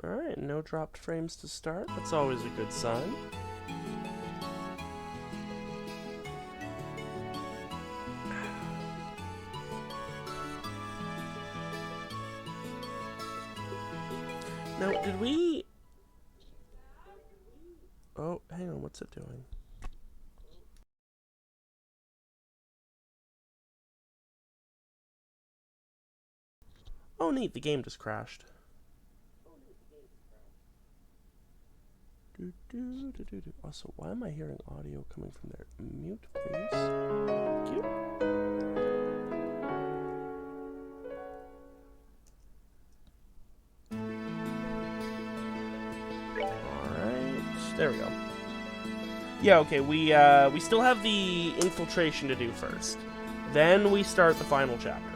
Alright, no dropped frames to start. That's always a good sign. Now, did we... Oh, hang on, what's it doing? Oh, neat, the game just crashed. Also, why am I hearing audio coming from there? Mute, please. Thank you. Alright, there we go. Yeah, okay, we still have the infiltration to do first. Then we start the final chapter.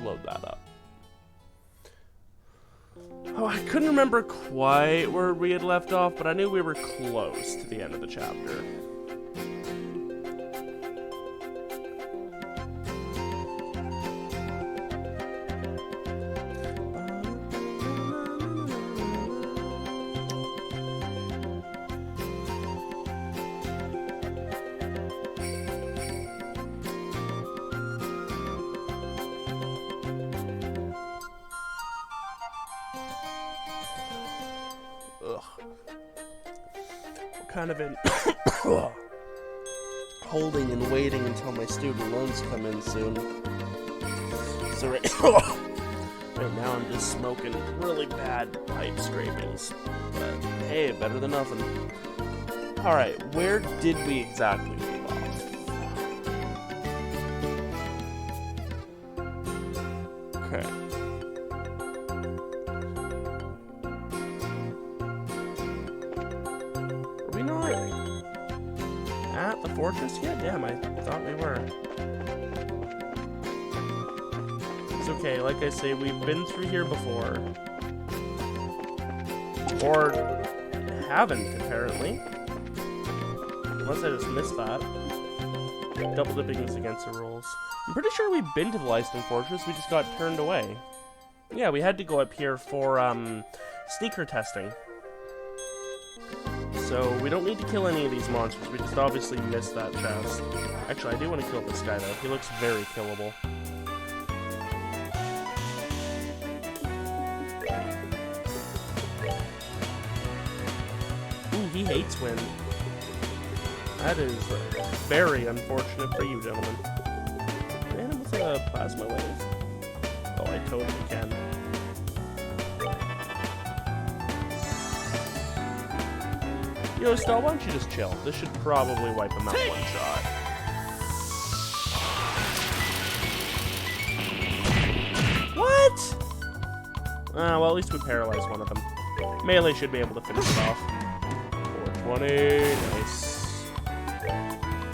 Load that up. Oh, I couldn't remember quite where we had left off, but I knew we were close to the end of the chapter. Kind of in holding and waiting until my student loans come in soon. So right now I'm just smoking really bad pipe scrapings. But hey, better than nothing. Alright, where did we exactly leave off? Okay. Fortress yet? Damn, I thought we were. It's okay, like I say, we've been through here before. Or haven't, apparently. Unless I just missed that. Double dipping is against the rules. I'm pretty sure we've been to the Lyston Fortress, we just got turned away. Yeah, we had to go up here for, sneaker testing. So, we don't need to kill any of these monsters, we just obviously missed that chest. Actually, I do want to kill this guy, though. He looks very killable. Ooh, he hates wind. That is very unfortunate for you, gentlemen. Can I hit him with a plasma wave? Oh, I totally can. Yo, Stall, why don't you just chill? This should probably wipe him out one shot. What? Well, at least we paralyzed one of them. Melee should be able to finish it off. 420, nice.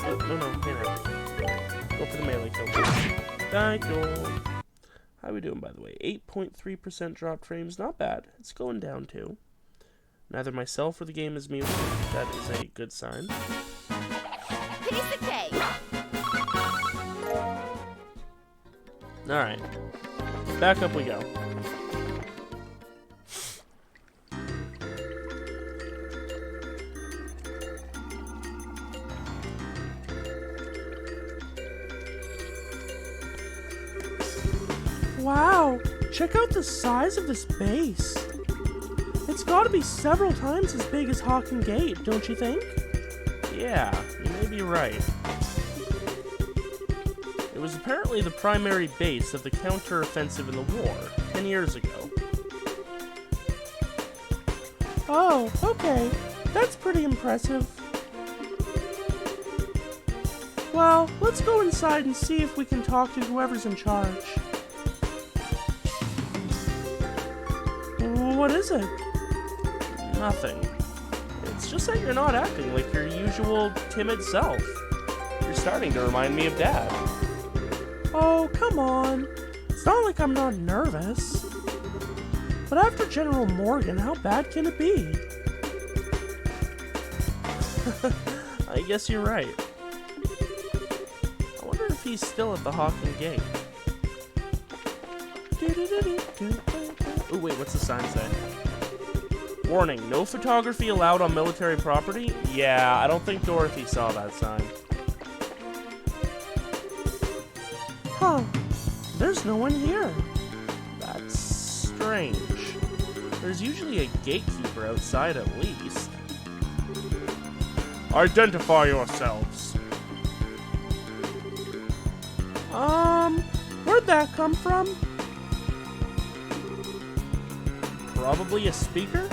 Oh, no, hey now. Go for the melee kill. Thank you. How are we doing, by the way? 8.3% dropped frames, not bad. It's going down, too. Neither myself or the game is muted. That is a good sign. Piece of cake. Alright. Back up we go. Wow! Check out the size of this base. It's gotta be several times as big as Hawken Gate, don't you think? Yeah, you may be right. It was apparently the primary base of the counter-offensive in the war, 10 years ago. Oh, okay. That's pretty impressive. Well, let's go inside and see if we can talk to whoever's in charge. What is it? Nothing. It's just that you're not acting like your usual timid self. You're starting to remind me of Dad. Oh, come on. It's not like I'm not nervous. But after General Morgan, how bad can it be? I guess you're right. I wonder if he's still at the Hawking Gate. Ooh, wait, what's the sign say? Warning, no photography allowed on military property? Yeah, I don't think Dorothy saw that sign. Huh. There's no one here. That's strange. There's usually a gatekeeper outside at least. Identify yourselves. Where'd that come from? Probably a speaker?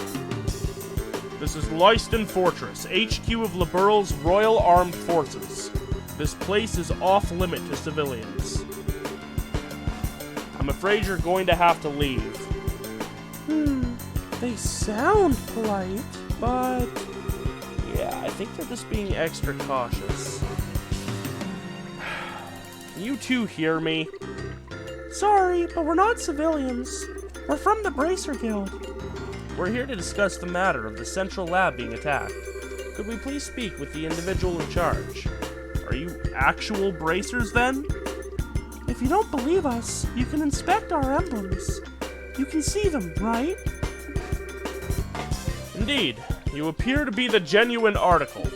This is Leiston Fortress, HQ of Liberal's Royal Armed Forces. This place is off-limit to civilians. I'm afraid you're going to have to leave. They sound polite, but... Yeah, I think they're just being extra cautious. You two hear me? Sorry, but we're not civilians. We're from the Bracer Guild. We're here to discuss the matter of the central lab being attacked. Could we please speak with the individual in charge? Are you actual bracers then? If you don't believe us, you can inspect our emblems. You can see them, right? Indeed, you appear to be the genuine article.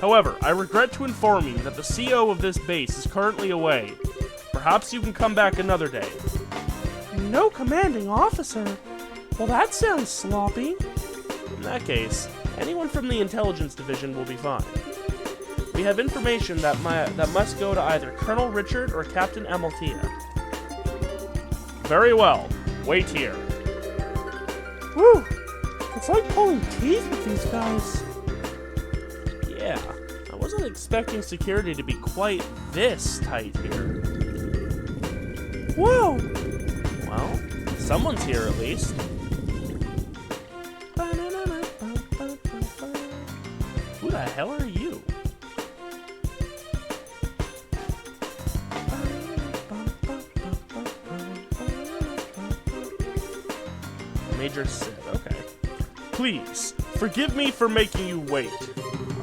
However, I regret to inform you that the CO of this base is currently away. Perhaps you can come back another day. No commanding officer? Well, that sounds sloppy. In that case, anyone from the intelligence division will be fine. We have information that must go to either Colonel Richard or Captain Amalthea. Very well. Wait here. Whew! It's like pulling teeth with these guys. Yeah, I wasn't expecting security to be quite this tight here. Whoa! Well, someone's here at least. Who the hell are you? Major Sid, okay. Please, forgive me for making you wait.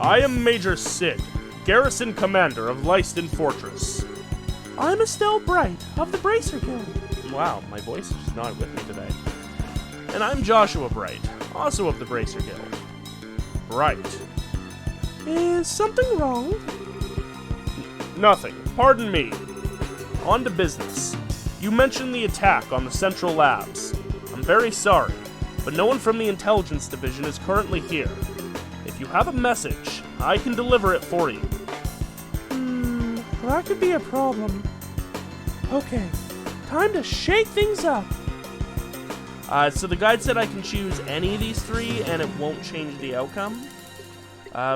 I am Major Sid, Garrison Commander of Leiston Fortress. I'm Estelle Bright, of the Bracer Guild. Wow, my voice is just not with me today. And I'm Joshua Bright, also of the Bracer Guild. Bright. Is something wrong? Nothing. Pardon me. On to business. You mentioned the attack on the Central Labs. I'm very sorry, but no one from the Intelligence Division is currently here. If you have a message, I can deliver it for you. That could be a problem. Okay, time to shake things up. So the guide said I can choose any of these three and it won't change the outcome.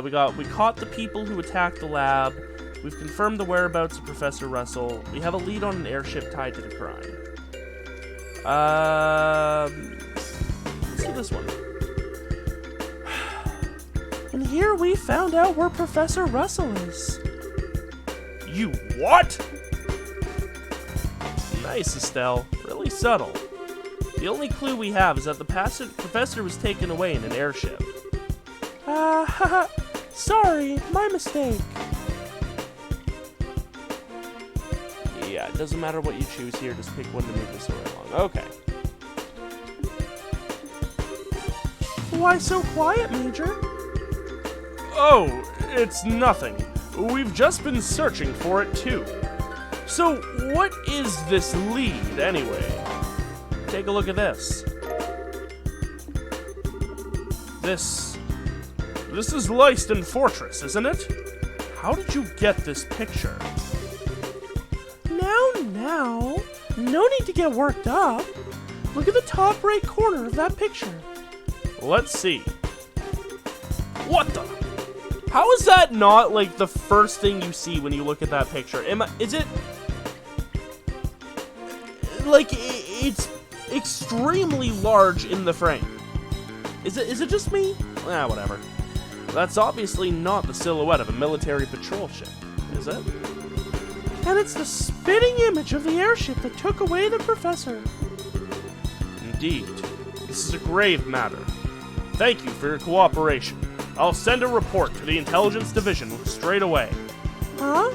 We caught the people who attacked the lab. We've confirmed the whereabouts of Professor Russell. We have a lead on an airship tied to the crime. Let's do this one. And here we found out where Professor Russell is. You what? Nice, Estelle. Really subtle. The only clue we have is that the professor was taken away in an airship. Haha. Sorry, my mistake. Yeah, it doesn't matter what you choose here, just pick one to move the story along. Okay. Why so quiet, Major? Oh, it's nothing. We've just been searching for it too. So, what is this lead, anyway? Take a look at this. This is Leiston Fortress, isn't it? How did you get this picture? Now, no need to get worked up. Look at the top right corner of that picture. Let's see. What the? How is that not, like, the first thing you see when you look at that picture? Is it... Like, it's extremely large in the frame. Is it just me? Whatever. That's obviously not the silhouette of a military patrol ship, is it? And it's the spitting image of the airship that took away the professor. Indeed. This is a grave matter. Thank you for your cooperation. I'll send a report to the Intelligence Division straight away. Huh?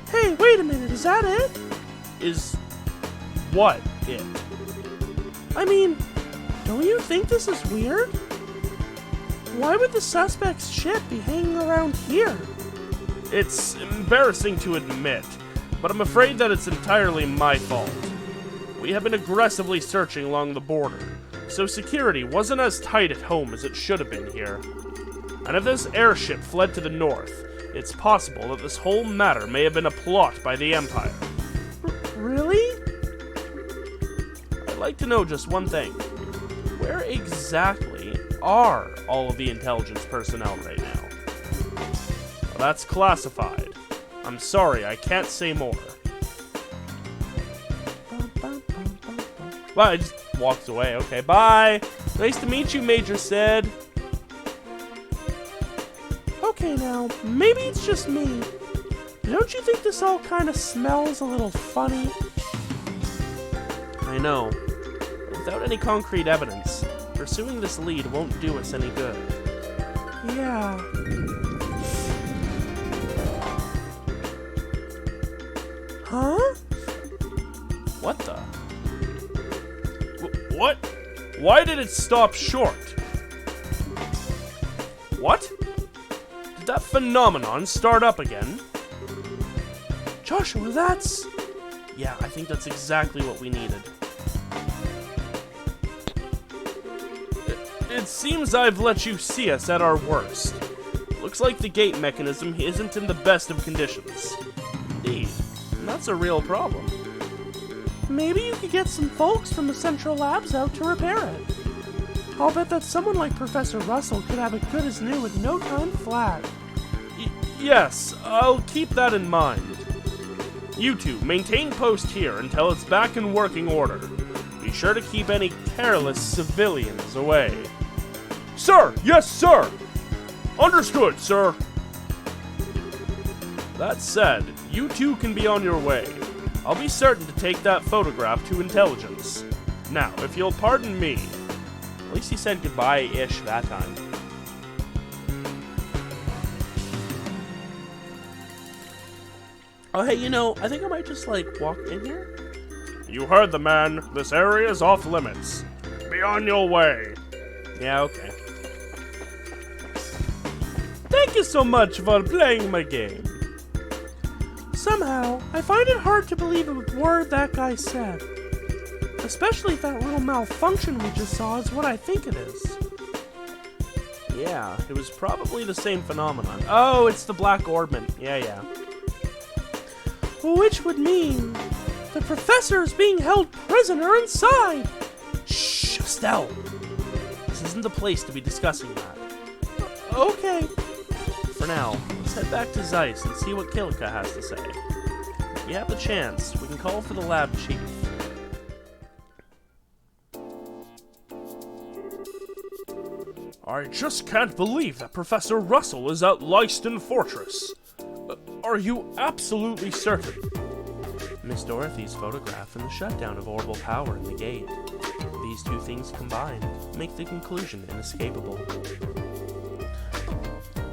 Hey, wait a minute, is that it? Is what it? I mean, don't you think this is weird? Why would the suspect's ship be hanging around here? It's embarrassing to admit, but I'm afraid that it's entirely my fault. We have been aggressively searching along the border, so security wasn't as tight at home as it should have been here. And if this airship fled to the north, it's possible that this whole matter may have been a plot by the Empire. Really? I'd like to know just one thing. Where exactly are all of the intelligence personnel right now? Well, that's classified. I'm sorry, I can't say more. Well, I just walks away. Okay, bye. Nice to meet you, Major Sid. Okay, now, maybe it's just me. But don't you think this all kind of smells a little funny? I know. But without any concrete evidence, pursuing this lead won't do us any good. Yeah. Huh? What the? What? Why did it stop short? What? Did that phenomenon start up again? Joshua, that's... Yeah, I think that's exactly what we needed. It seems I've let you see us at our worst. Looks like the gate mechanism isn't in the best of conditions. Indeed, and that's a real problem. Maybe you could get some folks from the Central Labs out to repair it. I'll bet that someone like Professor Russell could have it good as new with no time flat. Yes, I'll keep that in mind. You two, maintain post here until it's back in working order. Be sure to keep any careless civilians away. Sir! Yes, sir! Understood, sir! That said, you two can be on your way. I'll be certain to take that photograph to intelligence. Now, if you'll pardon me. At least he said goodbye-ish that time. Oh, hey, you know, I think I might just, walk in here. You heard the man. This area is off limits. Be on your way. Yeah, okay. Thank you so much for playing my game. Somehow, I find it hard to believe a word that guy said. Especially if that little malfunction we just saw is what I think it is. Yeah, it was probably the same phenomenon. Oh, it's the Black Orbment. Yeah. Which would mean the professor is being held prisoner inside. Shh, Estelle. This isn't the place to be discussing that. Okay. For now, let's head back to Zeiss and see what Kilika has to say. If we have the chance, we can call for the lab chief. I just can't believe that Professor Russell is at Leiston Fortress. Are you absolutely certain? Miss Dorothy's photograph and the shutdown of orbital power in the gate. These two things combined make the conclusion inescapable.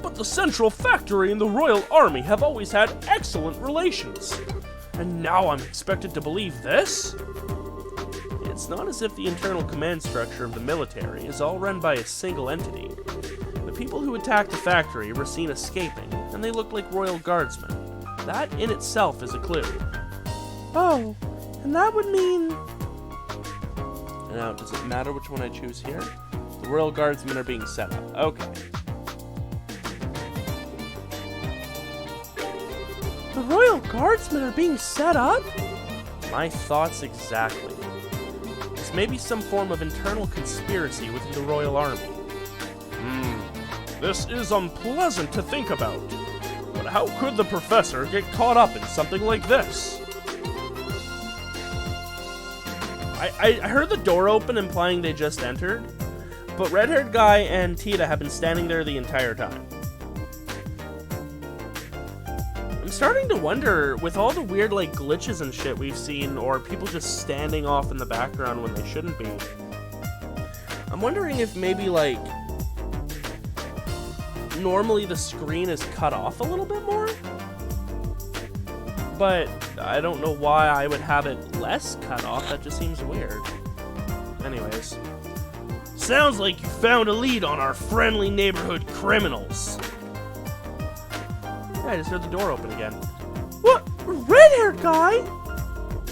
But the Central Factory and the Royal Army have always had excellent relations. And now I'm expected to believe this? It's not as if the internal command structure of the military is all run by a single entity. The people who attacked the factory were seen escaping, and they looked like royal guardsmen. That in itself is a clue. Oh, and that would mean... Now, does it matter which one I choose here? The royal guardsmen are being set up. Okay. The royal guardsmen are being set up? My thoughts exactly. This may be some form of internal conspiracy within the Royal Army. This is unpleasant to think about. But how could the professor get caught up in something like this? I heard the door open, implying they just entered, but red-haired guy and Tita have been standing there the entire time. I'm starting to wonder, with all the weird glitches and shit we've seen, or people just standing off in the background when they shouldn't be, I'm wondering if maybe, like, normally the screen is cut off a little bit more, but I don't know why I would have it less cut off. That just seems weird. Anyways. Sounds like you found a lead on our friendly neighborhood criminals. Yeah, I just heard the door open again. What? Red-haired guy?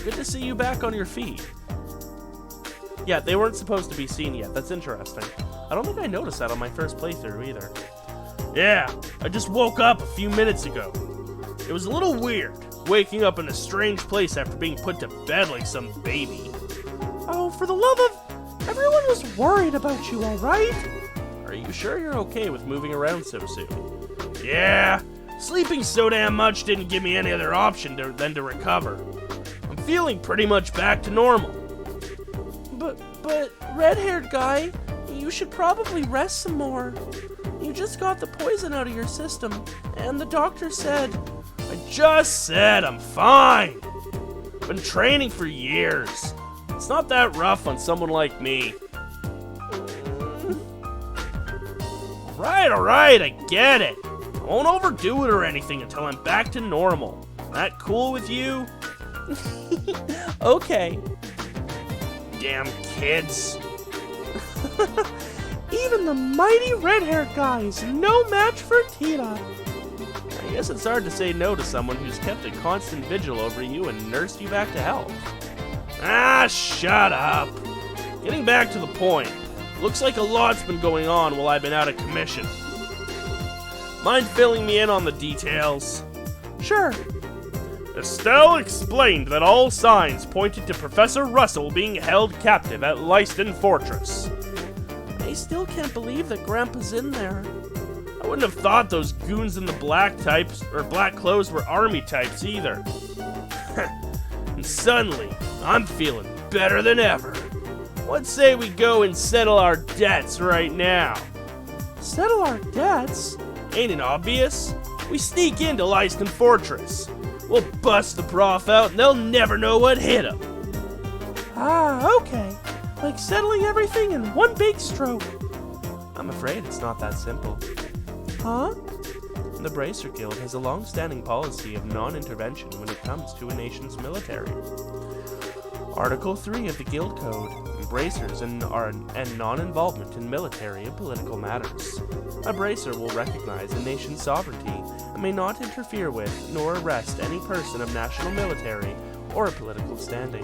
Good to see you back on your feet. Yeah, they weren't supposed to be seen yet. That's interesting. I don't think I noticed that on my first playthrough either. Yeah, I just woke up a few minutes ago. It was a little weird, waking up in a strange place after being put to bed like some baby. Oh, for the love of... Everyone was worried about you, alright? Are you sure you're okay with moving around so soon? Yeah, sleeping so damn much didn't give me any other option than to recover. I'm feeling pretty much back to normal. But, red-haired guy, you should probably rest some more. You just got the poison out of your system, and the doctor said... I just said I'm fine. Been training for years. It's not that rough on someone like me. Alright, I get it. I won't overdo it or anything until I'm back to normal. That cool with you? Okay. Damn kids. Even the mighty red-haired guy is no match for Tita. I guess it's hard to say no to someone who's kept a constant vigil over you and nursed you back to health. Ah, shut up. Getting back to the point. Looks like a lot's been going on while I've been out of commission. Mind filling me in on the details? Sure. Estelle explained that all signs pointed to Professor Russell being held captive at Leiston Fortress. I still can't believe that Grandpa's in there. I wouldn't have thought those goons in the black clothes were army types either. And suddenly, I'm feeling better than ever. What say we go and settle our debts right now? Settle our debts? Ain't it obvious? We sneak into Leiston Fortress. We'll bust the prof out and they'll never know what hit them. Ah, okay. Like settling everything in one big stroke. I'm afraid it's not that simple. Huh? The Bracer Guild has a long-standing policy of non-intervention when it comes to a nation's military. Article 3 of the Guild Code embraces and non-involvement in military and political matters. A bracer will recognize a nation's sovereignty and may not interfere with nor arrest any person of national military or political standing.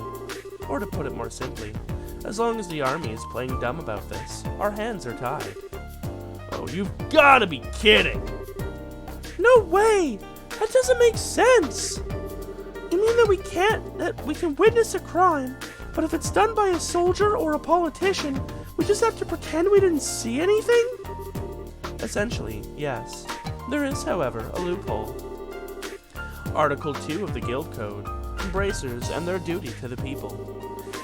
Or to put it more simply, as long as the army is playing dumb about this, our hands are tied. Oh, you've gotta be kidding! No way! That doesn't make sense! You mean that we can witness a crime, but if it's done by a soldier or a politician, we just have to pretend we didn't see anything? Essentially, yes. There is, however, a loophole. Article 2 of the Guild Code, Embracers and their duty to the people.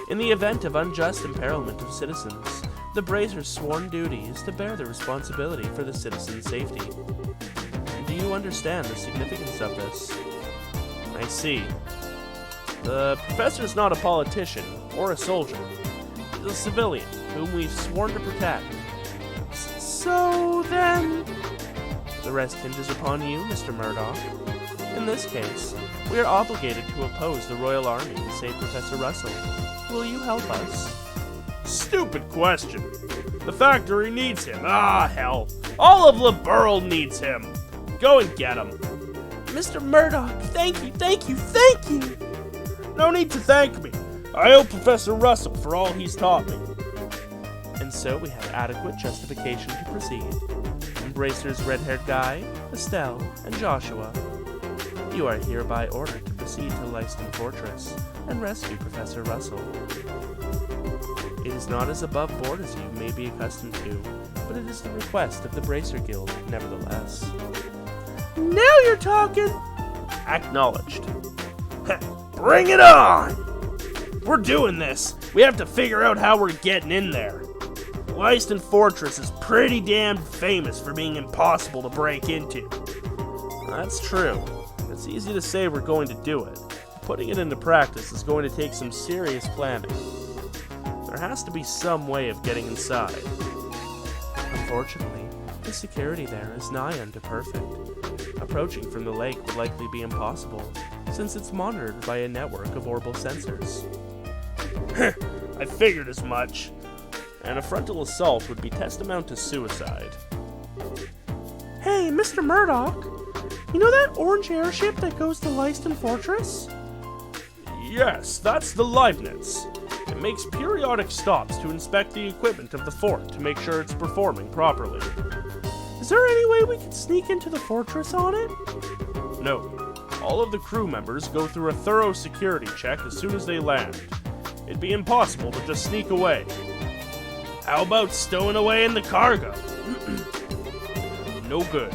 In the event of unjust imperilment of citizens, the Bracer's sworn duty is to bear the responsibility for the citizens' safety. Do you understand the significance of this? I see. The professor's not a politician or a soldier. He's a civilian whom we've sworn to protect. So then... The rest hinges upon you, Mr. Murdoch. In this case, we are obligated to oppose the Royal Army to save Professor Russell. Will you help us? Stupid question. The factory needs him. Ah, hell. All of Liberl needs him. Go and get him. Mr. Murdoch, thank you! No need to thank me. I owe Professor Russell for all he's taught me. And so we have adequate justification to proceed. Embracers red-haired guy, Estelle, and Joshua. You are hereby ordered to proceed to Leiston Fortress and rescue Professor Russell. It is not as above board as you may be accustomed to, but it is the request of the Bracer Guild, nevertheless. Now you're talking! Acknowledged. Bring it on! We're doing this. We have to figure out how we're getting in there. Leiston Fortress is pretty damn famous for being impossible to break into. That's true. It's easy to say we're going to do it. Putting it into practice is going to take some serious planning. There has to be some way of getting inside. Unfortunately, the security there is nigh unto perfect. Approaching from the lake would likely be impossible, since it's monitored by a network of orbital sensors. I figured as much. And a frontal assault would be tantamount to suicide. Hey, Mr. Murdoch! You know that orange airship that goes to Leiston Fortress? Yes, that's the Leibniz. It makes periodic stops to inspect the equipment of the fort to make sure it's performing properly. Is there any way we could sneak into the fortress on it? No. All of the crew members go through a thorough security check as soon as they land. It'd be impossible to just sneak away. How about stowing away in the cargo? No good.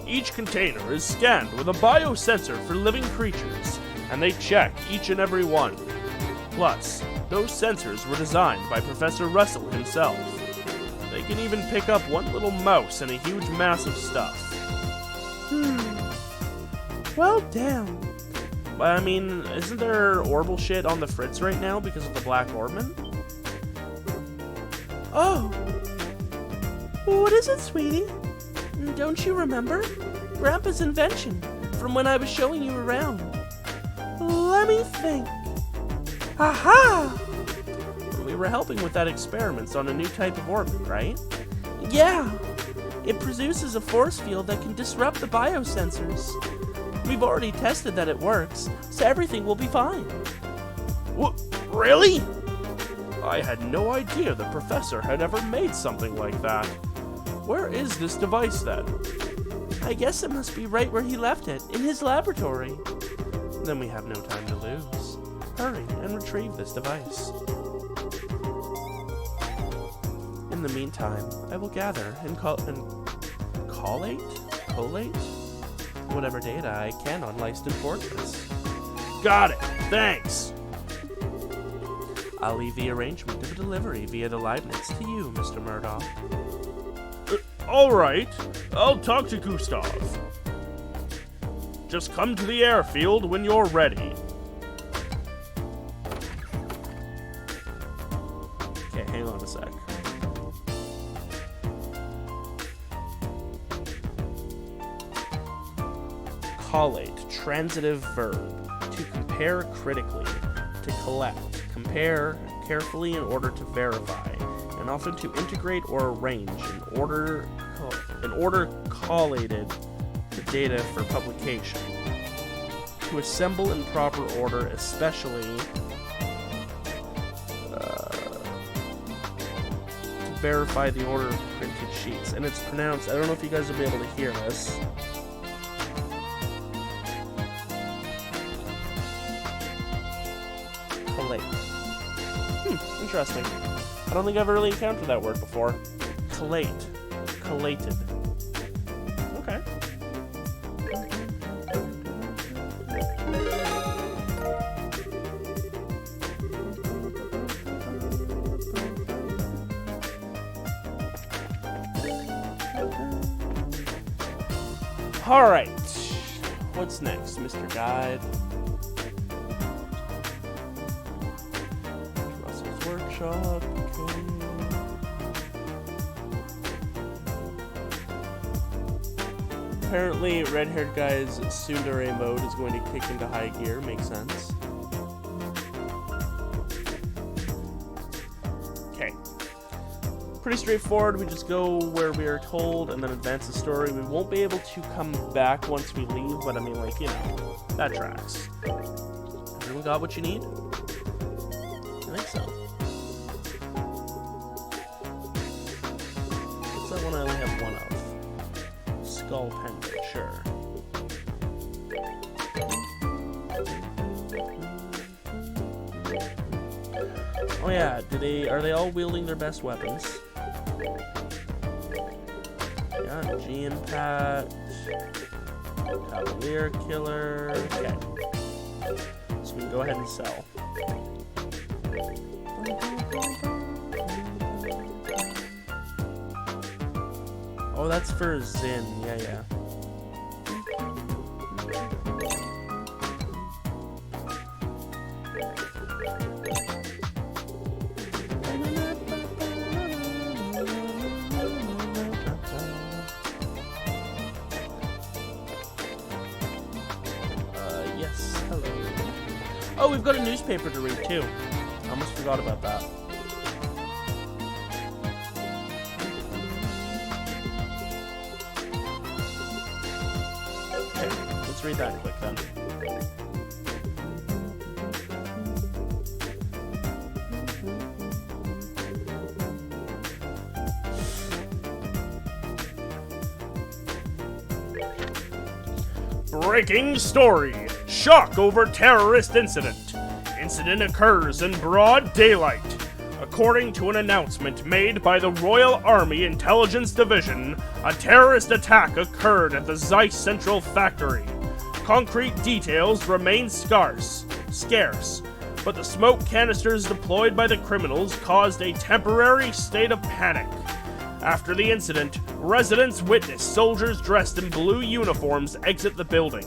Each container is scanned with a biosensor for living creatures, and they check each and every one. Plus, those sensors were designed by Professor Russell himself. They can even pick up one little mouse and a huge mass of stuff. Well, damn. But I mean, isn't there orbital shit on the fritz right now because of the Black Orbman? Oh. What is it, sweetie? Don't you remember? Grandpa's invention from when I was showing you around. Let me think. Aha! We were helping with that experiments on a new type of orbit, right? Yeah. It produces a force field that can disrupt the biosensors. We've already tested that it works, so everything will be fine. What? Really? I had no idea the professor had ever made something like that. Where is this device then? I guess it must be right where he left it, in his laboratory. Then we have no time to lose. Hurry and retrieve this device. In the meantime, I will gather and collate whatever data I can on Leiston Fortress. Got it. Thanks. I'll leave the arrangement of a delivery via the Leibniz to you, Mr. Murdoch. All right. I'll talk to Gustav. Just come to the airfield when you're ready. Okay, hang on a sec. Collate, transitive verb. To compare critically. To collect. Compare carefully in order to verify. And often to integrate or arrange in order collated the data for publication. To assemble in proper order, especially to verify the order of printed sheets. And it's pronounced, I don't know if you guys will be able to hear this. Collate. Interesting. I don't think I've really encountered that word before. Collate. Collated. Okay. Alright. What's next, Mr. Guide? Russell's workshop. Okay. Apparently, red-haired guy's tsundere mode is going to kick into high gear. Makes sense. Okay. Pretty straightforward. We just go where we are told and then advance the story. We won't be able to come back once we leave, but I mean, like, you know, that tracks. Everyone got what you need? I think so. What's that one I only have one of? Skull pendant, sure. Oh yeah, are they all wielding their best weapons? Yeah, G-Impact, Cavalier Killer, okay. So we can go ahead and sell. Oh, that's for Zin, yeah. Oh, we've got a newspaper to read, too. I almost forgot about that. Okay, let's read that quick, then. Breaking story. Shock over terrorist incident. Incident occurs in broad daylight. According to an announcement made by the Royal Army Intelligence Division, a terrorist attack occurred at the Zeiss Central Factory. Concrete details remain scarce, but the smoke canisters deployed by the criminals caused a temporary state of panic. After the incident, residents witnessed soldiers dressed in blue uniforms exit the building.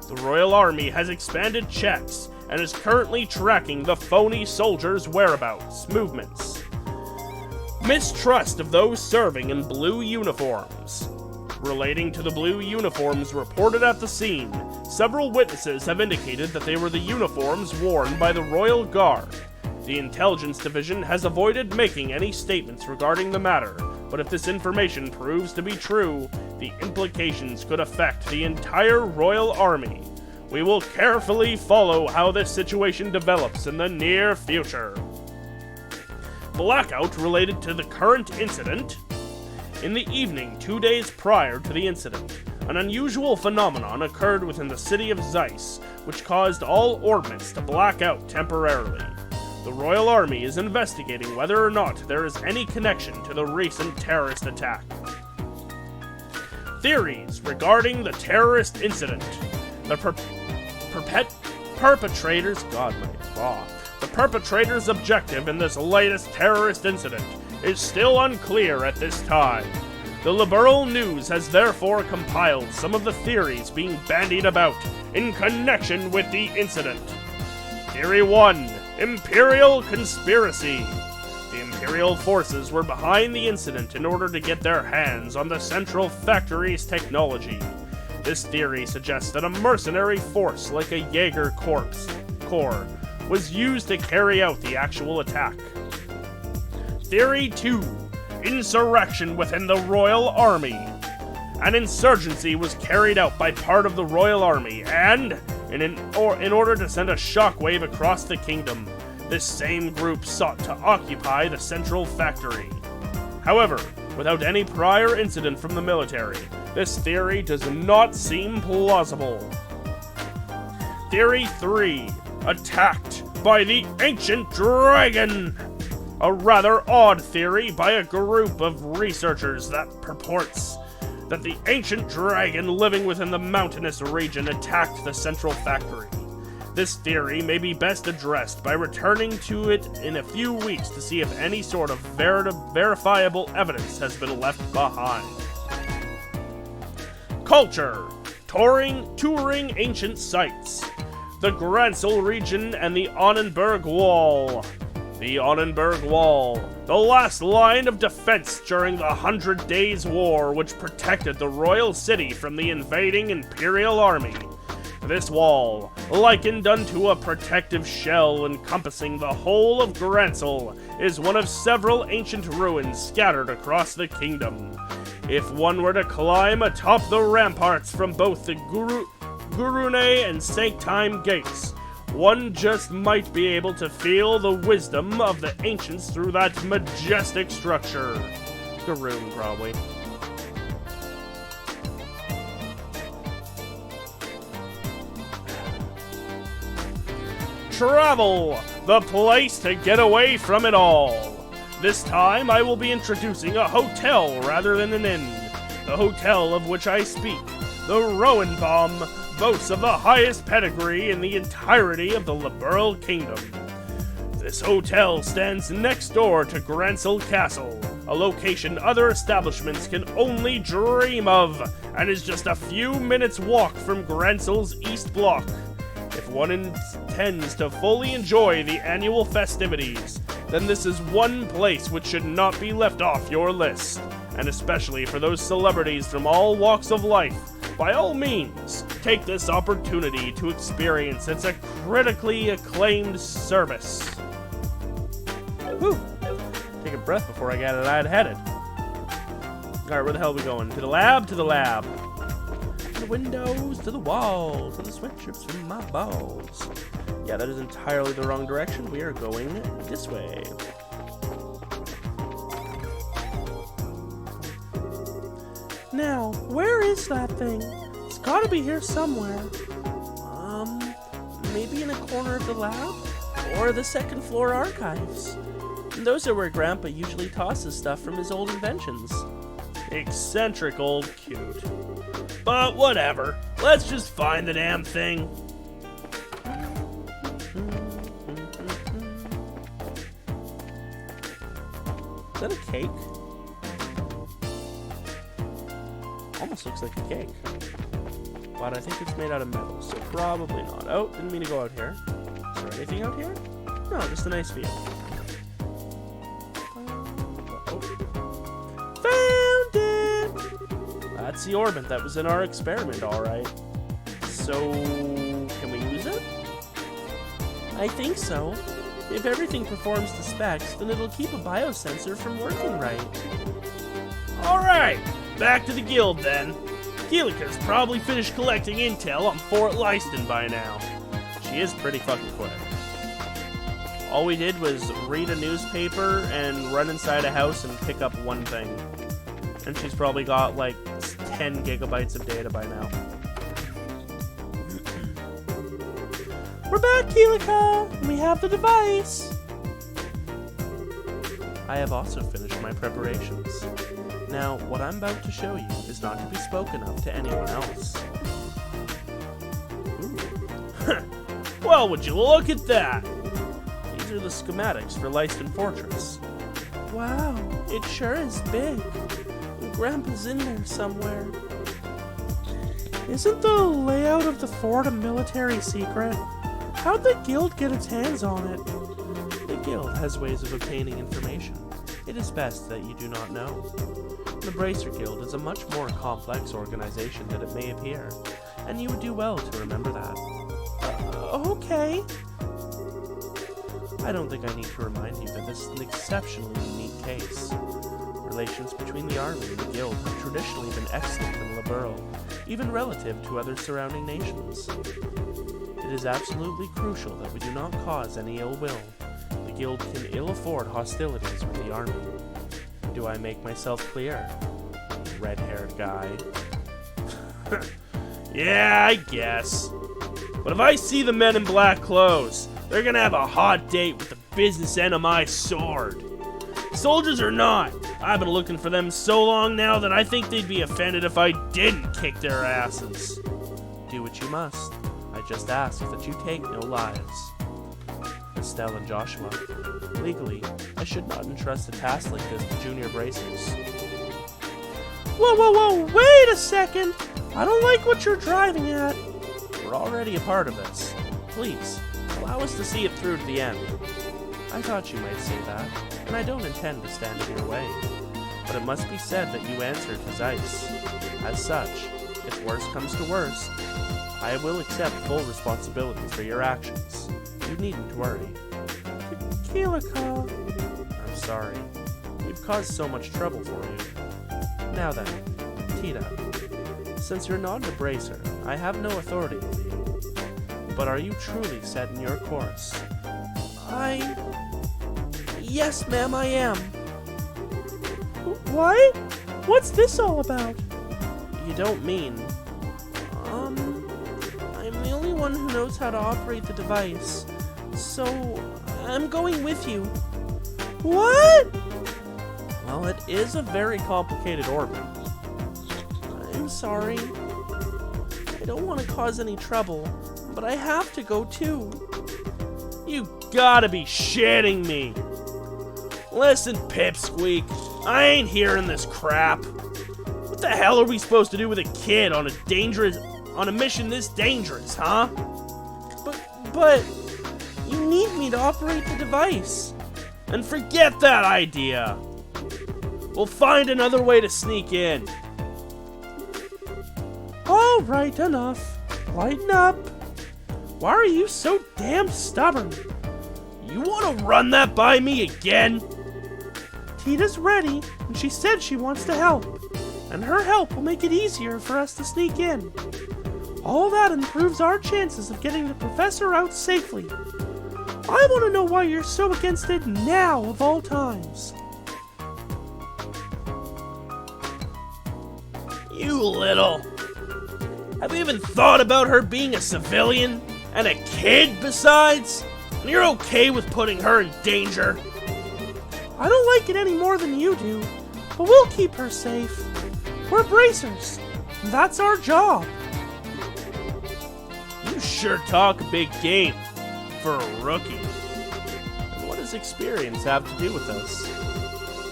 The Royal Army has expanded checks and is currently tracking the phony soldiers' whereabouts, movements. Mistrust of those serving in blue uniforms. Relating to the blue uniforms reported at the scene, several witnesses have indicated that they were the uniforms worn by the Royal Guard. The Intelligence Division has avoided making any statements regarding the matter, but if this information proves to be true, the implications could affect the entire Royal Army. We will carefully follow how this situation develops in the near future. Blackout related to the current incident. In the evening 2 days prior to the incident, an unusual phenomenon occurred within the city of Zeiss, which caused all ordnance to black out temporarily. The Royal Army is investigating whether or not there is any connection to the recent terrorist attack. Theories regarding the terrorist incident. The perpetrator's objective in this latest terrorist incident is still unclear at this time. The Liberal News has therefore compiled some of the theories being bandied about in connection with the incident. Theory 1. Imperial Conspiracy. The Imperial forces were behind the incident in order to get their hands on the Central Factory's technology. This theory suggests that a mercenary force like a Jaeger Corps was used to carry out the actual attack. Theory 2. Insurrection within the Royal Army. An insurgency was carried out by part of the Royal Army and, in order to send a shockwave across the kingdom, this same group sought to occupy the Central Factory. However, without any prior incident from the military, this theory does not seem plausible. Theory 3. Attacked by the Ancient Dragon. A rather odd theory by a group of researchers that purports that the ancient dragon living within the mountainous region attacked the Central Factory. This theory may be best addressed by returning to it in a few weeks to see if any sort of verifiable evidence has been left behind. Culture. Touring ancient sites. The Gransel region and the Annenberg Wall. The Annenberg Wall, the last line of defense during the 100 Days' War, which protected the royal city from the invading Imperial Army. This wall, likened unto a protective shell encompassing the whole of Gransel, is one of several ancient ruins scattered across the kingdom. If one were to climb atop the ramparts from both the Gurune and Sanctime gates, one just might be able to feel the wisdom of the ancients through that majestic structure. Garoon, probably. Travel! The place to get away from it all. This time I will be introducing a hotel rather than an inn. The hotel of which I speak, the Roenbaum, boasts of the highest pedigree in the entirety of the Liberal Kingdom. This hotel stands next door to Gransel Castle, a location other establishments can only dream of, and is just a few minutes' walk from Gransel's East Block. If one intends to fully enjoy the annual festivities, then this is one place which should not be left off your list, and especially for those celebrities from all walks of life By all means, take this opportunity to experience its critically acclaimed service. Whew. Take a breath before I got it lightheaded. Alright, where the hell are we going? To the lab? To the lab. To the windows, to the walls, to the sweatshirts from my balls. Yeah, that is entirely the wrong direction. We are going this way. Now, where is that thing? It's gotta be here somewhere. Maybe in a corner of the lab? Or the second floor archives. Those are where Grandpa usually tosses stuff from his old inventions. Eccentric old cute. But whatever. Let's just find the damn thing. Is that a cake? Almost looks like a cake. But I think it's made out of metal, so probably not. Oh, didn't mean to go out here. Is there anything out here? No, just a nice view. Found it! That's the orbit that was in our experiment, alright. So, can we use it? I think so. If everything performs to specs, then it'll keep a biosensor from working right. Alright, back to the guild then. Keelika's probably finished collecting intel on Fort Lyston by now. She is pretty fucking quick. All we did was read a newspaper and run inside a house and pick up one thing. And she's probably got like 10 gigabytes of data by now. We're back, Keelika, and we have the device. I have also finished my preparations. Now, what I'm about to show you is not to be spoken of to anyone else. Ooh. Well, would you look at that? These are the schematics for Lyston Fortress. Wow, it sure is big. Grandpa's in there somewhere. Isn't the layout of the fort a military secret? How'd the guild get its hands on it? The guild has ways of obtaining information. It is best that you do not know. The Bracer Guild is a much more complex organization than it may appear, and you would do well to remember that. Okay. I don't think I need to remind you that this is an exceptionally unique case. Relations between the army and the guild have traditionally been excellent and liberal, even relative to other surrounding nations. It is absolutely crucial that we do not cause any ill will. The guild can ill afford hostilities with the army. Do I make myself clear? Red-haired guy. Yeah, I guess. But if I see the men in black clothes, they're gonna have a hot date with the business end of my sword. Soldiers or not, I've been looking for them so long now that I think they'd be offended if I didn't kick their asses. Do what you must. I just ask that you take no lives. Estelle and Joshua, legally, I should not entrust a task like this to junior bracers. Whoa, wait a second! I don't like what you're driving at. We're already a part of this. Please, allow us to see it through to the end. I thought you might say that, and I don't intend to stand in your way. But it must be said that you answered to Zeiss. As such, if worse comes to worst, I will accept full responsibility for your actions. You needn't worry. Keelika. I'm sorry. We've caused so much trouble for you. Now then, Tita. Since you're not a bracer, I have no authority over you. But are you truly set in your course? Yes, ma'am, I am. What? What's this all about? You don't mean... I'm the only one who knows how to operate the device. So, I'm going with you. What? Well, it is a very complicated orbit. I'm sorry. I don't want to cause any trouble, but I have to go too. You gotta be shitting me! Listen, Pipsqueak, I ain't hearing this crap. What the hell are we supposed to do with a kid on a mission this dangerous, huh? But you need me to operate the device. And forget that idea. We'll find another way to sneak in. Oh, All right, enough. Lighten up. Why are you so damn stubborn? You want to run that by me again? Tita's ready, and she said she wants to help. And her help will make it easier for us to sneak in. All that improves our chances of getting the professor out safely. I want to know why you're so against it now of all times. You little... Have you even thought about her being a civilian? And a kid besides? And you're okay with putting her in danger? I don't like it any more than you do, but we'll keep her safe. We're bracers. That's our job. You sure talk a big game for a rookie. And what does experience have to do with us?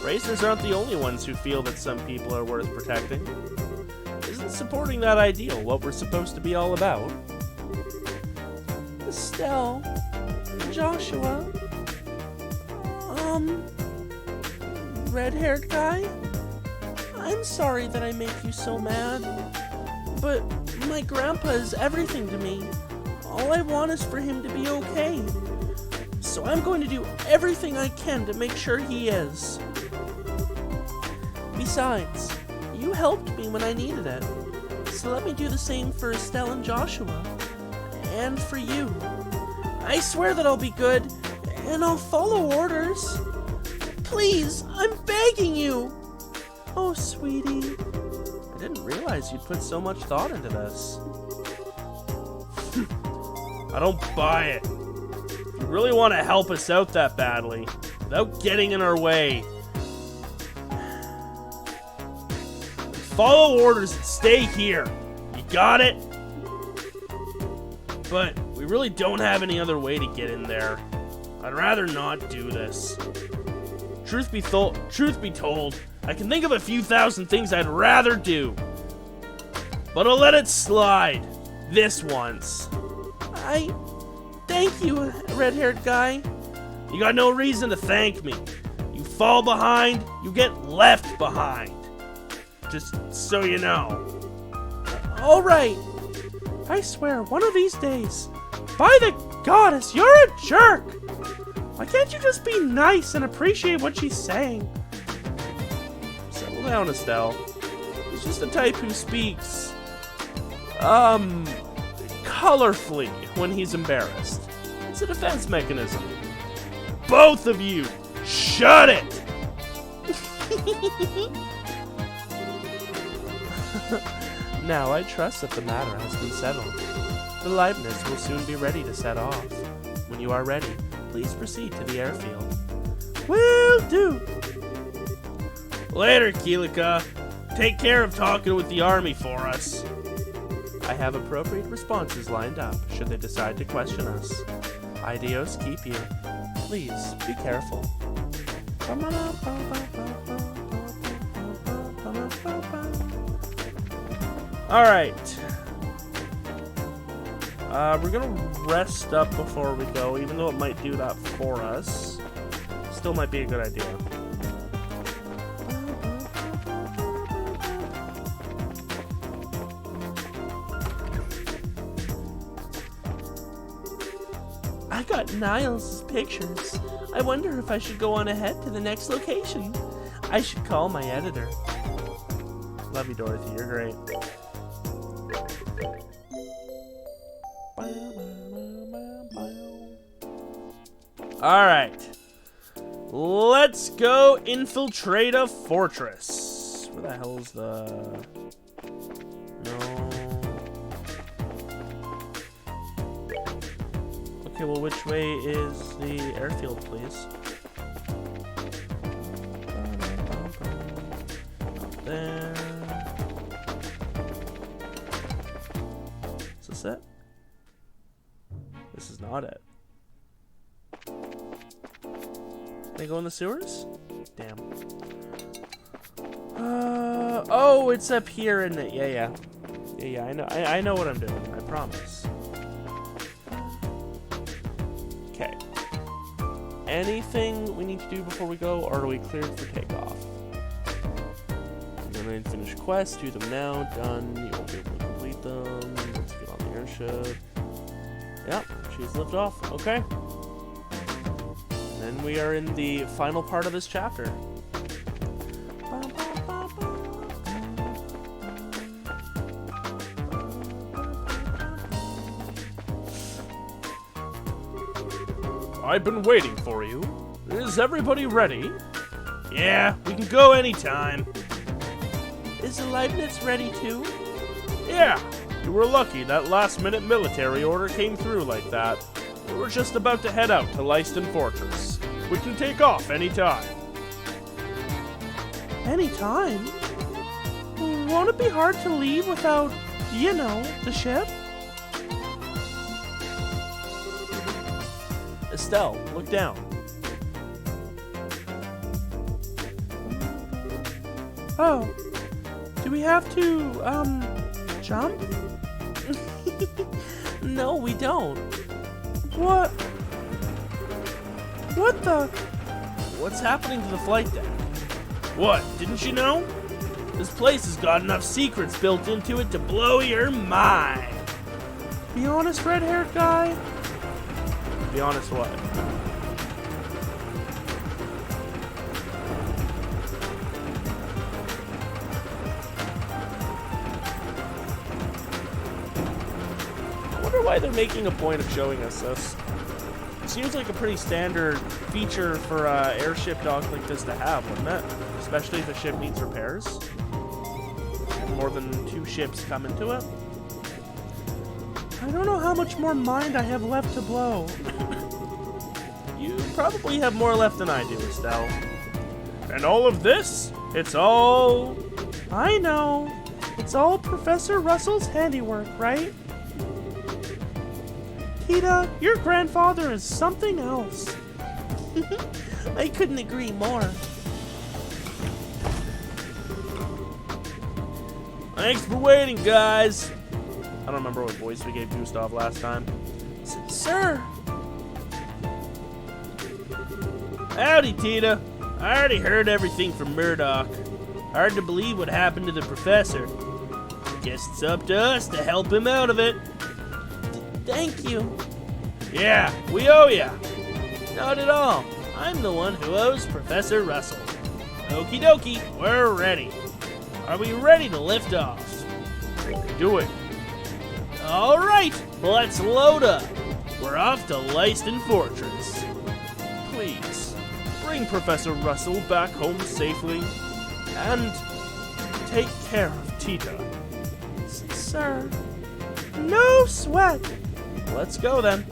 Racers aren't the only ones who feel that some people are worth protecting. Isn't supporting that ideal what we're supposed to be all about? Estelle, Joshua, red-haired guy? I'm sorry that I make you so mad, but my grandpa is everything to me. All I want is for him to be okay. So I'm going to do everything I can to make sure he is. Besides, you helped me when I needed it, so let me do the same for Estelle and Joshua. And for you. I swear that I'll be good, and I'll follow orders. Please, I'm begging you. Oh, sweetie. I didn't realize you'd put so much thought into this. I don't buy it. If you really want to help us out that badly, without getting in our way, follow orders and stay here. You got it? But we really don't have any other way to get in there. I'd rather not do this. Truth be told, I can think of a few thousand things I'd rather do. But I'll let it slide. This once. Thank you, red-haired guy. You got no reason to thank me. You fall behind, you get left behind. Just so you know. All right. I swear, one of these days, by the goddess, you're a jerk! Why can't you just be nice and appreciate what she's saying? Settle down, Estelle. He's just the type who speaks, colorfully when he's embarrassed. It's a defense mechanism. Both of you, shut it! Now I trust that the matter has been settled. The Leibniz will soon be ready to set off. When you are ready, please proceed to the airfield. Will do! Later, Keelika. Take care of talking with the army for us. I have appropriate responses lined up should they decide to question us. Ideos keep you. Please, be careful. Alright. We're gonna rest up before we go, even though it might do that for us. Still might be a good idea. I got Niall's pictures. I wonder if I should go on ahead to the next location. I should call my editor. Love you, Dorothy. You're great. Alright. Let's go infiltrate a fortress. Where the hell's the... No. Okay, well, which way is the airfield, please? Up there. Is this it? This is not it. They go in the sewers? Damn. Oh, it's up here, isn't it? Yeah. I know what I'm doing. I promise. Okay. Anything we need to do before we go, or are we cleared for takeoff? I'm gonna finish quests. Do them now. Done. You won't be able to complete them. Let's get on the airship. Yep, she's lifted off. Okay. Then we are in the final part of this chapter. I've been waiting for you. Is everybody ready? Yeah, we can go anytime. Is the Leibniz ready too? Yeah, you were lucky that last-minute military order came through like that. We're just about to head out to Leiston Fortress. We can take off anytime. Anytime? Won't it be hard to leave without, you know, the ship? Estelle, look down. Oh. Do we have to, jump? No, we don't. What? What the? What's happening to the flight deck? What, didn't you know? This place has got enough secrets built into it to blow your mind. Be honest, red-haired guy. Be honest, what? I wonder why they're making a point of showing us this. It seems like a pretty standard feature for an airship dock like this to have, wouldn't it? Especially if a ship needs repairs. And more than 2 ships come into it. I don't know how much more mind I have left to blow. You probably have more left than I do, Estelle. And all of this? It's all... I know. It's all Professor Russell's handiwork, right? Tita, your grandfather is something else. I couldn't agree more. Thanks for waiting, guys. I don't remember what voice we gave Gustav last time. Sir. Howdy, Tita. I already heard everything from Murdoch. Hard to believe what happened to the professor. Guess it's up to us to help him out of it. Thank you. Yeah, we owe ya. Not at all. I'm the one who owes Professor Russell. Okie dokie, we're ready. Are we ready to lift off? Do it. All right, let's load up. We're off to Leiston Fortress. Please, bring Professor Russell back home safely, and take care of Tita. Sir, no sweat. Let's go then.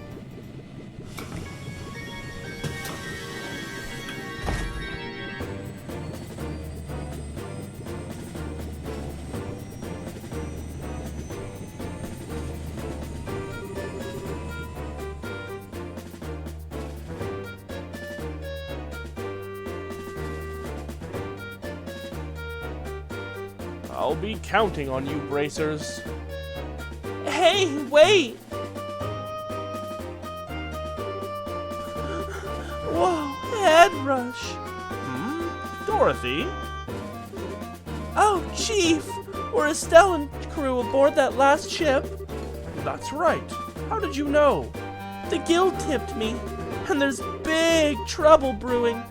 I'll be counting on you, bracers. Hey, wait! Whoa, head rush. Dorothy? Oh, Chief! We're Estelle and crew aboard that last ship. That's right. How did you know? The guild tipped me, and there's big trouble brewing.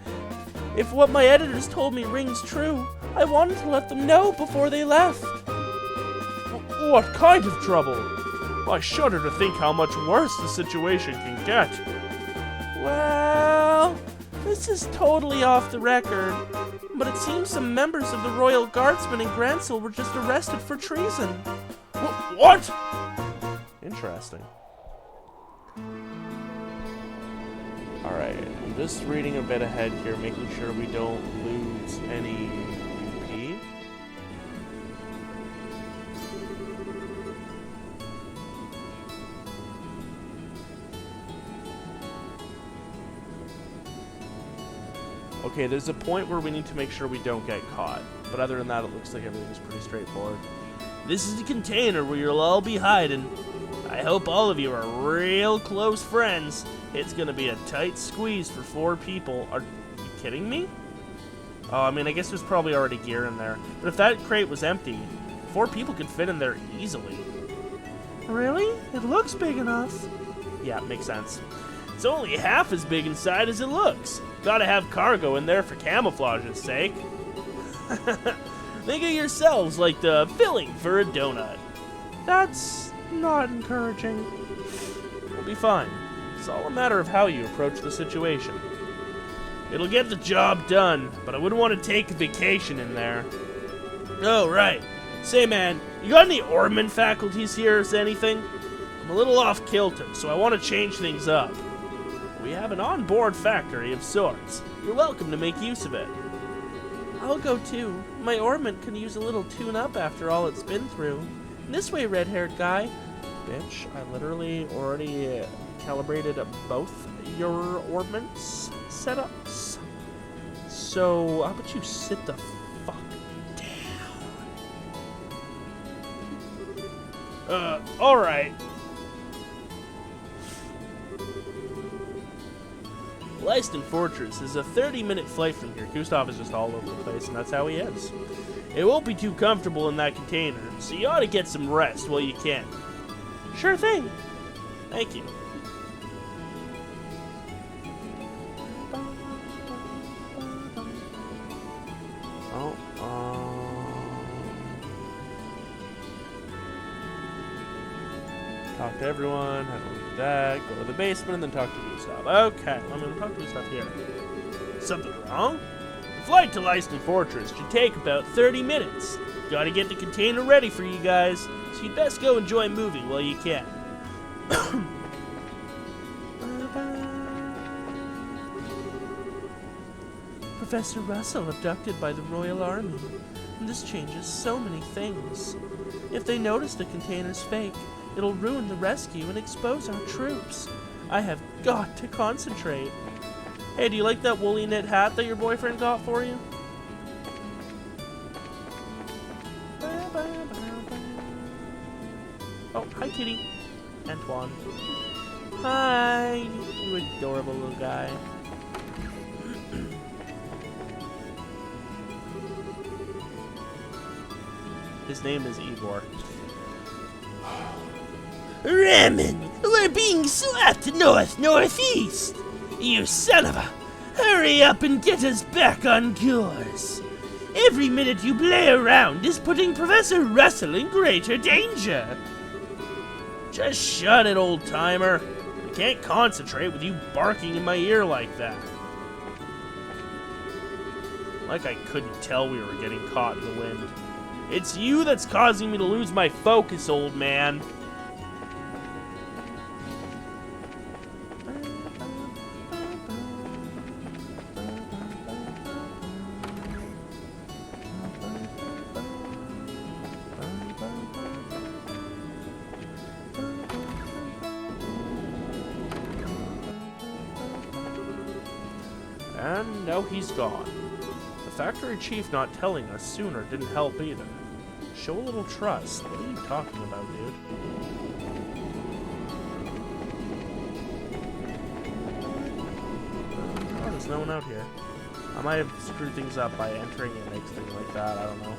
If what my editors told me rings true, I wanted to let them know before they left. What kind of trouble? I shudder to think how much worse the situation can get. Well, this is totally off the record, but it seems some members of the Royal Guardsmen in Grancel were just arrested for treason. What? Interesting. Alright, I'm just reading a bit ahead here, making sure we don't lose any UP. Okay, there's a point where we need to make sure we don't get caught. But other than that, it looks like everything's pretty straightforward. This is the container where you'll all be hiding. I hope all of you are real close friends. It's gonna be a tight squeeze for 4 people. Are you kidding me? Oh, I mean, I guess there's probably already gear in there. But if that crate was empty, 4 people could fit in there easily. Really? It looks big enough. Yeah, makes sense. It's only half as big inside as it looks. Gotta have cargo in there for camouflage's sake. Think of yourselves like the filling for a donut. That's not encouraging. We'll be fine. It's all a matter of how you approach the situation. It'll get the job done, but I wouldn't want to take a vacation in there. Oh, right. Say, man, you got any ornament faculties here or anything? I'm a little off kilter, so I want to change things up. We have an on-board factory of sorts. You're welcome to make use of it. I'll go too. My ornament can use a little tune-up after all it's been through. This way, red-haired guy. Bitch, I literally already calibrated both your ornaments setups. So, how about you sit the fuck down? Alright. Leiston Fortress is a 30-minute flight from here. Gustav is just all over the place, and that's how he is. It won't be too comfortable in that container, so you ought to get some rest while you can. Sure thing. Thank you. Oh, talk to everyone, have a look at that, go to the basement, and then talk to Gustav. Okay, I'm gonna talk to Gustav here. Something wrong? The flight to Leiston Fortress should take about 30 minutes. Gotta get the container ready for you guys, so you'd best go enjoy moving while you can. Professor Russell abducted by the Royal Army. And this changes so many things. If they notice the container's fake, it'll ruin the rescue and expose our troops. I have got to concentrate. Hey, do you like that woolly knit hat that your boyfriend got for you? Oh, hi, kitty. Antoine. Hi, you adorable little guy. His name is Igor. Ramen, we're being swept northeast. You son of a... Hurry up and get us back on course. Every minute you play around is putting Professor Russell in greater danger. Just shut it, old timer. I can't concentrate with you barking in my ear like that. Like I couldn't tell we were getting caught in the wind. It's you that's causing me to lose my focus, old man. And now he's gone. The factory chief not telling us sooner didn't help either. Show a little trust. What are you talking about, dude? Oh, there's no one out here. I might have screwed things up by entering an egg thing like that. I don't know.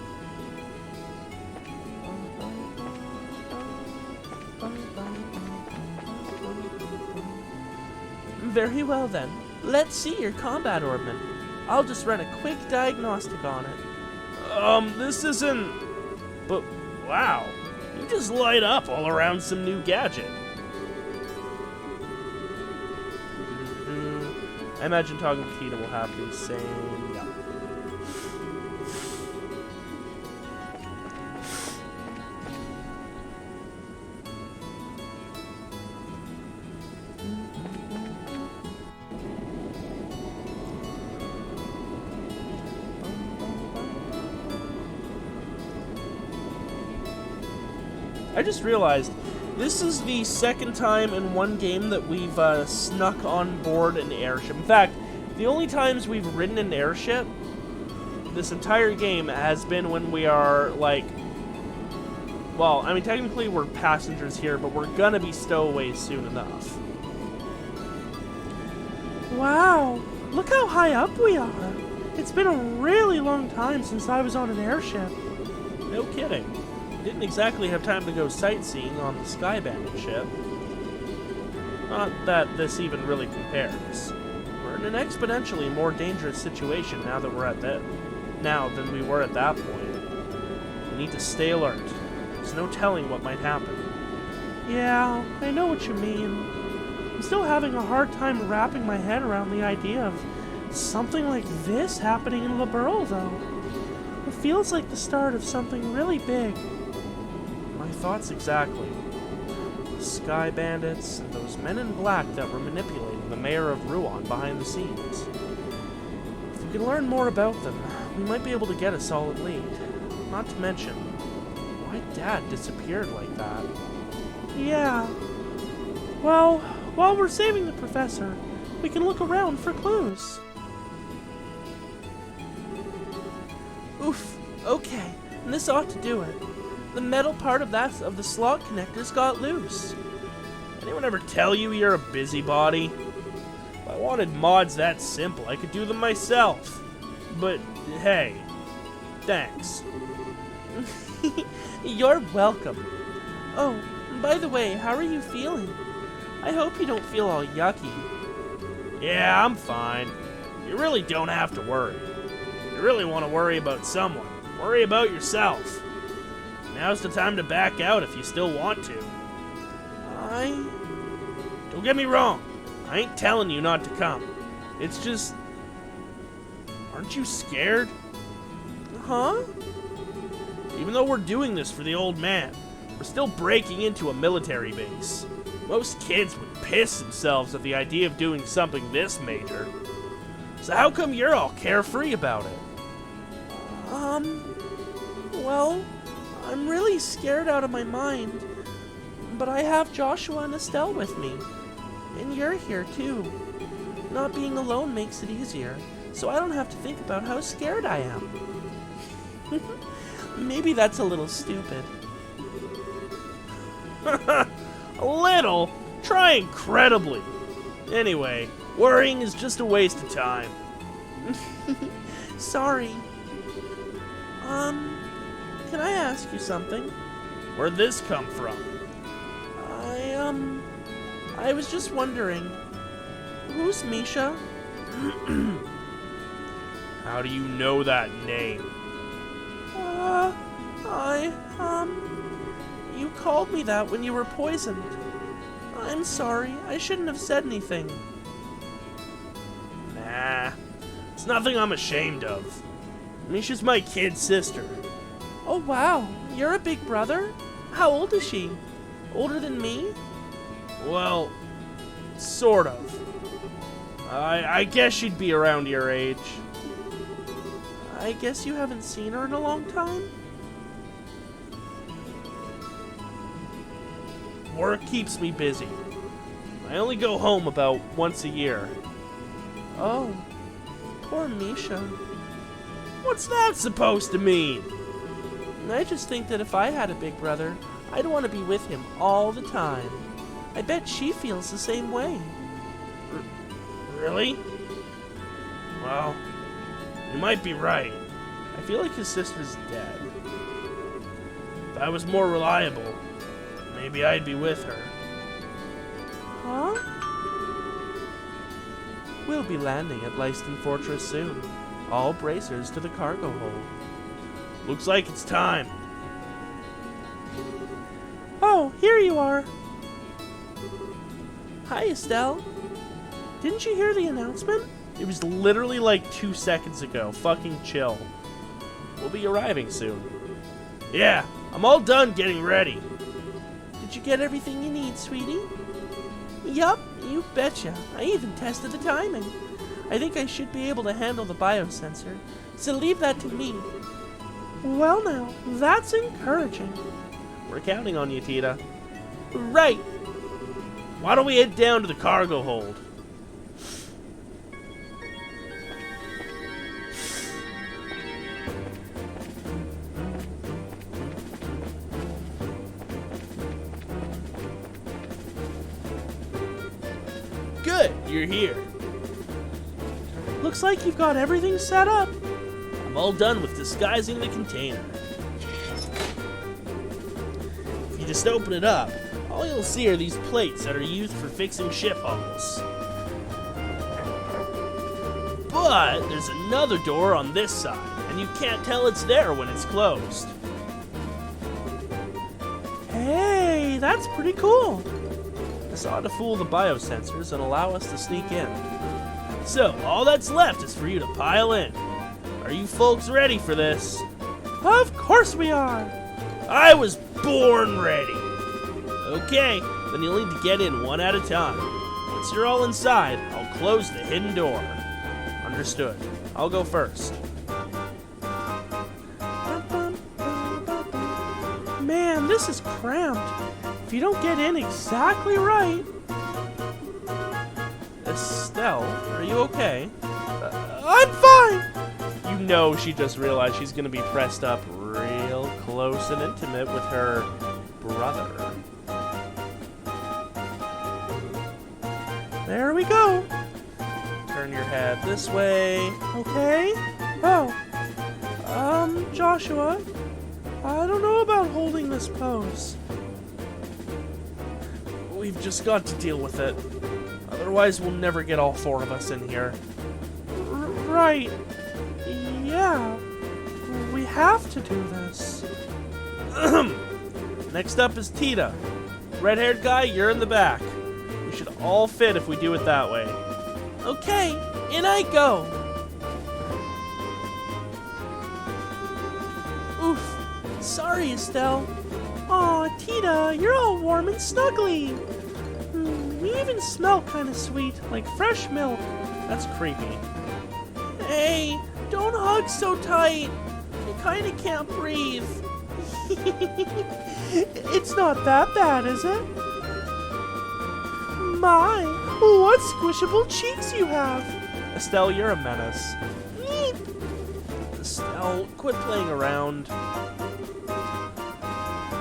Very well then. Let's see your combat ornament. I'll just run a quick diagnostic on it. This isn't... But, wow. You just light up all around some new gadget. I imagine Toggle Kita will have the same... Yeah. I just realized this is the second time in one game that we've snuck on board an airship. In fact, the only times we've ridden an airship this entire game has been when we are, like... Well, I mean, technically we're passengers here, but we're gonna be stowaways soon enough. Wow, look how high up we are. It's been a really long time since I was on an airship. No kidding. We didn't exactly have time to go sightseeing on the Sky Bandit ship. Not that this even really compares. We're in an exponentially more dangerous situation now that we're at that now than we were at that point. We need to stay alert. There's no telling what might happen. Yeah, I know what you mean. I'm still having a hard time wrapping my head around the idea of something like this happening in Liberl, though. It feels like the start of something really big. My thoughts exactly. The Sky Bandits and those men in black that were manipulating the mayor of Ruan behind the scenes. If we can learn more about them, we might be able to get a solid lead. Not to mention, why Dad disappeared like that. Yeah. Well, while we're saving the professor, we can look around for clues. Oof, okay, and this ought to do it. The metal part of the slot connectors got loose. Anyone ever tell you you're a busybody? If I wanted mods that simple, I could do them myself. But, hey, thanks. You're welcome. Oh, by the way, how are you feeling? I hope you don't feel all yucky. Yeah, I'm fine. You really don't have to worry. If you really want to worry about someone, worry about yourself. Now's the time to back out if you still want to. Don't get me wrong. I ain't telling you not to come. It's just... Aren't you scared? Huh? Even though we're doing this for the old man, we're still breaking into a military base. Most kids would piss themselves at the idea of doing something this major. So how come you're all carefree about it? Well, I'm really scared out of my mind. But I have Joshua and Estelle with me. And you're here too. Not being alone makes it easier, so I don't have to think about how scared I am. Maybe that's a little stupid. A little? Try incredibly. Anyway, worrying is just a waste of time. Sorry. Can I ask you something? Where'd this come from? I was just wondering, who's Misha? How do you know that name? You called me that when you were poisoned. I'm sorry, I shouldn't have said anything. Nah, it's nothing I'm ashamed of. Misha's my kid sister. Oh wow, you're a big brother? How old is she? Older than me? Well, sort of. I guess she'd be around your age. I guess you haven't seen her in a long time? Work keeps me busy. I only go home about once a year. Oh, poor Misha. What's that supposed to mean? I just think that if I had a big brother, I'd want to be with him all the time. I bet she feels the same way. Really? Well, you might be right. I feel like his sister's dead. If I was more reliable, maybe I'd be with her. Huh? We'll be landing at Leiston Fortress soon. All bracers to the cargo hold. Looks like it's time. Oh, here you are. Hi, Estelle. Didn't you hear the announcement? It was literally like 2 seconds ago. Fucking chill. We'll be arriving soon. Yeah, I'm all done getting ready. Did you get everything you need, sweetie? Yup, you betcha. I even tested the timing. I think I should be able to handle the biosensor, so leave that to me. Well now, that's encouraging. We're counting on you, Tita. Right. Why don't we head down to the cargo hold? Good, you're here. Looks like you've got everything set up. I'm all done with disguising the container. just open it up, all you'll see are these plates that are used for fixing ship hulls. But there's another door on this side, and you can't tell it's there when it's closed. Hey, that's pretty cool. This ought to fool the biosensors and allow us to sneak in. So, all that's left is for you to pile in. Are you folks ready for this? Of course we are. I was born ready. Okay, then you'll need to get in one at a time. Once you're all inside, I'll close the hidden door. Understood. I'll go first. Man, this is cramped. If you don't get in exactly right... Estelle, are you okay? I'm fine. You know she just realized she's going to be pressed up real close and intimate with her brother. There we go. Turn your head this way. Okay. Oh. Joshua, I don't know about holding this pose. We've just got to deal with it. Otherwise, we'll never get all four of us in here. Right. Yeah. We have to do this. Next up is Tita. Red-haired guy, you're in the back. We should all fit if we do it that way. Okay, in I go. Oof. Sorry, Estelle. Aw, Tita, you're all warm and snuggly. We even smell kind of sweet, like fresh milk. That's creepy. Hey, don't hug so tight. You kind of can't breathe. It's not that bad, is it? My, what squishable cheeks you have. Estelle, you're a menace. Estelle, quit playing around.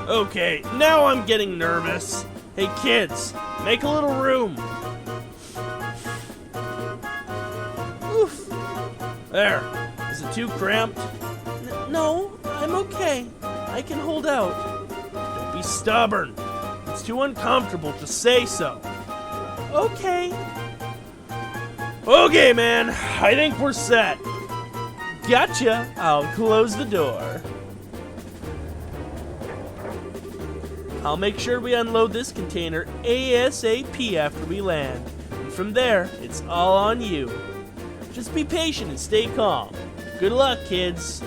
Okay, now I'm getting nervous. Hey kids, make a little room. Oof. There. Is it too cramped? No, I'm okay. I can hold out. Don't be stubborn. It's too uncomfortable to say so. Okay. Okay, man. I think we're set. Gotcha. I'll close the door. I'll make sure we unload this container ASAP after we land. And from there, it's all on you. Just be patient and stay calm. Good luck, kids.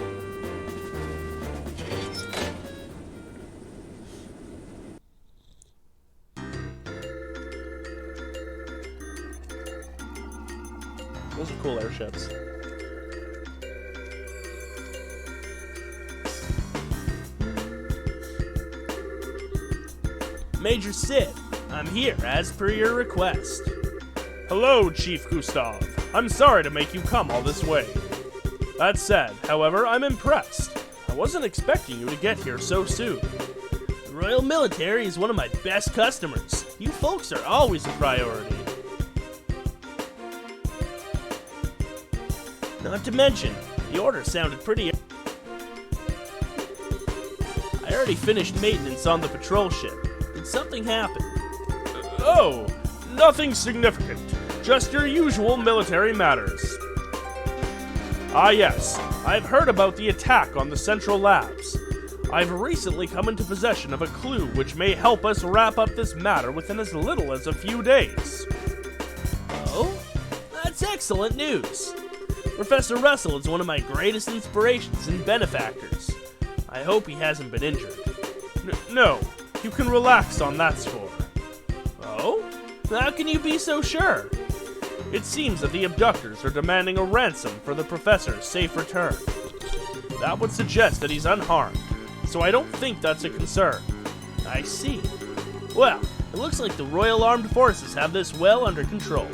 Those are cool airships. Major Sid, I'm here as per your request. Hello, Chief Gustav. I'm sorry to make you come all this way. That said, however, I'm impressed. I wasn't expecting you to get here so soon. The Royal Military is one of my best customers. You folks are always a priority. Not to mention, the order sounded pretty... I already finished maintenance on the patrol ship. Did something happen? Oh, nothing significant. Just your usual military matters. Ah yes, I've heard about the attack on the Central Labs. I've recently come into possession of a clue which may help us wrap up this matter within as little as a few days. Oh? That's excellent news. Professor Russell is one of my greatest inspirations and benefactors. I hope he hasn't been injured. No, you can relax on that score. Oh? How can you be so sure? It seems that the abductors are demanding a ransom for the professor's safe return. That would suggest that he's unharmed, so I don't think that's a concern. I see. Well, it looks like the Royal Armed Forces have this well under control.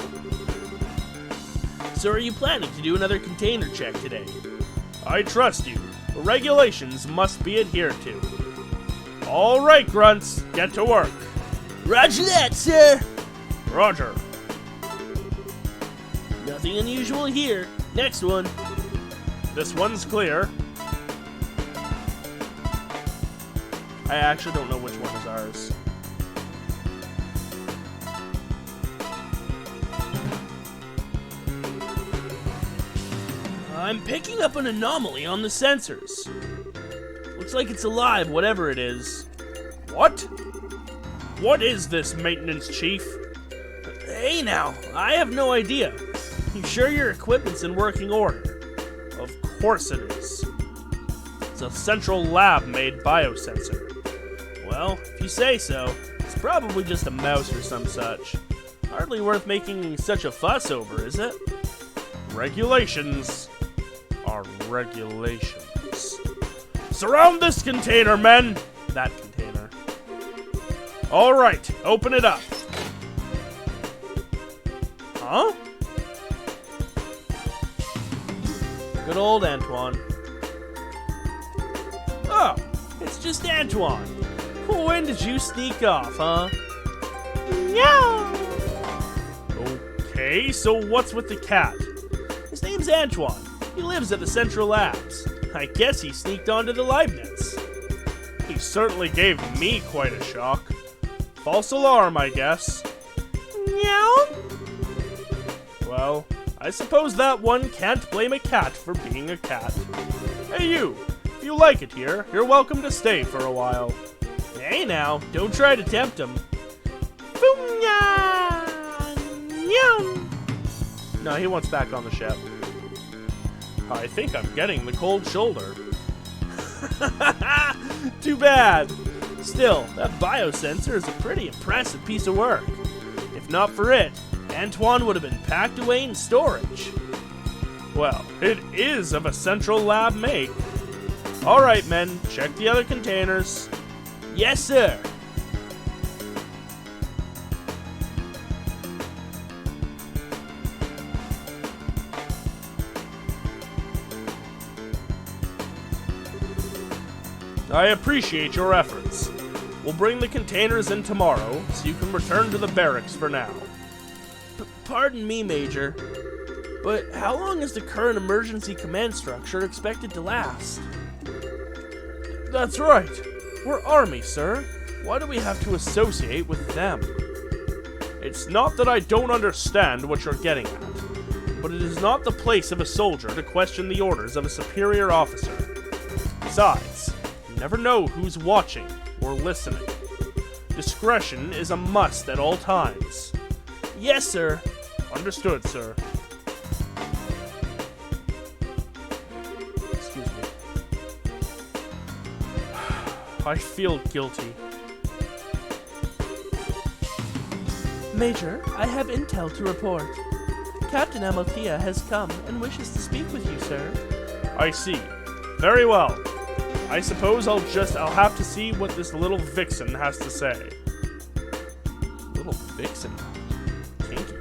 So are you planning to do another container check today? I trust you. The regulations must be adhered to. All right, grunts, get to work. Roger that, sir. Roger. Nothing unusual here. Next one. This one's clear. I actually don't know which one is ours. I'm picking up an anomaly on the sensors. Looks like it's alive, whatever it is. What? What is this, Maintenance Chief? Hey now, I have no idea. You sure your equipment's in working order? Of course it is. It's a central lab-made biosensor. Well, if you say so, it's probably just a mouse or some such. Hardly worth making such a fuss over, is it? Regulations are regulations. Surround this container, men! That container. Alright, open it up. Huh? Good old Antoine. Oh, it's just Antoine. When did you sneak off, huh? Yeah. Okay, so what's with the cat? His name's Antoine. He lives at the Central Labs. I guess he sneaked onto the Leibniz. He certainly gave me quite a shock. False alarm, I guess. Meow. Well, I suppose that one can't blame a cat for being a cat. Hey you, if you like it here, you're welcome to stay for a while. Hey now, don't try to tempt him. No, he wants back on the ship. I think I'm getting the cold shoulder. Too bad. Still, that biosensor is a pretty impressive piece of work. If not for it, Antoine would have been packed away in storage. Well, it is of a central lab make. Alright, men, check the other containers. Yes, sir. I appreciate your efforts. We'll bring the containers in tomorrow, so you can return to the barracks for now. Pardon me, Major, but how long is the current emergency command structure expected to last? That's right. We're Army, sir. Why do we have to associate with them? It's not that I don't understand what you're getting at, but it is not the place of a soldier to question the orders of a superior officer. Besides, you never know who's watching or listening. Discretion is a must at all times. Yes, sir. Understood, sir. Excuse me. I feel guilty. Major, I have intel to report. Captain Amalthea has come and wishes to speak with you, sir. I see. Very well. I suppose I'll have to see what this little vixen has to say. Little vixen? Kinky.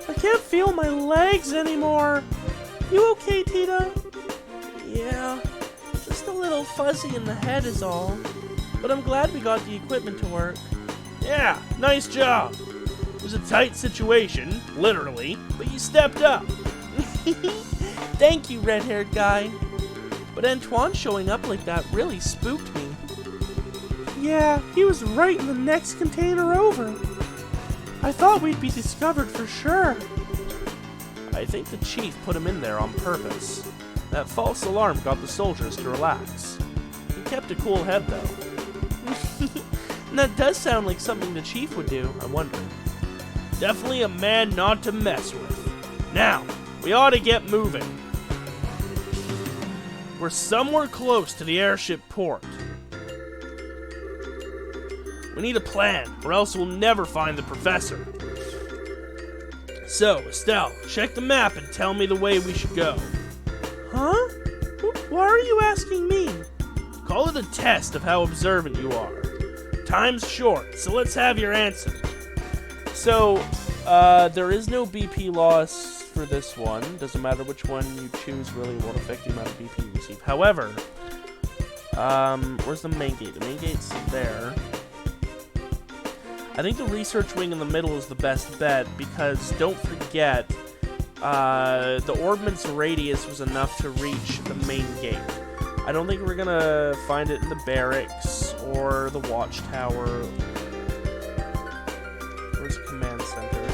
I can't feel my legs anymore. You okay, Tita? Yeah, just a little fuzzy in the head is all. But I'm glad we got the equipment to work. Yeah, nice job. It was a tight situation, literally, but you stepped up. Thank you, red-haired guy. But Antoine showing up like that really spooked me. Yeah, he was right in the next container over. I thought we'd be discovered for sure. I think the chief put him in there on purpose. That false alarm got the soldiers to relax. He kept a cool head, though. And that does sound like something the chief would do, I wonder. Definitely a man not to mess with. Now, we ought to get moving. We're somewhere close to the airship port. We need a plan, or else we'll never find the professor. So, Estelle, check the map and tell me the way we should go. Huh? Why are you asking me? Call it a test of how observant you are. Time's short, so let's have your answer. So, there is no BP loss for this one. Doesn't matter which one you choose, really won't affect the amount of BP you receive. However, Where's the main gate? The main gate's there. I think the research wing in the middle is the best bet because don't forget, the orbment's radius was enough to reach the main gate. I don't think we're gonna find it in the barracks or the watchtower. Where's the command center?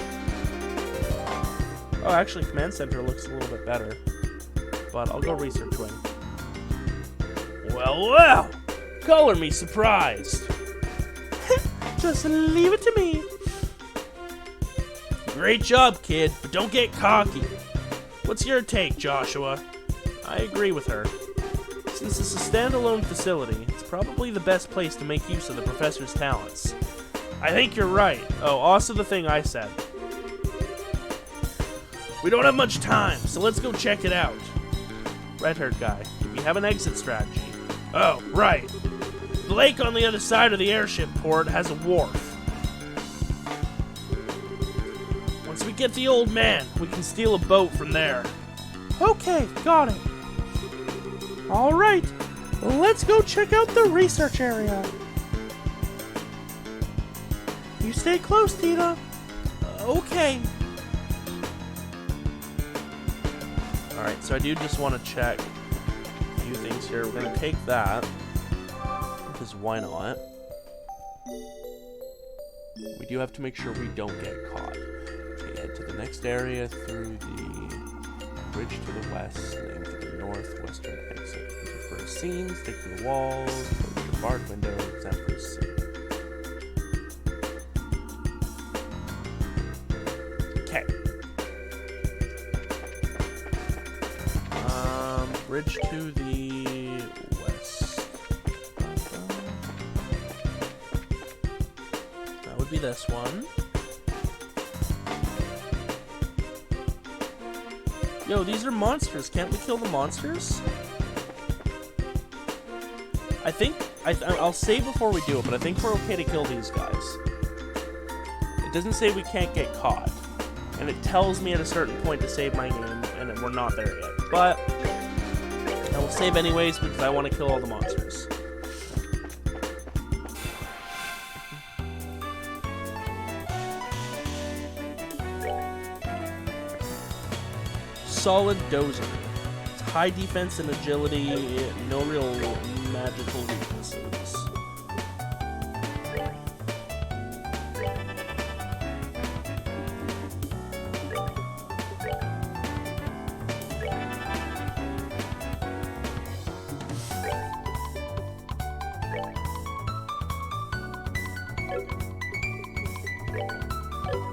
Oh, actually, command center looks a little bit better. But I'll go research wing. Well, well! Color me surprised! Just leave it to me. Great job, kid, but don't get cocky. What's your take, Joshua? I agree with her. Since it's a standalone facility, it's probably the best place to make use of the professor's talents. I think you're right. Oh, also the thing I said. We don't have much time, so let's go check it out. Red-haired guy, we have an exit strategy. Oh, right. The lake on the other side of the airship port has a wharf. Once we get the old man, we can steal a boat from there. Okay, got it. All right, let's go check out the research area. You stay close, Tina. Okay. Alright, so I do just want to check a few things here. We're going to take that, because why not? We do have to make sure we don't get caught. Okay, head to the next area through the bridge to the west and into the northwestern exit. Enter for a scene, stick to the walls, approach the barred window, examine for a scene. Okay. Bridge to the west. That would be this one. Yo, these are monsters. Can't we kill the monsters? I think I'll save before we do it, but I think we're okay to kill these guys. It doesn't say we can't get caught, and it tells me at a certain point to save my game, and we're not there yet. But I will save anyways because I want to kill all the monsters. Solid dozer. It's high defense and agility, no real magical weaknesses.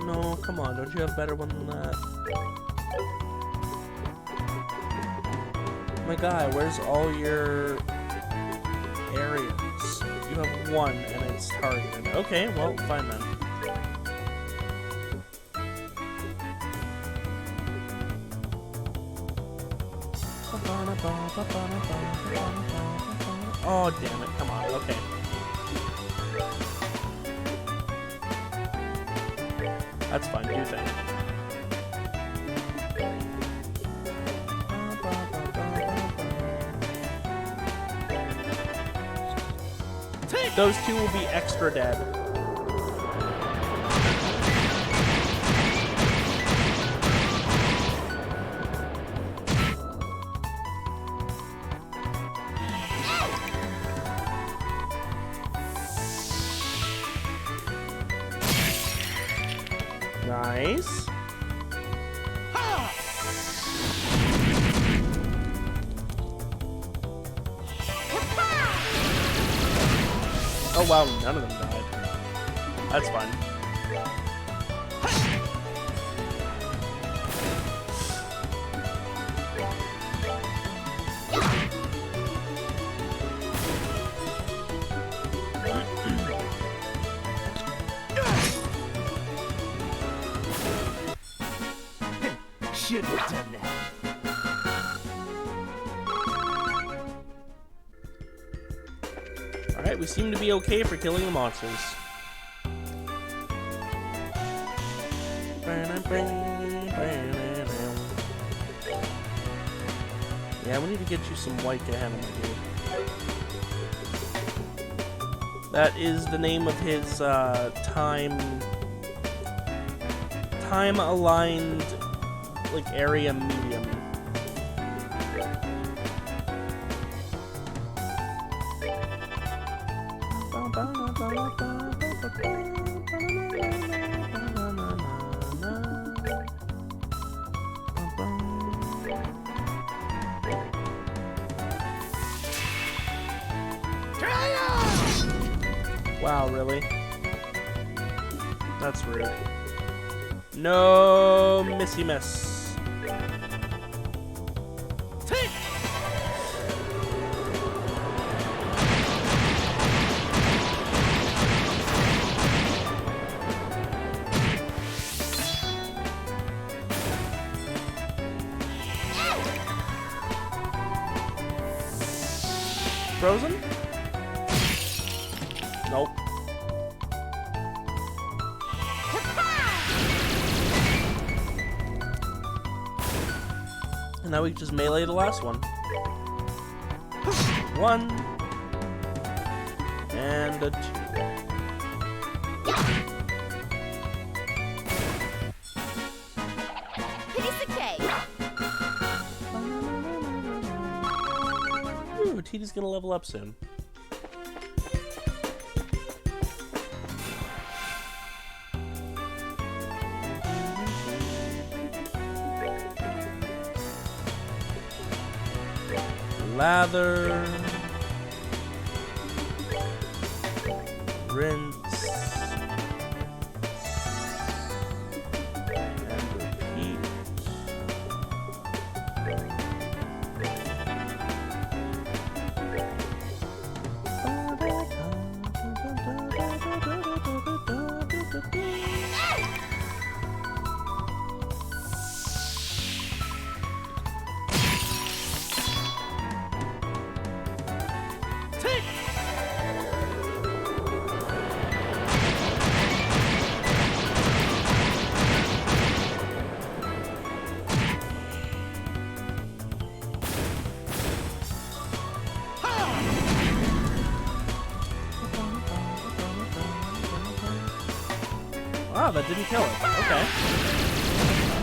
No, come on, don't you have a better one than that? My guy, where's all your areas? You have one and it's targeted. Okay, well, fine then. Oh, damn it, come on, okay. That's fine, do your thing. Those two will be extra dead. Nice. Oh wow, none of them died. That's fine. Should have done that. Alright, we seem to be okay for killing the monsters. Yeah, we need to get you some white Gehenna, my dude. That is the name of his time-aligned like area medium. Wow, really? That's rude. No, missy miss. Frozen? Nope. And now we can just melee the last one. One. And a 2. Piece of cake. Ooh, TD's gonna level up soon. Lather, rinse, and repeat. Wow, that didn't kill it. Okay.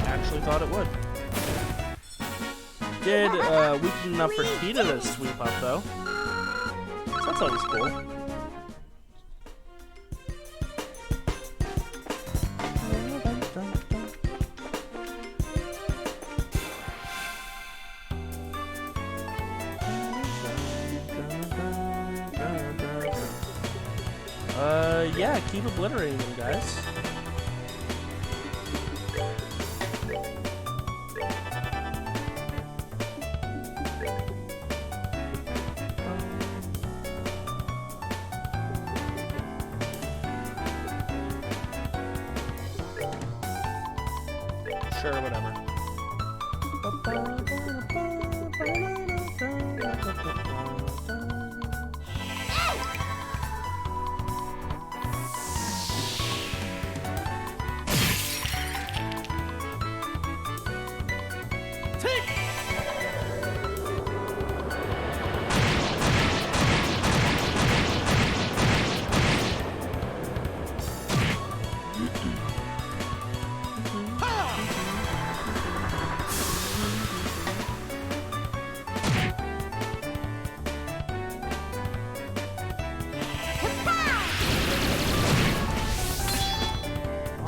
I actually thought it would. Did weaken enough for Tita to sweep up, though. So that's always cool. Yeah, keep obliterating them, guys. Sure, whatever.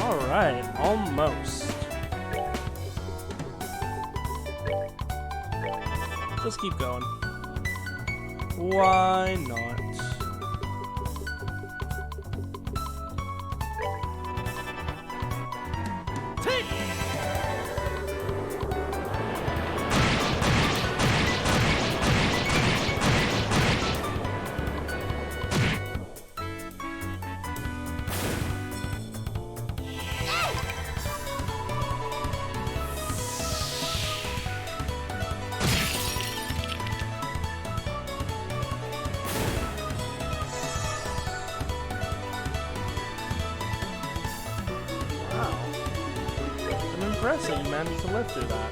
Alright, almost. Just keep going. Why not? Impressed that you managed to live through that.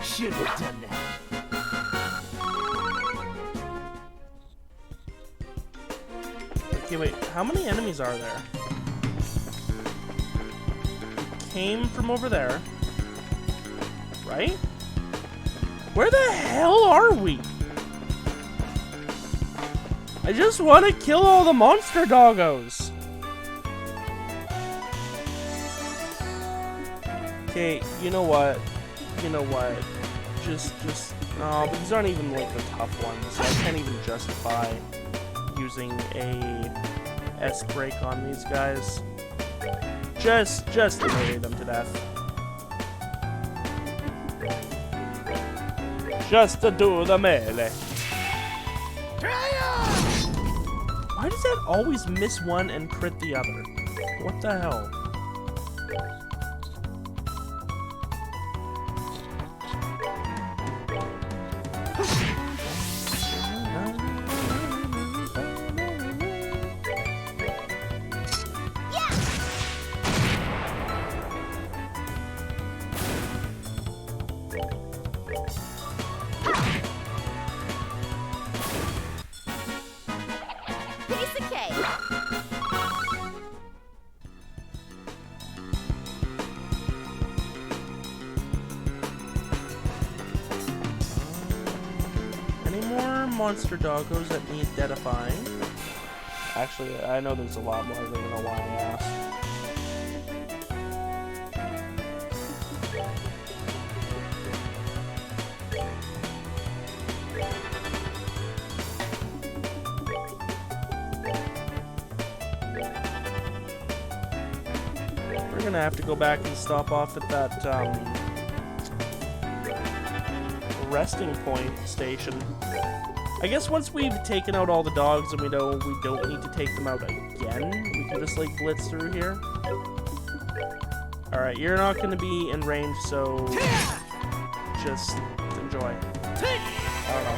Should have done that. Okay, wait. How many enemies are there? Came from over there. Right? Where the hell are we? I just want to kill all the monster doggos. Okay, you know what? You know what? Just, no, but these aren't even like the tough ones, so I can't even justify using a S-brake on these guys. Just melee them to death. Just to do the melee. Why does that always miss one and crit the other? What the hell? Piece of cake. Any more monster doggos that need deadifying? Actually, I know there's a lot more. I don't even know why I asked. We're gonna have to go back and stop off at that resting point station. I guess once we've taken out all the dogs and we know we don't need to take them out again, we can just like blitz through here. Alright, you're not gonna be in range, so just enjoy. I don't know.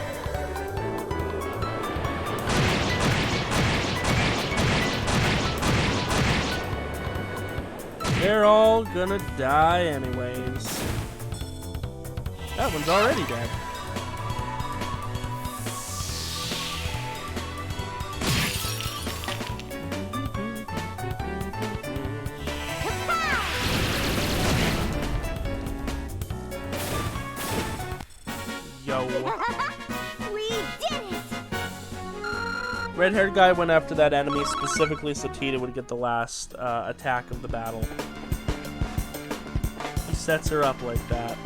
They're all gonna die anyways. That one's already dead. Yo. We did it! Red-haired guy went after that enemy specifically so Tita would get the last attack of the battle. He sets her up like that.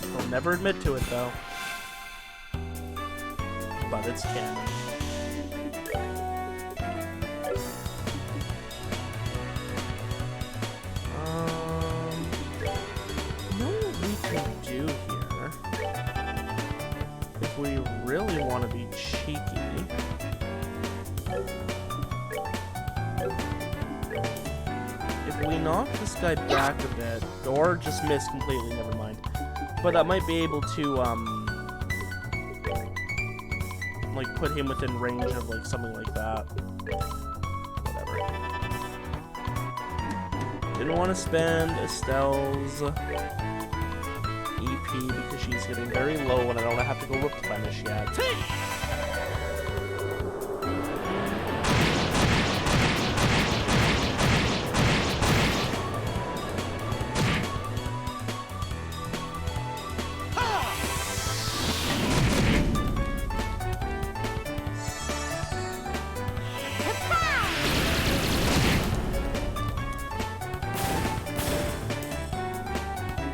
He'll never admit to it though. But it's canon. You know what we can do here? If we really want to be cheeky. If we knock this guy back a bit, or just miss completely, never mind. But that might be able to, like, put him within range of, like, something like that. Whatever. Didn't want to spend Estelle's EP because she's getting very low and I don't have to go replenish yet.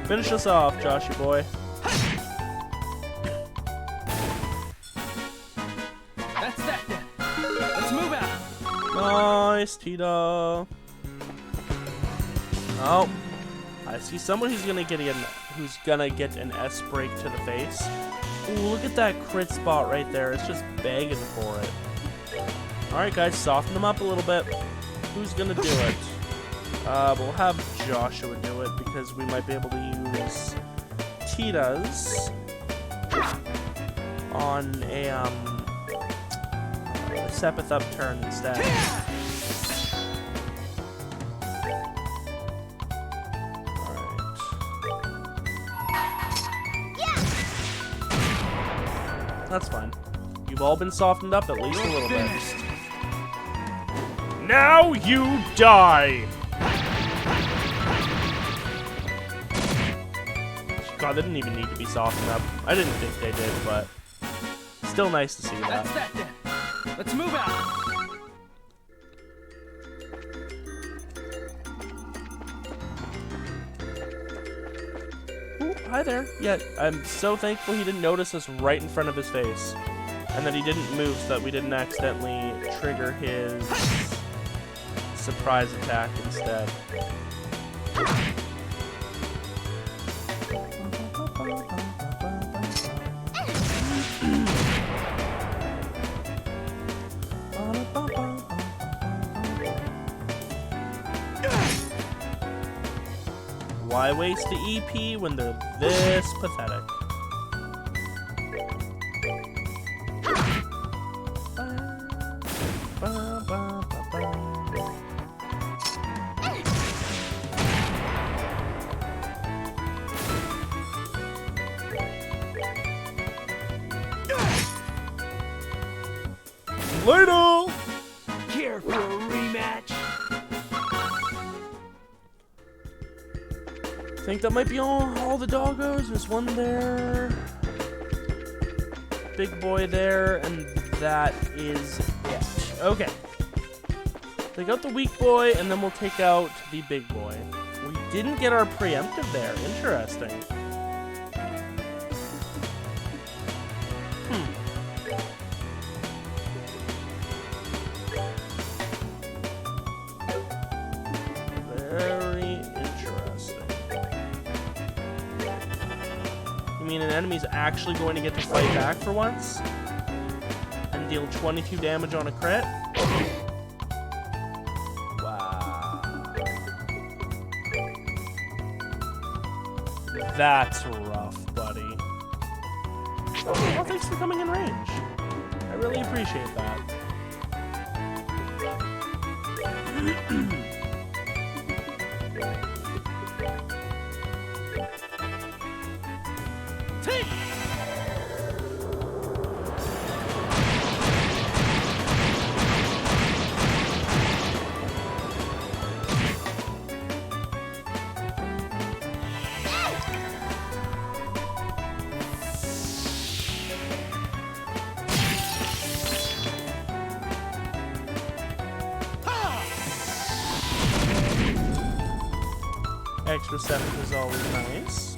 Finish us off, Joshy boy. That's that then. Let's move out. Nice, Tita. Oh, I see someone who's gonna get an S break to the face. Ooh, look at that crit spot right there. It's just begging for it. All right, guys, soften them up a little bit. Who's gonna do it? We'll have Joshua do it because we might be able to use Tita's on a Sepith upturn instead. Alright. That's fine. You We've all been softened up at least a little bit. Finished. Now you die! God, they didn't even need to be softened up. I didn't think they did, but still nice to see that. That's that then. Let's move out. Ooh, hi there. Yeah, I'm so thankful he didn't notice us right in front of his face. And that he didn't move so that we didn't accidentally trigger his surprise attack instead. Why waste the EP when they're this pathetic? Later! Care for a rematch? I think that might be all the doggos. There's one there. Big boy there, and that is it. Okay. Take out the weak boy, and then we'll take out the big boy. We didn't get our preemptive there. Interesting. Very interesting. You mean an enemy's actually going to get to fight back for once? And deal 22 damage on a crit? Wow. That's rough, buddy. Well, thanks for coming in range. I really appreciate that. Take! Extra 7 is always nice.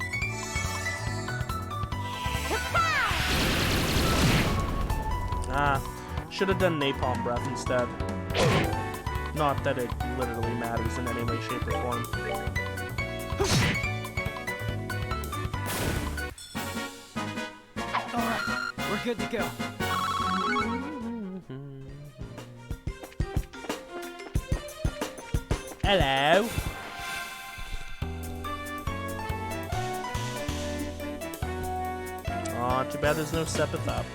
Should have done napalm breath instead. Not that it literally matters in any way, shape, or form. Alright, we're good to go. Hello. Aw, too bad there's no Sepith up.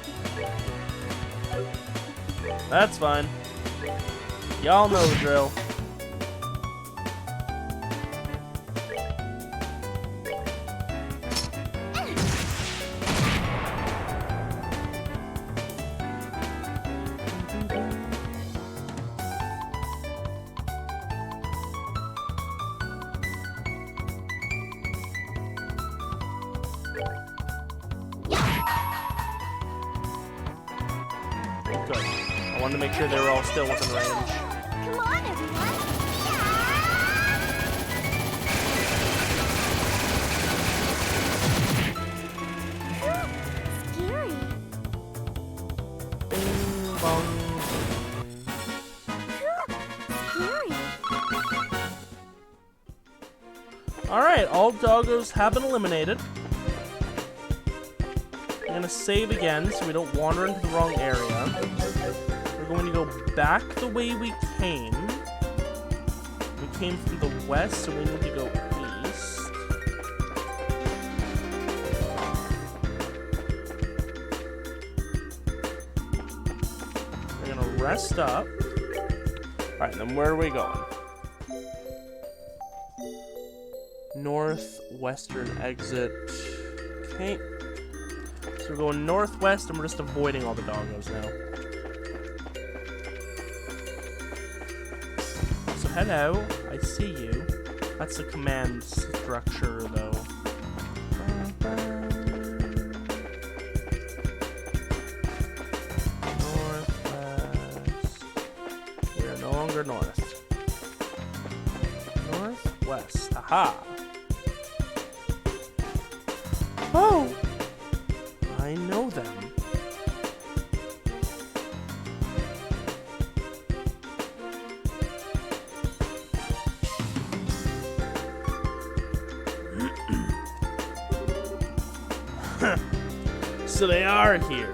That's fine. Y'all know the drill. Good. I wanted to make sure they were all still within range. Come on, everyone. Scary. Bing bong. Scary. Alright, all doggos have been eliminated. I'm gonna save again so we don't wander into the wrong area. We're going to go back the way we came. We came from the west, so we need to go east. We're gonna rest up. Alright, then where are we going? Northwestern exit. Okay. So we're going northwest, and we're just avoiding all the doggos now. So hello, I see you. That's the command structure, though. Northwest. We are no longer north. Northwest. Aha! Oh, I know them. So they are here.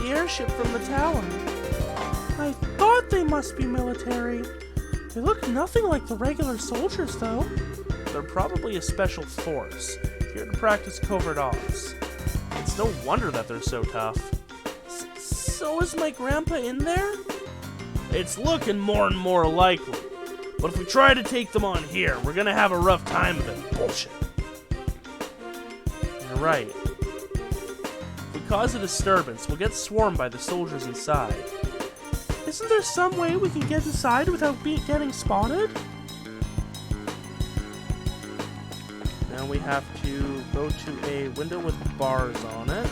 the airship from the tower. I thought they must be military. They look nothing like the regular soldiers, though. They're probably a special force, here to practice covert ops. It's no wonder that they're so tough. So is my grandpa in there? It's looking more and more likely. But if we try to take them on here, we're gonna have a rough time of it. Bullshit. You're right. If we cause a disturbance, we'll get swarmed by the soldiers inside. Isn't there some way we can get inside without getting spotted? Now we have to go to a window with bars on it.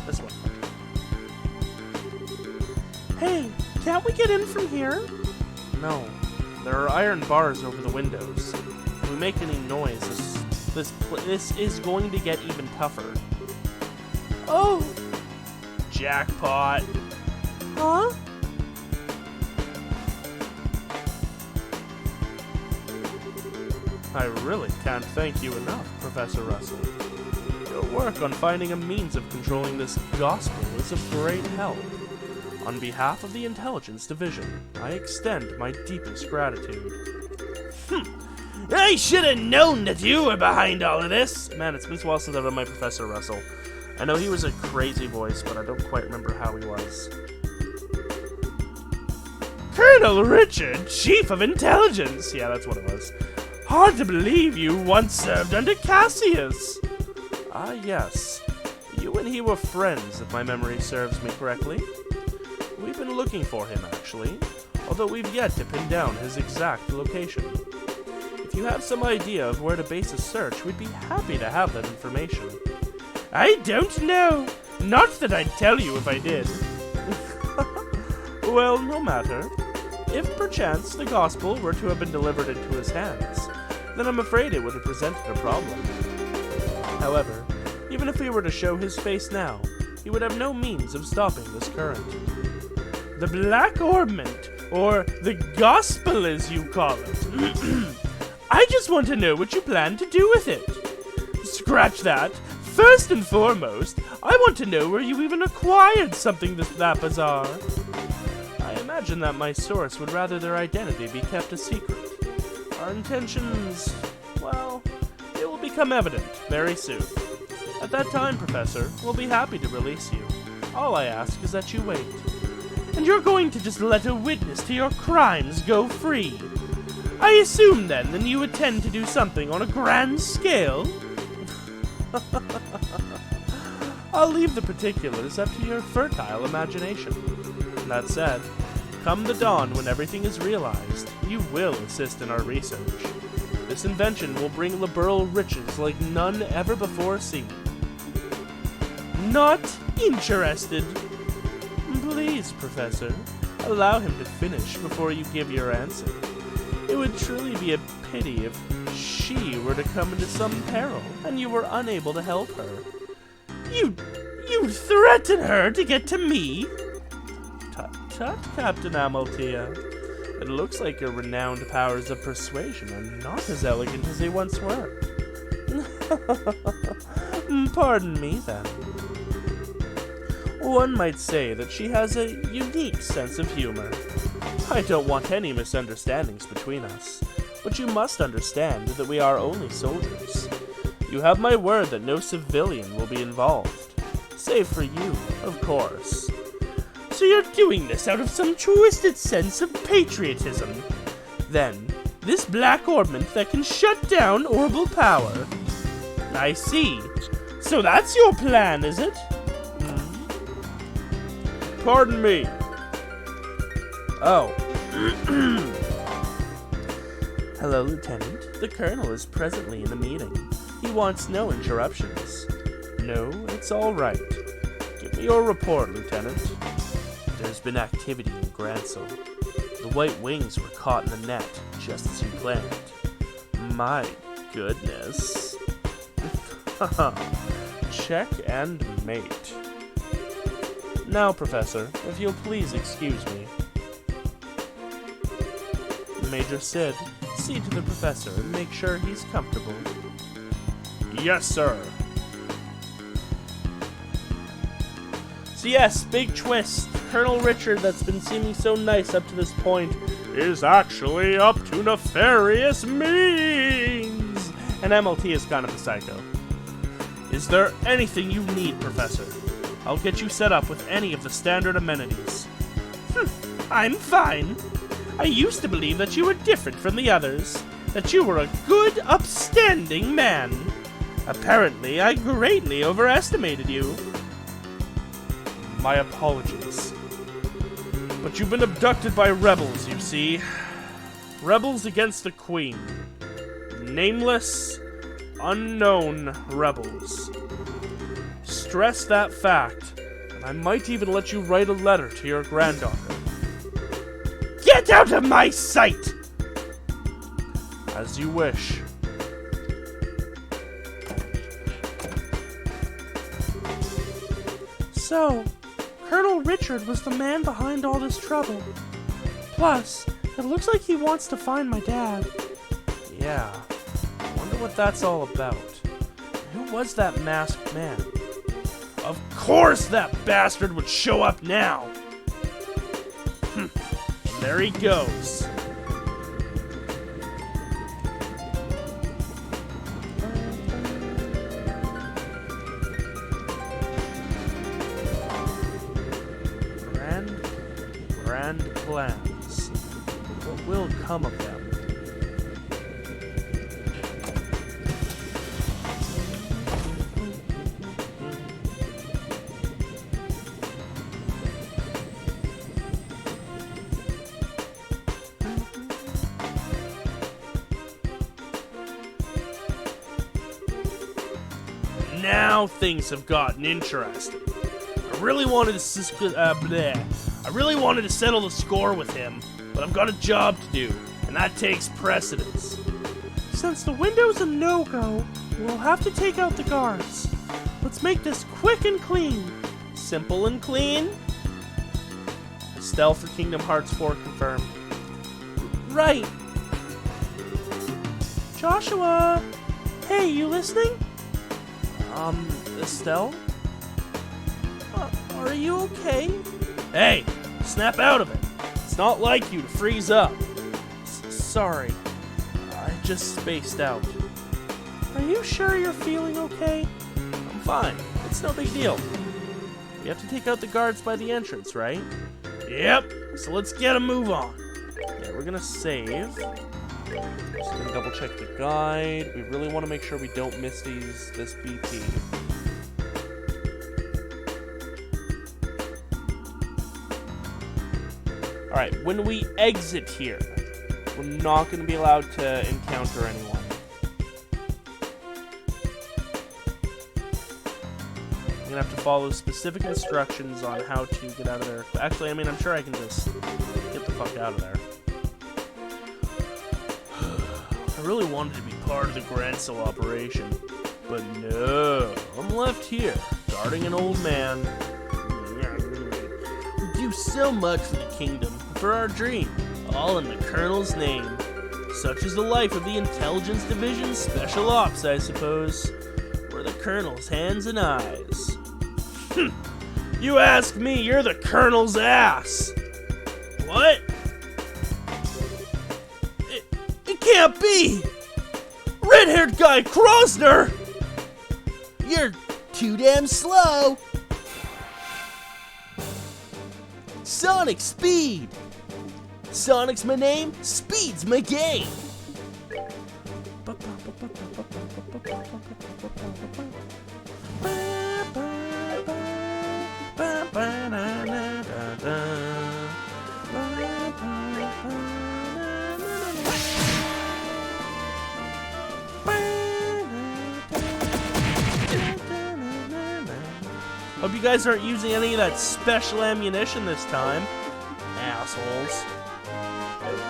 This one. Hey, can't we get in from here? No. There are iron bars over the windows. If we make any noise, this is going to get even tougher. Oh, Jackpot. huh? I really can't thank you enough, Professor Russell. Your work on finding a means of controlling this gospel is of great help. On behalf of the Intelligence Division, I extend my deepest gratitude. I should have known that you were behind all of this. Man, it's been a while since I've done my Professor Russell. I know he was a crazy voice, but I don't quite remember how he was. Colonel Richard, Chief of Intelligence. Yeah, that's what it was. Hard to believe you once served under Cassius. Ah, yes. You and he were friends, if my memory serves me correctly. We've been looking for him, actually, although we've yet to pin down his exact location. If you have some idea of where to base a search, we'd be happy to have that information. I don't know. Not that I'd tell you if I did. Well, no matter. If perchance the gospel were to have been delivered into his hands, then I'm afraid it would have presented a problem. However, even if we were to show his face now, he would have no means of stopping this current. The Black Orbment, or the Gospel as you call it. I just want to know what you plan to do with it. Scratch that. First and foremost, I want to know where you even acquired something that bizarre. I imagine that my source would rather their identity be kept a secret. Our intentions, well, it will become evident very soon. At that time, Professor, we'll be happy to release you. All I ask is that you wait. And you're going to just let a witness to your crimes go free. I assume then that you intend to do something on a grand scale? I'll leave the particulars up to your fertile imagination. That said, come the dawn when everything is realized, you will assist in our research. This invention will bring liberal riches like none ever before seen. Not interested. Please, Professor, allow him to finish before you give your answer. It would truly be a pity if she were to come into some peril and you were unable to help her. You threaten her to get to me? Tut, Captain Amalthea. It looks like your renowned powers of persuasion are not as elegant as they once were. Pardon me, then. One might say that she has a unique sense of humor. I don't want any misunderstandings between us, but you must understand that we are only soldiers. You have my word that no civilian will be involved. Save for you, of course. So you're doing this out of some twisted sense of patriotism. Then, this Black Orbment that can shut down orbital power. I see. So that's your plan, is it? Pardon me. Oh. Hello, Lieutenant. The Colonel is presently in a meeting. He wants no interruptions. No, it's all right. Give me your report, Lieutenant. There's been activity in Gransel. The White Wings were caught in the net, just as you planned. My goodness. Check and mate. Now, Professor, if you'll please excuse me. Major Sid, see to the Professor and make sure he's comfortable. Yes, sir. So yes, big twist. Colonel Richard, that's been seeming so nice up to this point, Is actually up to nefarious means. and MLT is kind of a psycho. Is there anything you need, Professor? I'll get you set up with any of the standard amenities. I'm fine. I used to believe that you were different from the others, that you were a good, upstanding man. Apparently, I greatly overestimated you. My apologies. But you've been abducted by rebels, you see. Rebels against the Queen. Nameless, unknown rebels. Stress that fact, and I might even let you write a letter to your granddaughter. Get out of my sight! As you wish. So, Colonel Richard was the man behind all this trouble. Plus, it looks like he wants to find my dad. Yeah. I wonder what that's all about. Who was that masked man? Of course that bastard would show up now! There he goes. Grand plans. What will come of them? Now things have gotten interesting. I really wanted to settle the score with him, but I've got a job to do, and that takes precedence. Since the window's a no-go, we'll have to take out the guards. Let's make this quick and clean. Simple and clean? Estelle for Kingdom Hearts 4 confirmed. Right. Joshua! Hey, you listening? Estelle? Are you okay? Hey, snap out of it. It's not like you to freeze up. Sorry. I just spaced out. Are you sure you're feeling okay? I'm fine. It's no big deal. We have to take out the guards by the entrance, right? Yep. So let's get a move on. Yeah, we're gonna save. Just gonna double check the guide. We really want to make sure we don't miss this BP. Alright, when we exit here, we're not going to be allowed to encounter anyone. I'm going to have to follow specific instructions on how to get out of there. Actually, I mean, I'm sure I can just get the fuck out of there. I really wanted to be part of the Gransel operation, but no, I'm left here, guarding an old man. We do so much for the kingdom, for our dream, all in the Colonel's name. Such is the life of the Intelligence Division Special Ops, I suppose. We're the Colonel's hands and eyes. You ask me, you're the Colonel's ass. What? It can't be! Red-haired guy Krosner! You're too damn slow. Sonic speed. Sonic's my name, speed's my game. Hope you guys aren't using any of that special ammunition this time. Assholes. Alright.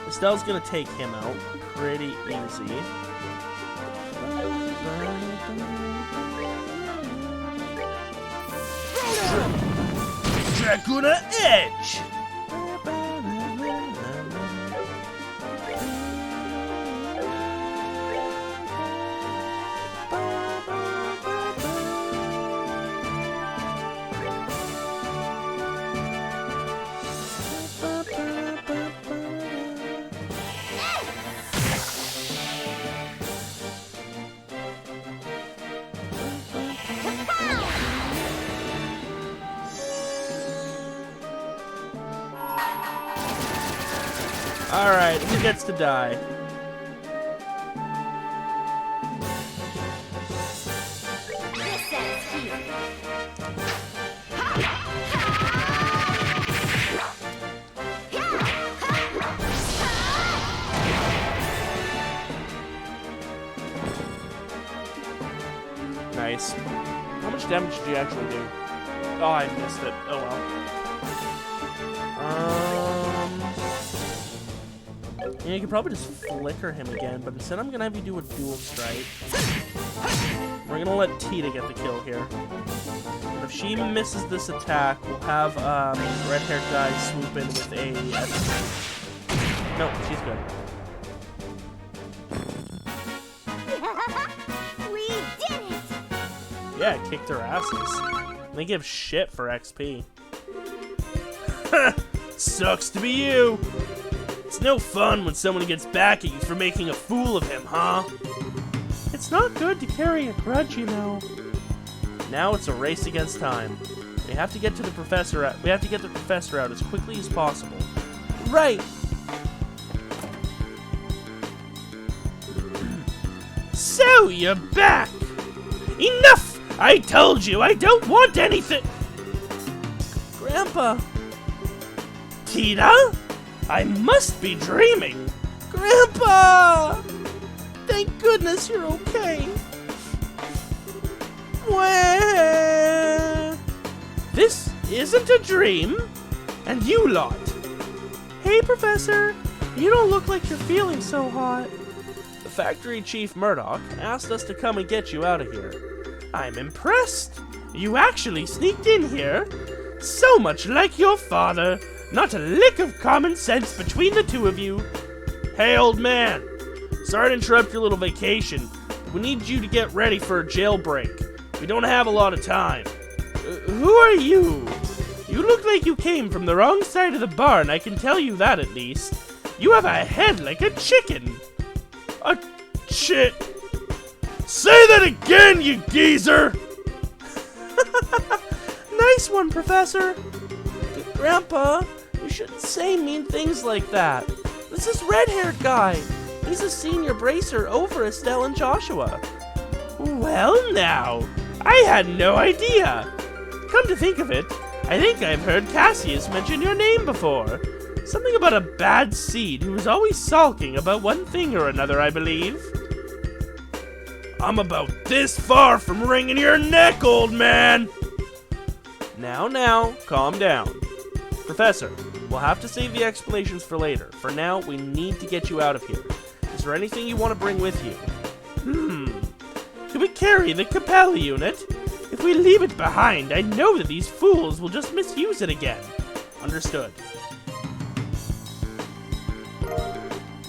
Estelle's gonna take him out pretty easy. Dracula Edge! Alright, who gets to die? This ends here. Nice. How much damage did you actually do? Oh, I missed it. Oh well. Yeah, you could probably just flicker him again, but instead I'm gonna have you do a dual strike. We're gonna let Tita get the kill here. And if she misses this attack, we'll have red-haired guy swoop in with a No, she's good. We did it! Yeah, kicked their asses. They give shit for XP. Sucks to be you. It's no fun when someone gets back at you for making a fool of him, huh? It's not good to carry a grudge, you know. Now it's a race against time. We have to get to the professor out. We have to get the professor out as quickly as possible. Right. So you're back. Enough! I told you I don't want anything. Grandpa. Tita? I must be dreaming. Grandpa! Thank goodness you're okay. Wah. This isn't a dream. And you lot. Hey, Professor. You don't look like you're feeling so hot. The factory chief Murdoch asked us to come and get you out of here. I'm impressed. You actually sneaked in here. So much like your father. Not a lick of common sense between the two of you. Hey, old man. Sorry to interrupt your little vacation. We need you to get ready for a jailbreak. We don't have a lot of time. Who are you? You look like you came from the wrong side of the barn, I can tell you that at least. You have a head like a chicken. A shit. Say that again, you geezer! Nice one, Professor. Grandpa, you shouldn't say mean things like that. This is red-haired guy. He's a senior bracer over Estelle and Joshua. Well now, I had no idea. Come to think of it, I think I've heard Cassius mention your name before. Something about a bad seed who was always sulking about one thing or another, I believe. I'm about this far from wringing your neck, old man! Now, calm down. Professor, we'll have to save the explanations for later. For now, we need to get you out of here. Is there anything you want to bring with you? Can we carry the Capella unit? If we leave it behind, I know that these fools will just misuse it again. Understood.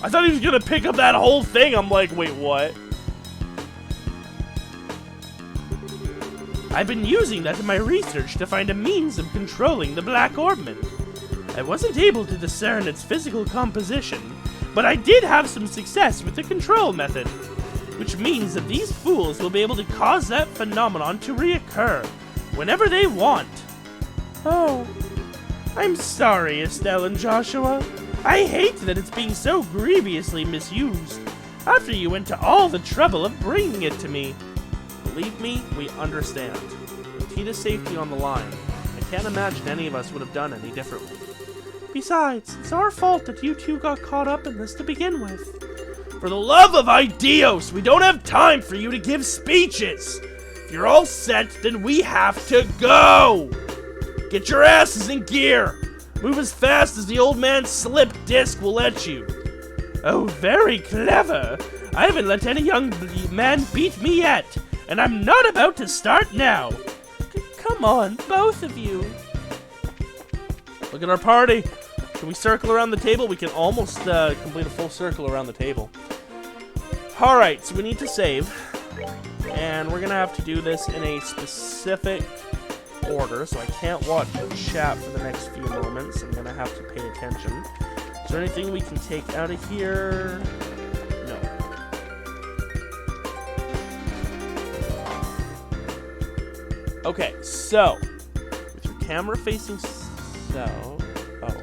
I thought he was gonna pick up that whole thing. I'm like, wait, what? I've been using that in my research to find a means of controlling the Black Orbment. I wasn't able to discern its physical composition, but I did have some success with the control method, which means that these fools will be able to cause that phenomenon to reoccur whenever they want. Oh, I'm sorry, Estelle and Joshua. I hate that it's being so grievously misused after you went to all the trouble of bringing it to me. Believe me, we understand. With Tita's safety on the line, I can't imagine any of us would have done any differently. Besides, it's our fault that you two got caught up in this to begin with. For the love of Idios, we don't have time for you to give speeches. If you're all set, then we have to go. Get your asses in gear. Move as fast as the old man's slip disc will let you. Oh, very clever. I haven't let any young man beat me yet, and I'm not about to start now. Come on, both of you. Look at our party. Can we circle around the table? We can almost complete a full circle around the table. Alright, so we need to save. And we're going to have to do this in a specific order, so I can't watch chat for the next few moments. I'm going to have to pay attention. Is there anything we can take out of here? No. Okay, so with your camera facing so... Oh.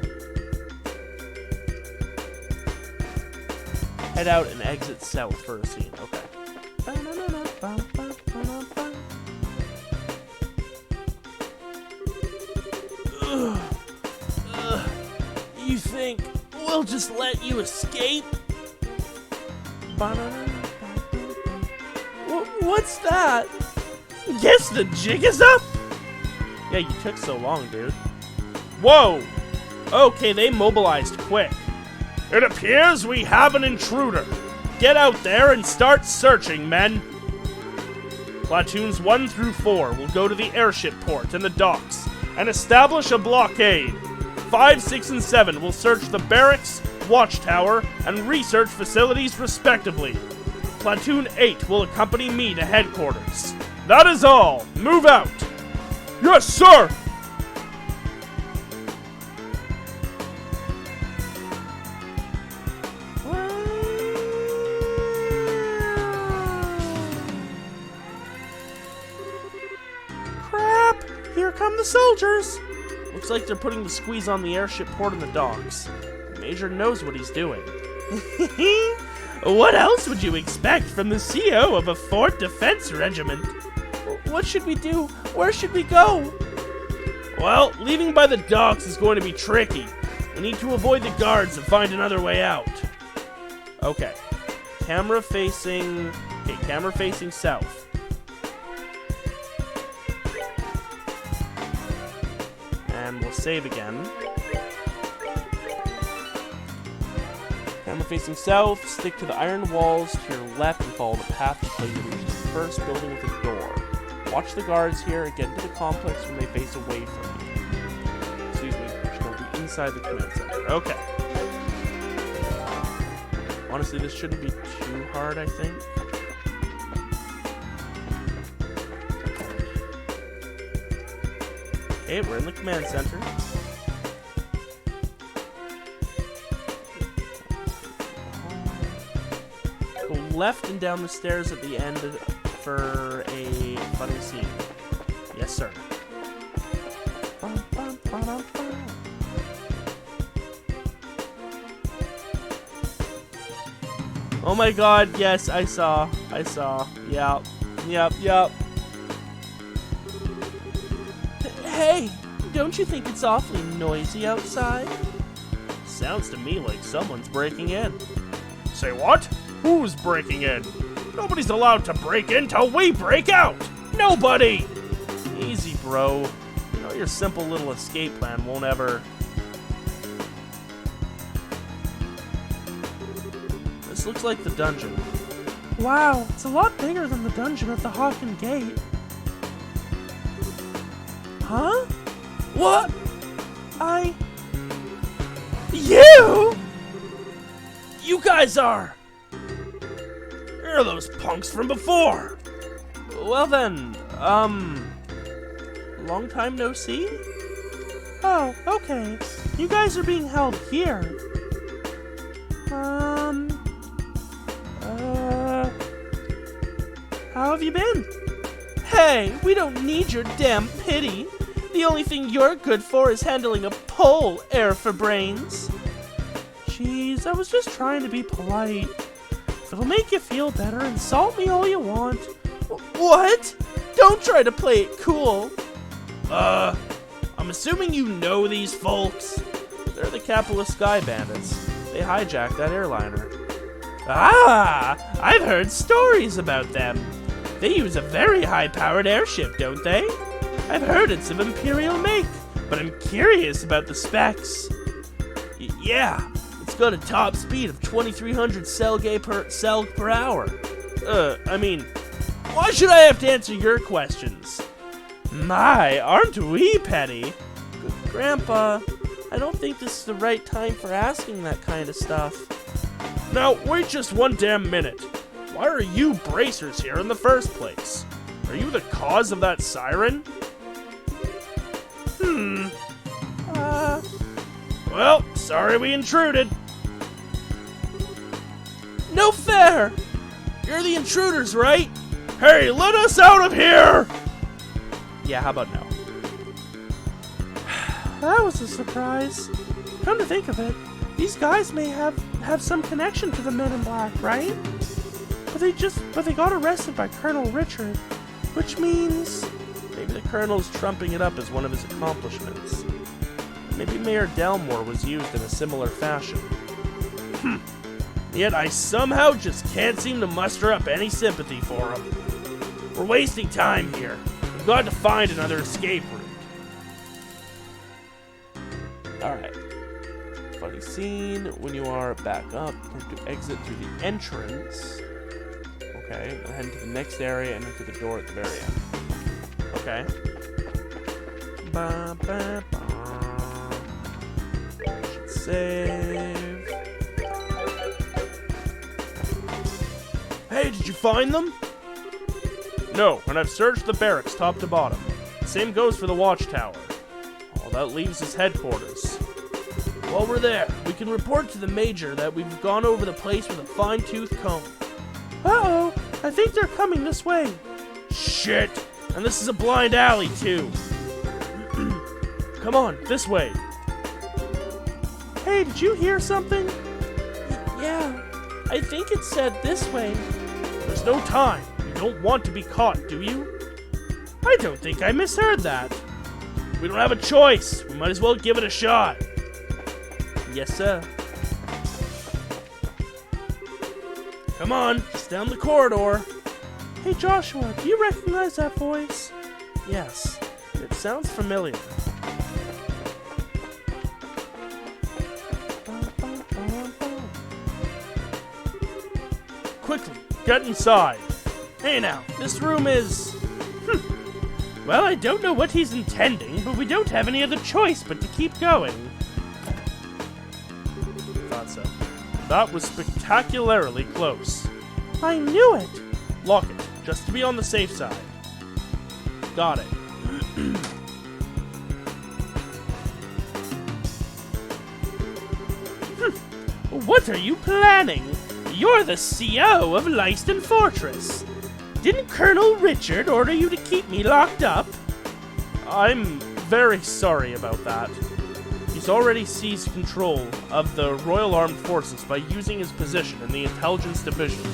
Head out and exit south for a scene. Okay. You think we'll just let you escape? What's that? Guess the jig is up? Yeah, you took so long, dude. Whoa! Okay, they mobilized quick. It appears we have an intruder. Get out there and start searching, men. Platoons 1 through 4 will go to the airship port and the docks and establish a blockade. 5, 6, and 7 will search the barracks, watchtower, and research facilities respectively. Platoon 8 will accompany me to headquarters. That is all. Move out. Yes, sir! Crap! Here come the soldiers! Looks like they're putting the squeeze on the airship port and the docks. The Major knows what he's doing. What else would you expect from the CO of a Fort Defense Regiment? What should we do? Where should we go? Well, leaving by the docks is going to be tricky. We need to avoid the guards and find another way out. Okay. Camera facing south. And we'll save again. Camera facing south, stick to the iron walls to your left and follow the path until you reach the first building with a door. Watch the guards here and get into the complex when they face away from you. Excuse me, which will be inside the command center. Okay. Honestly, this shouldn't be too hard, I think. Okay, we're in the command center. Go left and down the stairs at the end for a funny scene. Yes, sir. Oh my god, yes, I saw. Yep. Hey, don't you think it's awfully noisy outside? Sounds to me like someone's breaking in. Say what? Who's breaking in? Nobody's allowed to break in till we break out! Nobody! Easy, bro. You know your simple little escape plan won't ever... This looks like the dungeon. Wow, it's a lot bigger than the dungeon at the Hawken Gate. Huh? What? You guys are... You're those punks from before. Well then, long time no see? Oh, okay. You guys are being held here. How have you been? Hey, we don't need your damn pity. The only thing you're good for is handling a pole, air for brains. Jeez, I was just trying to be polite. If it'll make you feel better, insult me all you want. What? Don't try to play it cool. I'm assuming you know these folks. They're the capitalist sky bandits. They hijacked that airliner. Ah! I've heard stories about them. They use a very high-powered airship, don't they? I've heard it's of Imperial make, but I'm curious about the specs. Yeah, it's got a top speed of 2,300 cell per hour. I mean, why should I have to answer your questions? My, aren't we petty? Grandpa, I don't think this is the right time for asking that kind of stuff. Now, wait just one damn minute. Why are you bracers here in the first place? Are you the cause of that siren? Well, sorry we intruded. No fair! You're the intruders, right? Hey, let us out of here! Yeah, how about no? That was a surprise. Come to think of it, these guys may have some connection to the Men in Black, right? But they got arrested by Colonel Richard, which means maybe the Colonel's trumping it up as one of his accomplishments. Maybe Mayor Delmore was used in a similar fashion. Yet I somehow just can't seem to muster up any sympathy for him. We're wasting time here. We've got to find another escape route. Alright. Funny scene. When you are back up, you to exit through the entrance. Okay, and head into the next area and into the door at the very end. Okay. Ba, ba, ba. Should save. Hey, did you find them? No, and I've searched the barracks top to bottom. Same goes for the watchtower. All that leaves is headquarters. While we're there, we can report to the Major that we've gone over the place with a fine-tooth comb. Uh-oh, I think they're coming this way. Shit! And this is a blind alley, too. Come on, this way. Hey, did you hear something? Yeah, I think it said this way. There's no time. You don't want to be caught, do you? I don't think I misheard that. We don't have a choice. We might as well give it a shot. Yes, sir. Come on, just down the corridor. Hey, Joshua, do you recognize that voice? Yes, it sounds familiar. Quickly, get inside. Hey now, this room is... Well, I don't know what he's intending, but we don't have any other choice but to keep going. Thought so. That was spectacularly close. I knew it. Lock it, just to be on the safe side. Got it. What are you planning? You're the CO of Leiston Fortress. Didn't Colonel Richard order you to keep me locked up? I'm very sorry about that. He's already seized control of the Royal Armed Forces by using his position in the Intelligence Division.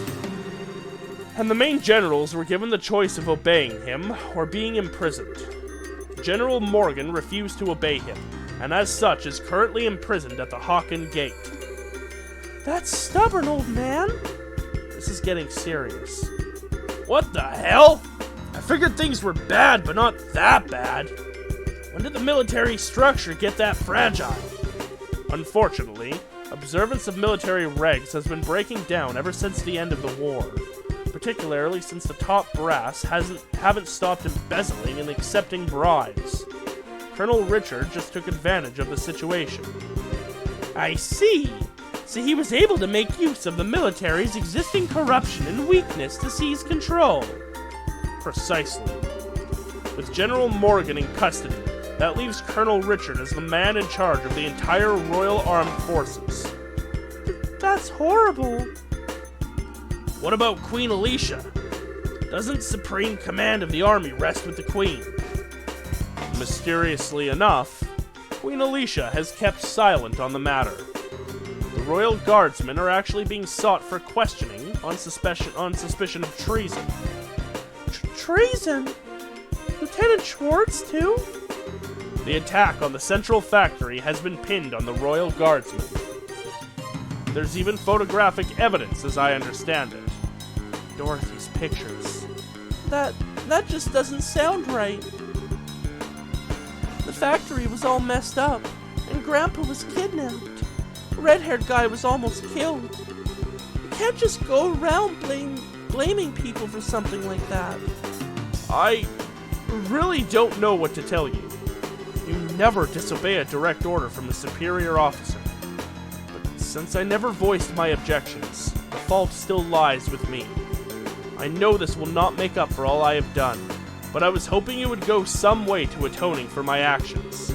And the main generals were given the choice of obeying him or being imprisoned. General Morgan refused to obey him, and as such is currently imprisoned at the Hawken Gate. That stubborn old man. This is getting serious. What the hell? I figured things were bad, but not that bad. When did the military structure get that fragile? Unfortunately, observance of military regs has been breaking down ever since the end of the war, particularly since the top brass haven't stopped embezzling and accepting bribes. Colonel Richard just took advantage of the situation. I see. So he was able to make use of the military's existing corruption and weakness to seize control. Precisely. With General Morgan in custody, that leaves Colonel Richard as the man in charge of the entire Royal Armed Forces. That's horrible. What about Queen Alicia? Doesn't supreme command of the army rest with the Queen? Mysteriously enough, Queen Alicia has kept silent on the matter. The Royal Guardsmen are actually being sought for questioning on suspicion of treason. Treason? Lieutenant Schwartz, too? The attack on the central factory has been pinned on the Royal Guardsmen. There's even photographic evidence, as I understand it. Dorothy's pictures. That just doesn't sound right. The factory was all messed up, and Grandpa was kidnapped. The red-haired guy was almost killed. You can't just go around blaming people for something like that. I really don't know what to tell you. You never disobey a direct order from the superior officer. But since I never voiced my objections, the fault still lies with me. I know this will not make up for all I have done, but I was hoping it would go some way to atoning for my actions.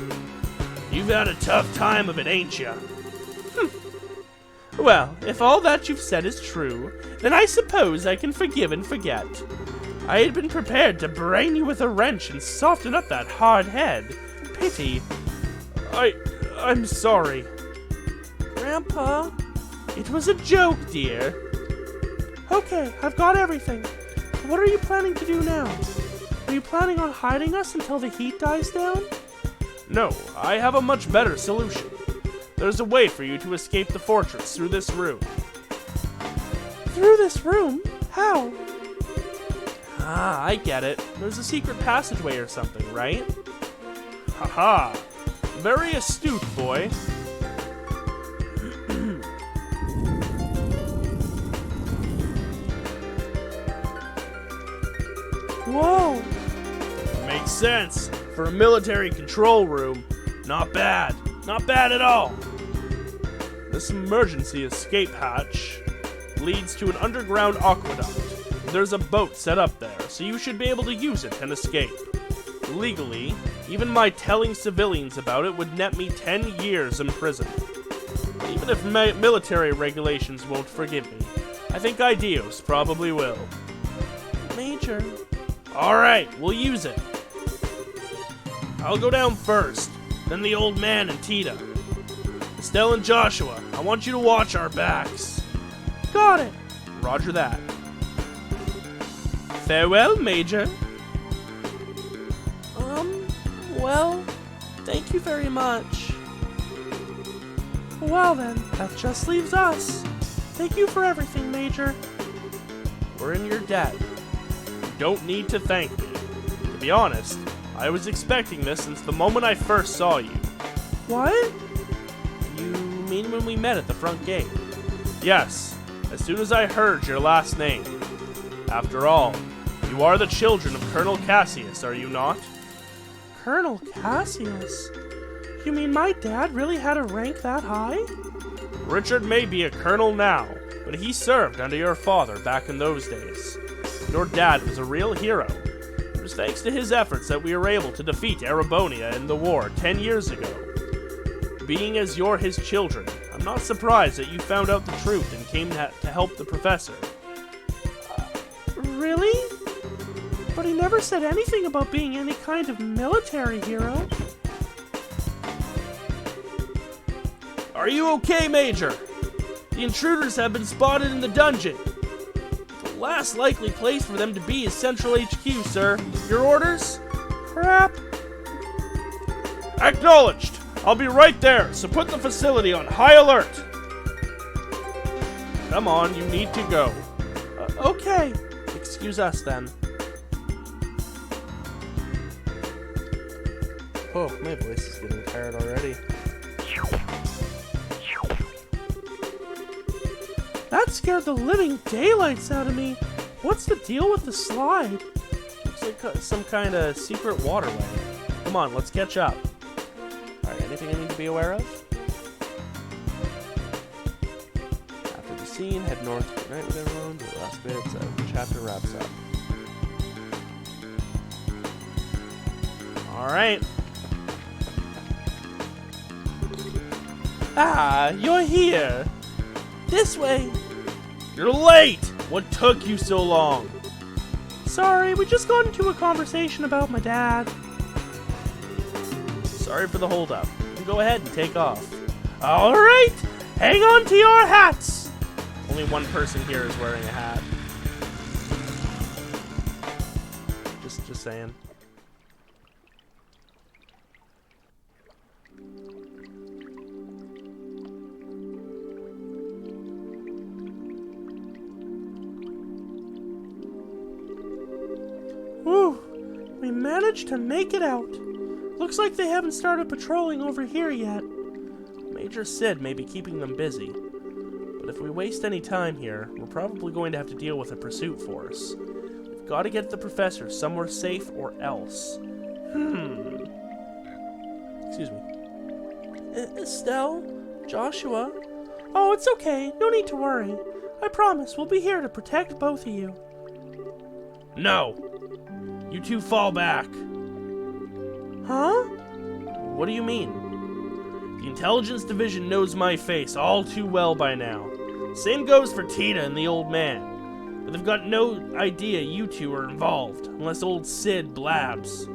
You've had a tough time of it, ain't ya? Well, if all that you've said is true, then I suppose I can forgive and forget. I had been prepared to brain you with a wrench and soften up that hard head. Pity. I'm sorry. Grandpa? It was a joke, dear. Okay, I've got everything. What are you planning to do now? Are you planning on hiding us until the heat dies down? No, I have a much better solution. There's a way for you to escape the fortress through this room. Through this room? How? Ah, I get it. There's a secret passageway or something, right? Haha. Very astute, boy. Whoa! Makes sense. For a military control room, not bad. Not bad at all. This emergency escape hatch leads to an underground aqueduct. There's a boat set up there, so you should be able to use it and escape. Legally, even my telling civilians about it would net me 10 years in prison. Even if military regulations won't forgive me, I think Ideos probably will. Major. Alright, we'll use it. I'll go down first, then the old man and Tita. Estelle and Joshua, I want you to watch our backs. Got it. Roger that. Farewell, Major. Well, thank you very much. Well then, that just leaves us. Thank you for everything, Major. We're in your debt. You don't need to thank me. To be honest, I was expecting this since the moment I first saw you. What? You mean when we met at the front gate? Yes, as soon as I heard your last name. After all, you are the children of Colonel Cassius, are you not? Colonel Cassius? You mean my dad really had a rank that high? Richard may be a colonel now, but he served under your father back in those days. Your dad was a real hero. It was thanks to his efforts that we were able to defeat Erebonia in the war 10 years ago. Being as you're his children, I'm not surprised that you found out the truth and came to help the professor. Really? But he never said anything about being any kind of military hero. Are you okay, Major? The intruders have been spotted in the dungeon. The last likely place for them to be is Central HQ, sir. Your orders? Crap. Acknowledged. I'll be right there, so put the facility on high alert. Come on, you need to go. Okay. Excuse us, then. Oh, my voice is getting tired already. That scared the living daylights out of me. What's the deal with the slide? Looks like some kind of secret waterway. Come on, let's catch up. Alright, anything I need to be aware of? After the scene, head north to unite with everyone. The last bit, so the chapter wraps up. Alright. Ah, you're here. This way. You're late! What took you so long? Sorry, we just got into a conversation about my dad. Sorry for the holdup. You can go ahead and take off. Alright, hang on to your hats. Only one person here is wearing a hat. Just saying. We managed to make it out. Looks like they haven't started patrolling over here yet. Major Sid may be keeping them busy, but if we waste any time here, we're probably going to have to deal with a pursuit force. We've got to get the professor somewhere safe or else. Excuse me. Estelle? Joshua? Oh, it's okay. No need to worry. I promise we'll be here to protect both of you. No! You two fall back. Huh? What do you mean? The intelligence division knows my face all too well by now. Same goes for Tita and the old man. But they've got no idea you two are involved, unless old Sid blabs.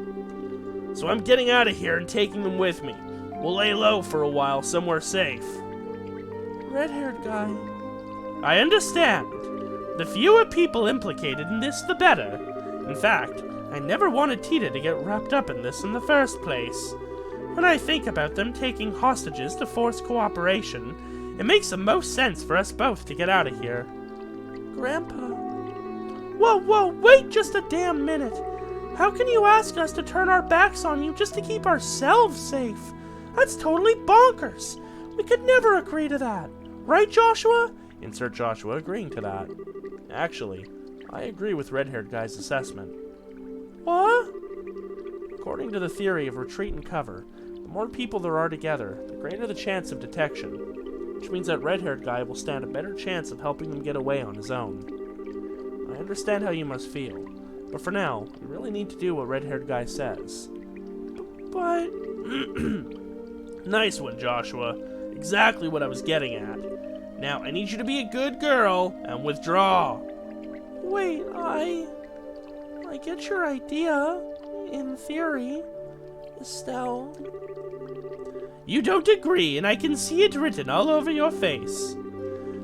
So I'm getting out of here and taking them with me. We'll lay low for a while somewhere safe. Red-haired guy. I understand. The fewer people implicated in this, the better. In fact, I never wanted Tita to get wrapped up in this in the first place. When I think about them taking hostages to force cooperation, it makes the most sense for us both to get out of here. Grandpa. Whoa, wait just a damn minute. How can you ask us to turn our backs on you just to keep ourselves safe? That's totally bonkers. We could never agree to that. Right, Joshua? Insert Joshua agreeing to that. Actually, I agree with red-haired guy's assessment. What? According to the theory of retreat and cover, the more people there are together, the greater the chance of detection, which means that red-haired guy will stand a better chance of helping them get away on his own. I understand how you must feel, but for now, we really need to do what red-haired guy says. But... Nice one, Joshua. Exactly what I was getting at. Now, I need you to be a good girl and withdraw. Wait, I get your idea, in theory, Estelle. You don't agree, and I can see it written all over your face.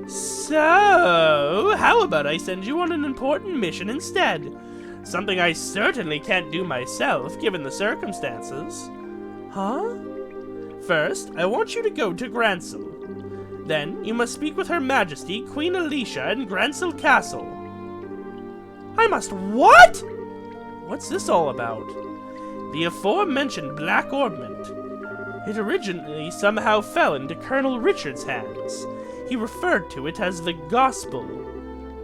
So, how about I send you on an important mission instead? Something I certainly can't do myself, given the circumstances. Huh? First, I want you to go to Grancel. Then, you must speak with Her Majesty, Queen Alicia, in Grancel Castle. I must what? What's this all about? The aforementioned Black Orbment. It originally somehow fell into Colonel Richard's hands. He referred to it as the Gospel.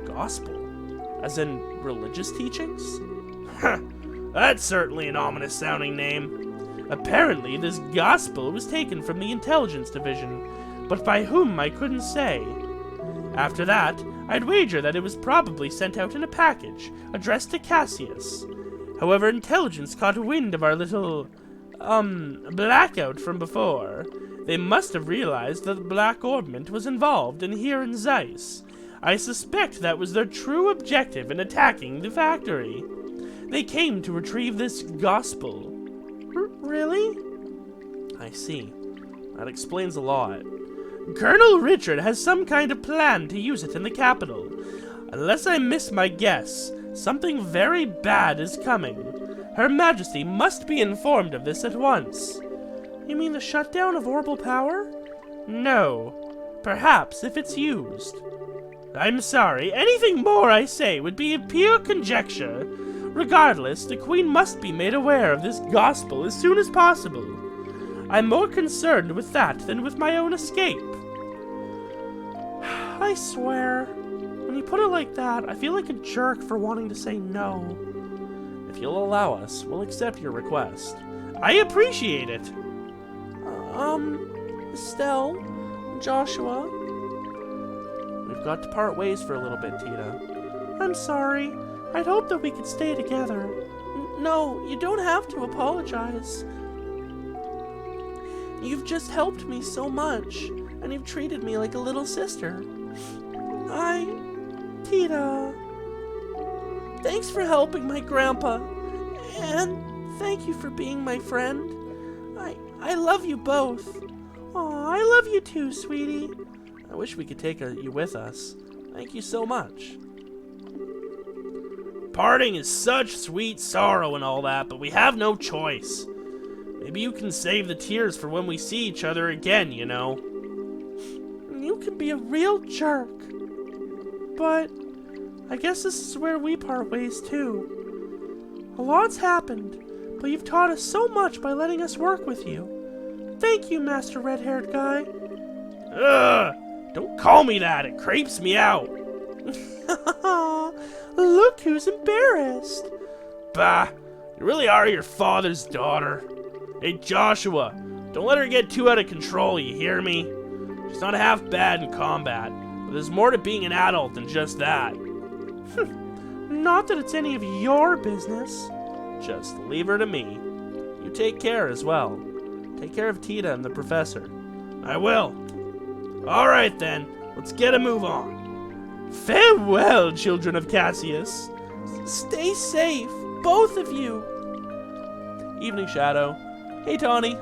Gospel? As in religious teachings? That's certainly an ominous-sounding name. Apparently, this Gospel was taken from the Intelligence Division, but by whom I couldn't say. After that, I'd wager that it was probably sent out in a package, addressed to Cassius. However, Intelligence caught wind of our little, blackout from before. They must have realized that the Black Orbment was involved in here in Zeiss. I suspect that was their true objective in attacking the factory. They came to retrieve this Gospel. Really? I see. That explains a lot. Colonel Richard has some kind of plan to use it in the capital. Unless I miss my guess, something very bad is coming. Her Majesty must be informed of this at once. You mean the shutdown of orbital power? No. Perhaps if it's used. I'm sorry, anything more I say would be pure conjecture. Regardless, the Queen must be made aware of this Gospel as soon as possible. I'm more concerned with that than with my own escape. I swear, when you put it like that, I feel like a jerk for wanting to say no. If you'll allow us, we'll accept your request. I appreciate it. Estelle, Joshua. We've got to part ways for a little bit, Tita. I'm sorry. I'd hoped that we could stay together. No, you don't have to apologize. You've just helped me so much, and you've treated me like a little sister. Tita, thanks for helping my grandpa, and thank you for being my friend. I love you both. Aw, I love you too, sweetie. I wish we could take you with us. Thank you so much. Parting is such sweet sorrow and all that, but we have no choice. Maybe you can save the tears for when we see each other again, you know. You can be a real jerk. But I guess this is where we part ways too. A lot's happened, but you've taught us so much by letting us work with you. Thank you, Master Red-Haired Guy. Ugh! Don't call me that. It creeps me out. Look who's embarrassed. Bah! You really are your father's daughter. Hey, Joshua, don't let her get too out of control, you hear me? She's not half bad in combat, but there's more to being an adult than just that. Not that it's any of your business. Just leave her to me. You take care as well. Take care of Tita and the professor. I will. All right then, let's get a move on. Farewell, children of Cassius. Stay safe, both of you. Evening, Shadow. Hey, Tawny.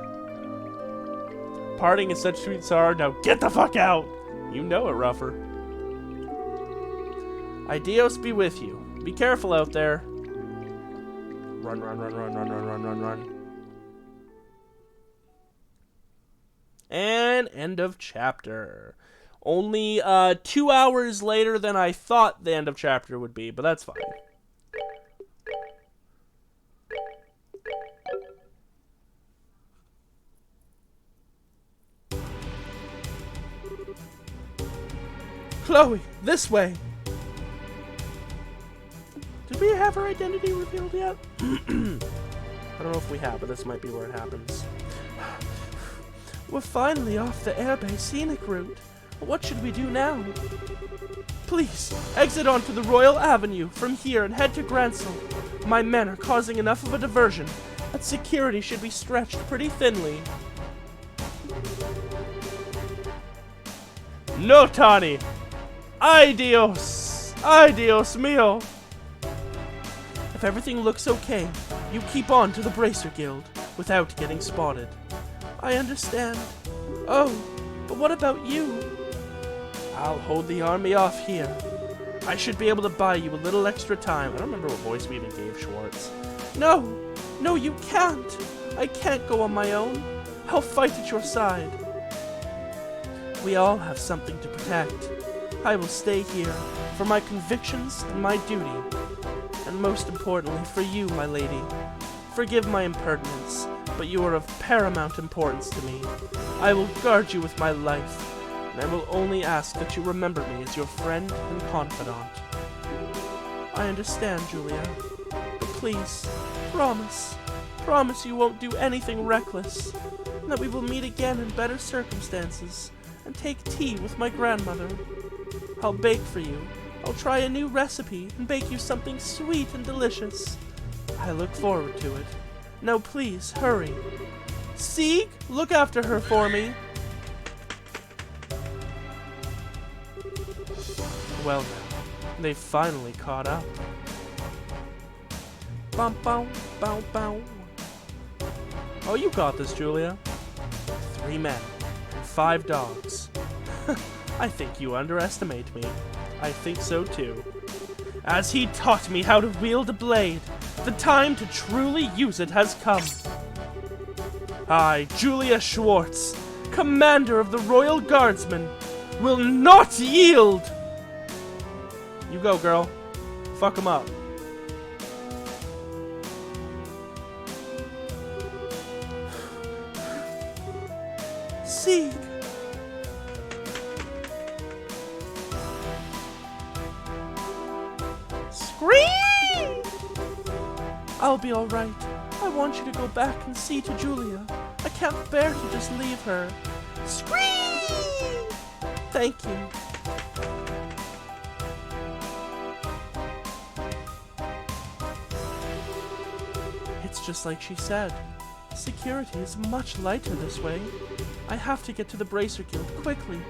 Parting is such sweet sorrow. Now get the fuck out. You know it, Ruffer. Ideos be with you. Be careful out there. Run, run, run, run, run, run, run, run, run. And end of chapter. Only 2 hours later than I thought the end of chapter would be, but that's fine. Chloe, this way. Did we have her identity revealed yet? I don't know if we have, but this might be where it happens. We're finally off the airbase scenic route. What should we do now? Please, exit onto the Royal Avenue from here and head to Gransel. My men are causing enough of a diversion that security should be stretched pretty thinly. No, Tawny! Adios! Adios mio! If everything looks okay, you keep on to the Bracer Guild without getting spotted. I understand. Oh, but what about you? I'll hold the army off here. I should be able to buy you a little extra time. I don't remember what voice we even gave Schwartz. No! No, you can't! I can't go on my own. I'll fight at your side. We all have something to protect. I will stay here for my convictions and my duty. And most importantly, for you, my lady. Forgive my impertinence, but you are of paramount importance to me. I will guard you with my life, and I will only ask that you remember me as your friend and confidant. I understand, Julia, but please, promise you won't do anything reckless, and that we will meet again in better circumstances, and take tea with my grandmother. I'll bake for you. I'll try a new recipe and bake you something sweet and delicious. I look forward to it. Now please, hurry. Sieg, look after her for me. Well now, they finally caught up. Bum, bow, bow, bow. Oh, you got this, Julia. 3 men and 5 dogs. I think you underestimate me. I think so too. As he taught me how to wield a blade, the time to truly use it has come. I, Julia Schwartz, commander of the Royal Guardsmen, will not yield! You go, girl. Fuck him up. Sieg! Scream! I'll be alright. I want you to go back and see to Julia. I can't bear to just leave her. Scream! Thank you. It's just like she said. Security is much lighter this way. I have to get to the Bracer Guild quickly.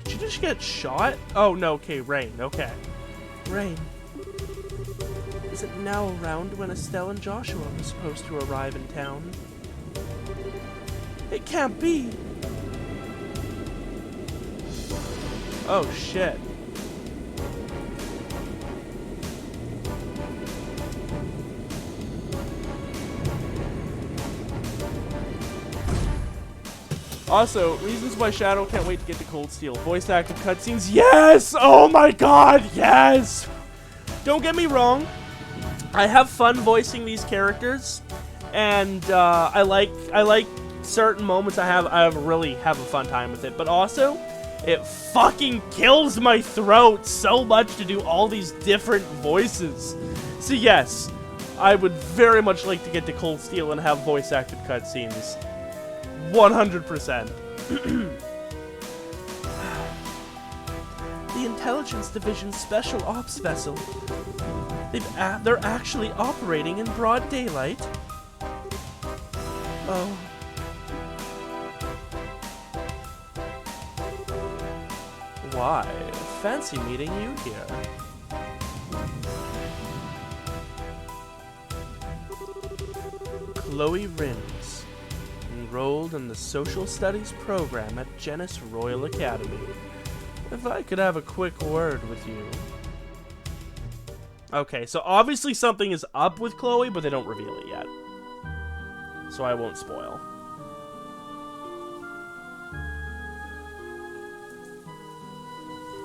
Did she just get shot? Oh no, okay, Rain, okay. Rain. Is it now around when Estelle and Joshua were supposed to arrive in town? It can't be! Oh shit. Also, reasons why Shadow can't wait to get to Cold Steel. Voice acted cutscenes. Yes! Oh my god, yes! Don't get me wrong. I have fun voicing these characters, and I like certain moments. I really have a fun time with it, but also it fucking kills my throat so much to do all these different voices. So yes, I would very much like to get to Cold Steel and have voice acted cutscenes. 100%. The Intelligence Division's Special Ops vessel. They're actually operating in broad daylight. Oh. Why? Fancy meeting you here. Chloe Rins, enrolled in the Social Studies program at Genis Royal Academy. If I could have a quick word with you. Okay, so obviously something is up with Chloe, but they don't reveal it yet. So I won't spoil.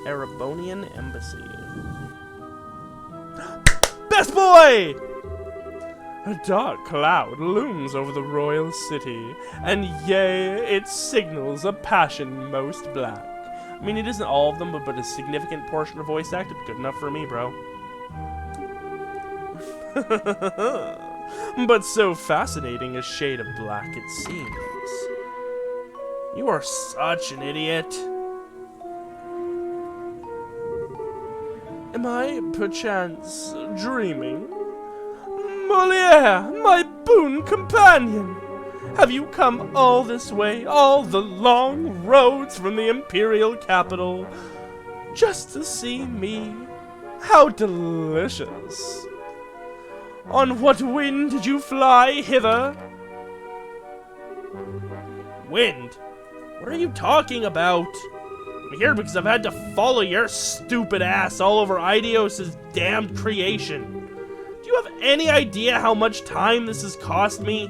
Erebonian Embassy. Best boy! A dark cloud looms over the royal city, and yea, it signals a passion most black. I mean, it isn't all of them, but a significant portion are voice acted. Good enough for me, bro. But so fascinating a shade of black it seems. You are such an idiot. Am I, perchance, dreaming? Moliere, my boon companion! Have you come all this way, all the long roads from the imperial capital, just to see me? How delicious! On what wind did you fly hither? Wind? What are you talking about? I'm here because I've had to follow your stupid ass all over Eidios' damned creation. Do you have any idea how much time this has cost me?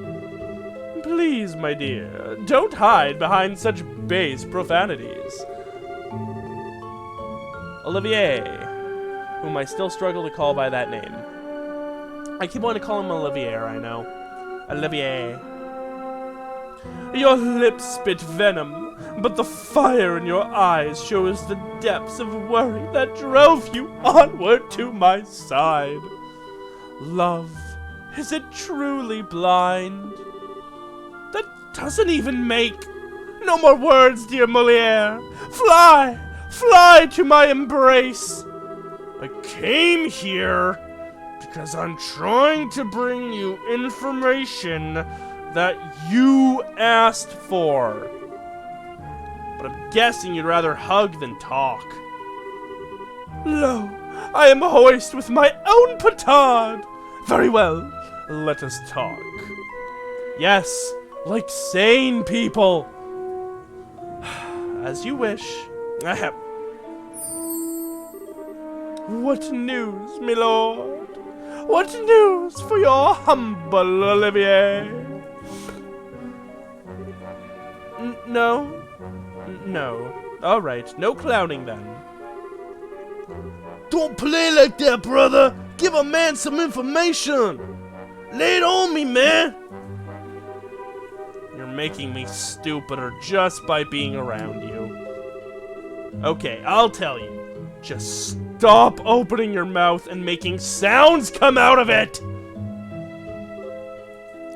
Please, my dear, don't hide behind such base profanities. Olivier, whom I still struggle to call by that name. I keep wanting to call him Olivier, I know. Olivier. Your lips spit venom, but the fire in your eyes shows the depths of worry that drove you onward to my side. Love, is it truly blind? That doesn't even make... No more words, dear Moliere. Fly! Fly to my embrace! I came here because I'm trying to bring you information that you asked for. But I'm guessing you'd rather hug than talk. Lo, I am hoist with my own petard. Very well, let us talk. Yes, like sane people. As you wish. What news, my lord? What news for your humble Olivier? No? No. Alright, no clowning then. Don't play like that, brother! Give a man some information! Lay it on me, man! You're making me stupider just by being around you. Okay, I'll tell you. Just stop opening your mouth and making sounds come out of it!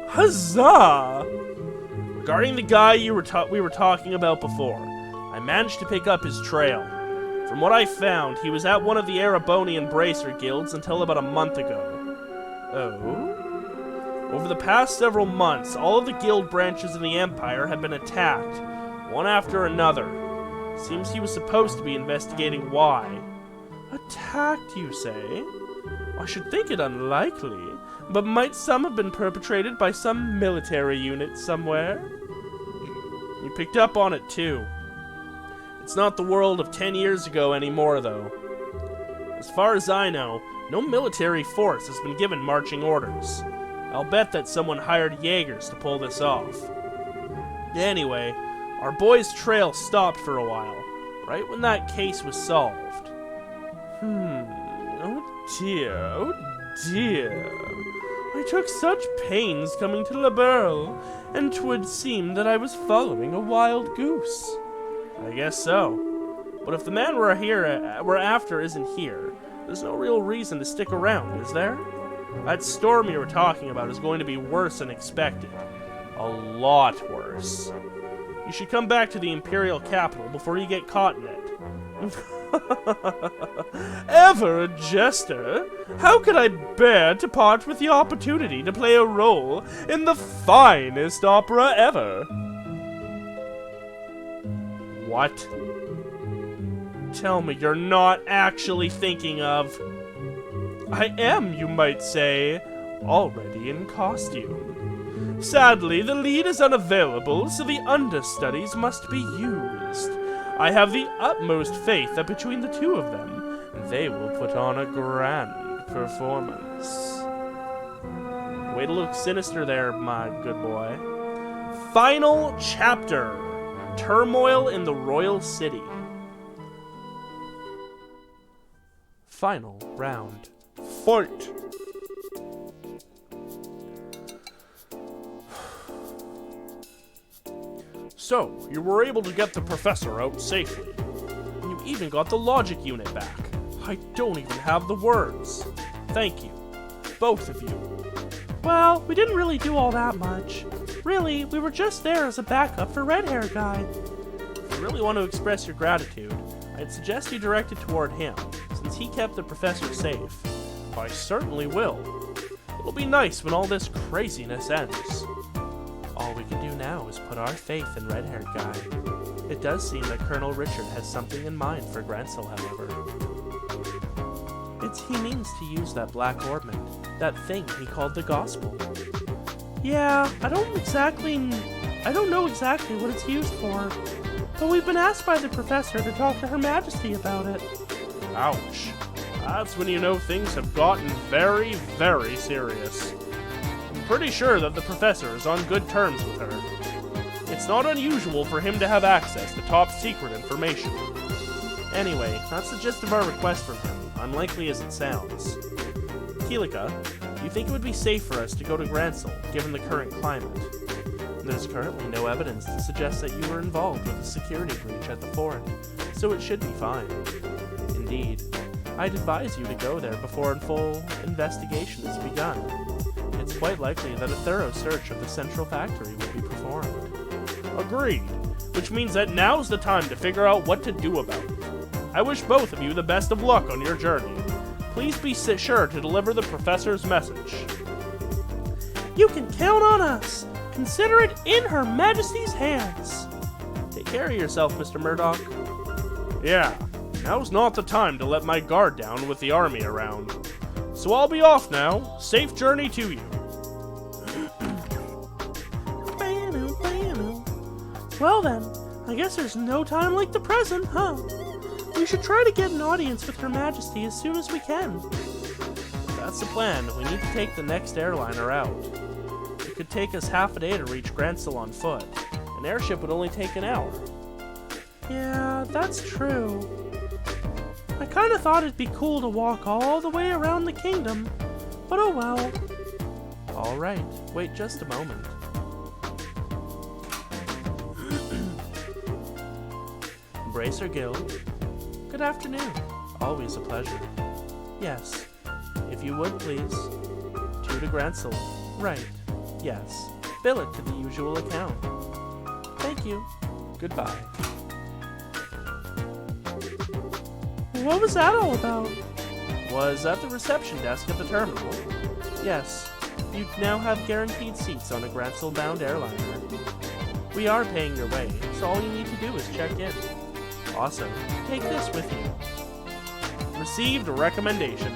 Huzzah! Regarding the guy we were talking about before, I managed to pick up his trail. From what I found, he was at one of the Erebonian Bracer guilds until about a month ago. Oh? Over the past several months, all of the guild branches in the Empire have been attacked, one after another. Seems he was supposed to be investigating why. Attacked, you say? I should think it unlikely, but might some have been perpetrated by some military unit somewhere? You picked up on it too. It's not the world of 10 years ago anymore, though. As far as I know, no military force has been given marching orders. I'll bet that someone hired Jaegers to pull this off. Anyway, our boy's trail stopped for a while, right when that case was solved. Oh dear. I took such pains coming to La Burle, and 'twould seem that I was following a wild goose. I guess so. But if the man we're after isn't here, there's no real reason to stick around, is there? That storm you were talking about is going to be worse than expected. A lot worse. You should come back to the Imperial capital before you get caught in it. Ever a jester? How could I bear to part with the opportunity to play a role in the finest opera ever? What? Tell me you're not actually thinking of... I am, you might say, already in costume. Sadly, the lead is unavailable, so the understudies must be used. I have the utmost faith that between the two of them, they will put on a grand performance. Way to look sinister there, my good boy. Final chapter. Turmoil in the Royal City. Final round. Fight! So, you were able to get the professor out safely. And you even got the logic unit back. I don't even have the words. Thank you. Both of you. Well, we didn't really do all that much. Really, we were just there as a backup for Red Hair Guy. If you really want to express your gratitude, I'd suggest you direct it toward him, since he kept the professor safe. I certainly will. It'll be nice when all this craziness ends. All we can do now is put our faith in Red Hair Guy. It does seem that Colonel Richard has something in mind for Grancel, however. He means to use that black ornament, that thing he called the gospel. Yeah, I don't know exactly what it's used for, but we've been asked by the professor to talk to Her Majesty about it. Ouch. That's when you know things have gotten very, very serious. I'm pretty sure that the professor is on good terms with her. It's not unusual for him to have access to top secret information. Anyway, that's the gist of our request from him, unlikely as it sounds. Keelika, do you think it would be safe for us to go to Grancel, given the current climate? There's currently no evidence to suggest that you were involved with a security breach at the fort, so it should be fine. Indeed, I'd advise you to go there before a full investigation is begun. It's quite likely that a thorough search of the central factory will be performed. Agreed, which means that now's the time to figure out what to do about it. I wish both of you the best of luck on your journey. Please be sure to deliver the professor's message. You can count on us. Consider it in Her Majesty's hands. Take care of yourself, Mr. Murdoch. Yeah, now's not the time to let my guard down with the army around. So I'll be off now. Safe journey to you. Well then, I guess there's no time like the present, huh? We should try to get an audience with Her Majesty as soon as we can. That's the plan. We need to take the next airliner out. It could take us half a day to reach Grancel on foot. An airship would only take an hour. Yeah, that's true. I kinda thought it'd be cool to walk all the way around the kingdom, but oh well. Alright, wait just a moment. Bracer Guild. Good afternoon. Always a pleasure. Yes. If you would, please. 2 to Grancel. Right. Yes. Bill it to the usual account. Thank you. Goodbye. What was that all about? Was at the reception desk at the terminal. Yes. You now have guaranteed seats on a Grancel-bound airliner. We are paying your way, so all you need to do is check in. Also, take this with you. Received a recommendation.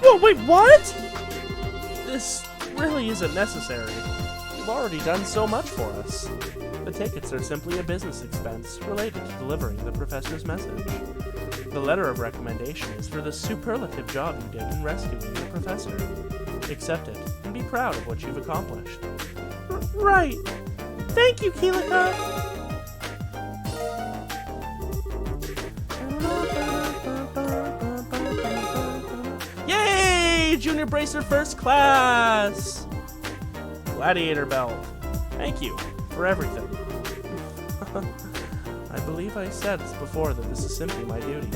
Whoa, wait, what? This really isn't necessary. You've already done so much for us. The tickets are simply a business expense related to delivering the professor's message. The letter of recommendation is for the superlative job you did in rescuing the professor. Accept it and be proud of what you've accomplished. Right. Thank you, Keelika. you, Junior Bracer First Class! Gladiator belt. Thank you for everything. I believe I said before that this is simply my duty.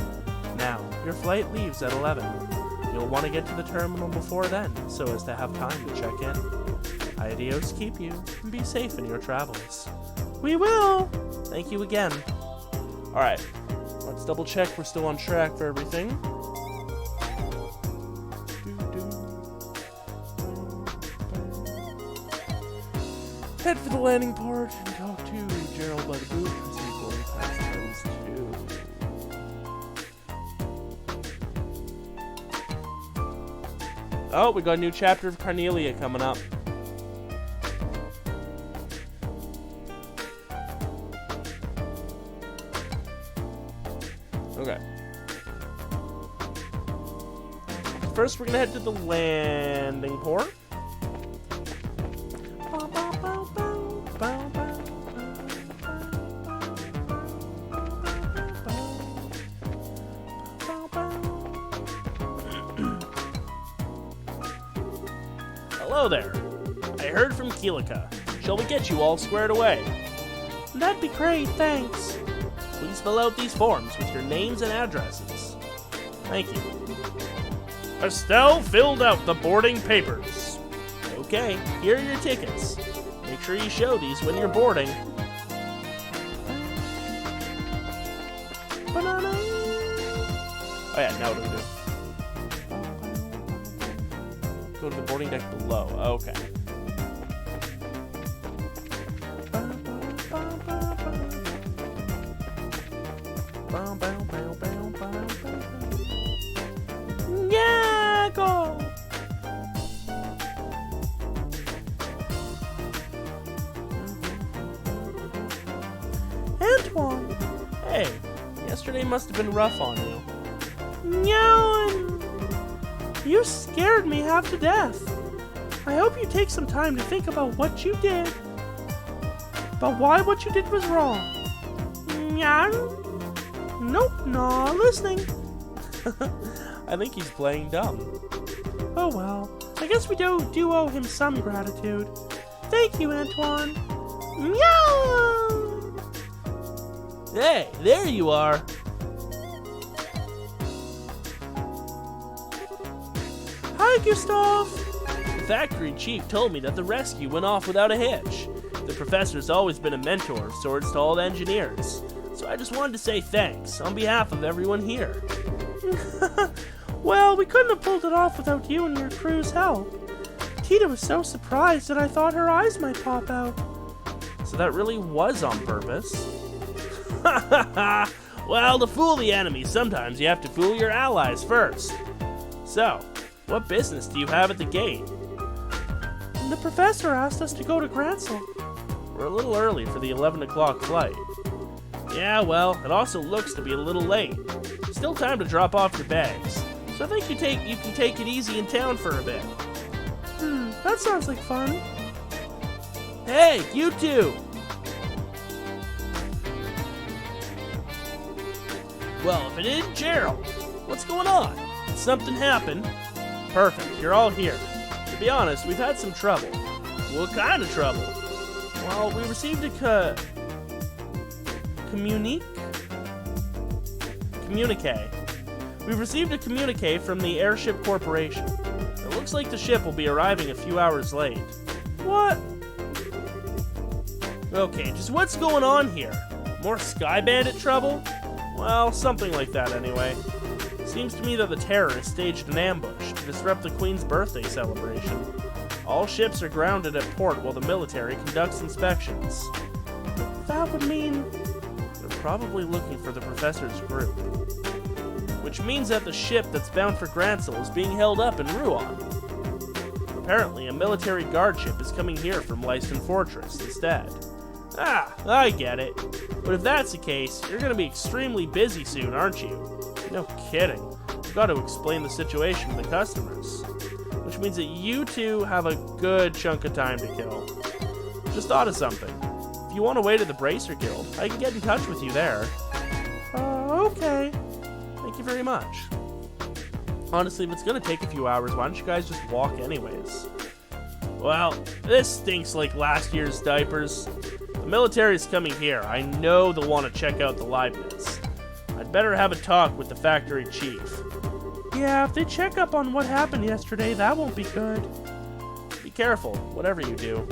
Now, your flight leaves at 11. You'll want to get to the terminal before then, so as to have time to check in. Adios keep you, and be safe in your travels. We will! Thank you again. Alright, let's double check we're still on track for everything. Head for the landing port and talk to Gerald by the boot as he's going past those two. Oh, we got a new chapter of Carnelia coming up. Okay. First, we're gonna head to the landing port. Hello there. I heard from Keelika. Shall we get you all squared away? That'd be great, thanks. Please fill out these forms with your names and addresses. Thank you. Estelle filled out the boarding papers. Okay, here are your tickets. Make sure you show these when you're boarding. Banana. Oh yeah, now what do we do? Go to the boarding deck below. Okay. Yeah, go! Antoine! Hey, yesterday must have been rough on you. Meow! You scared me half to death. I hope you take some time to think about what you did. But why what you did was wrong. Meow! Nope, not listening. I think he's playing dumb. Oh well, I guess we do owe him some gratitude. Thank you, Antoine. Meow! Hey, there you are. Hi, Gustav. The factory chief told me that the rescue went off without a hitch. The professor's always been a mentor of sorts to all the engineers. So I just wanted to say thanks on behalf of everyone here. Well, we couldn't have pulled it off without you and your crew's help. Tita was so surprised that I thought her eyes might pop out. So that really was on purpose. Well, to fool the enemy, sometimes you have to fool your allies first. So, what business do you have at the gate? The professor asked us to go to Gransel. We're a little early for the 11 o'clock flight. Yeah, well, it also looks to be a little late. Still time to drop off your bags. So I think you can take it easy in town for a bit. That sounds like fun. Hey, you two! Well, if it isn't Gerald, what's going on? Did something happen? Perfect, you're all here. To be honest, we've had some trouble. What kind of trouble? Well, we received a communique? We've received a communique from the Airship Corporation. It looks like the ship will be arriving a few hours late. What? Okay, just what's going on here? More Sky Bandit trouble? Well, something like that anyway. Seems to me that the terrorists staged an ambush to disrupt the Queen's birthday celebration. All ships are grounded at port while the military conducts inspections. That would mean... They're probably looking for the professor's group. Which means that the ship that's bound for Gransel is being held up in Rouen. Apparently, a military guard ship is coming here from Leiston Fortress instead. Ah, I get it. But if that's the case, you're going to be extremely busy soon, aren't you? No kidding. You've got to explain the situation to the customers. Which means that you two have a good chunk of time to kill. Just thought of something. If you want to wait at the Bracer Guild, I can get in touch with you there. Okay. Thank you very much. Honestly, if it's gonna take a few hours, why don't you guys just walk anyways? Well, this stinks like last year's diapers. The military's coming here. I know they'll want to check out the Leibniz. I'd better have a talk with the factory chief. Yeah, if they check up on what happened yesterday, that won't be good. Be careful, whatever you do.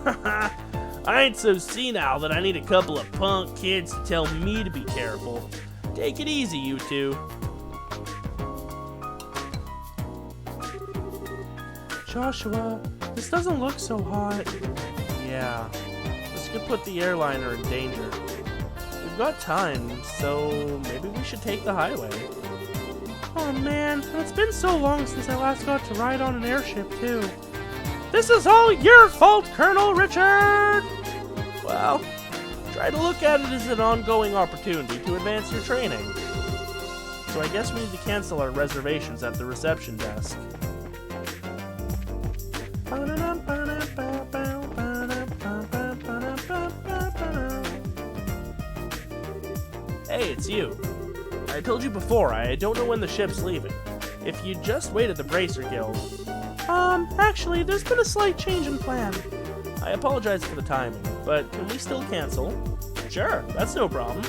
I ain't so senile that I need a couple of punk kids to tell me to be careful. Take it easy, you two. Joshua, this doesn't look so hot. Yeah, this could put the airliner in danger. We've got time, so maybe we should take the highway. Oh man, and it's been so long since I last got to ride on an airship too. This is all your fault, Colonel Richard! Well, try to look at it as an ongoing opportunity to advance your training. So I guess we need to cancel our reservations at the reception desk. Hey, it's you. I told you before, I don't know when the ship's leaving. If you just wait at the Bracer Guild... Actually, there's been a slight change in plan. I apologize for the timing, but can we still cancel? Sure, that's no problem.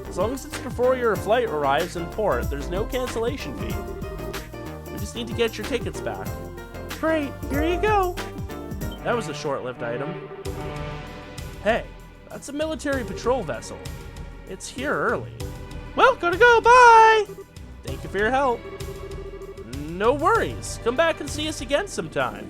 As long as it's before your flight arrives in port, there's no cancellation fee. We just need to get your tickets back. Great, here you go. That was a short-lived item. Hey, that's a military patrol vessel. It's here early. Well, gotta go, bye! Thank you for your help. No worries. Come back and see us again sometime.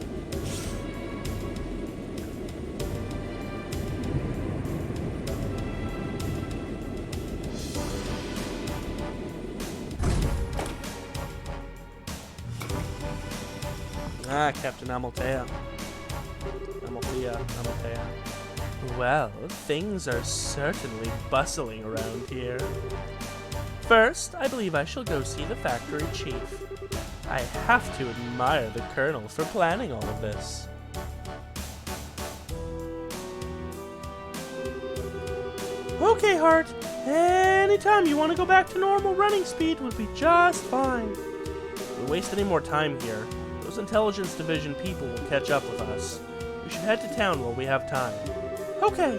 Ah, Captain Amalthea. Amalthea. Well, things are certainly bustling around here. First, I believe I shall go see the factory chief. I have to admire the colonel for planning all of this. Okay, Hart. Anytime you want to go back to normal running speed would be just fine. If we waste any more time here, those intelligence division people will catch up with us. We should head to town while we have time. Okay.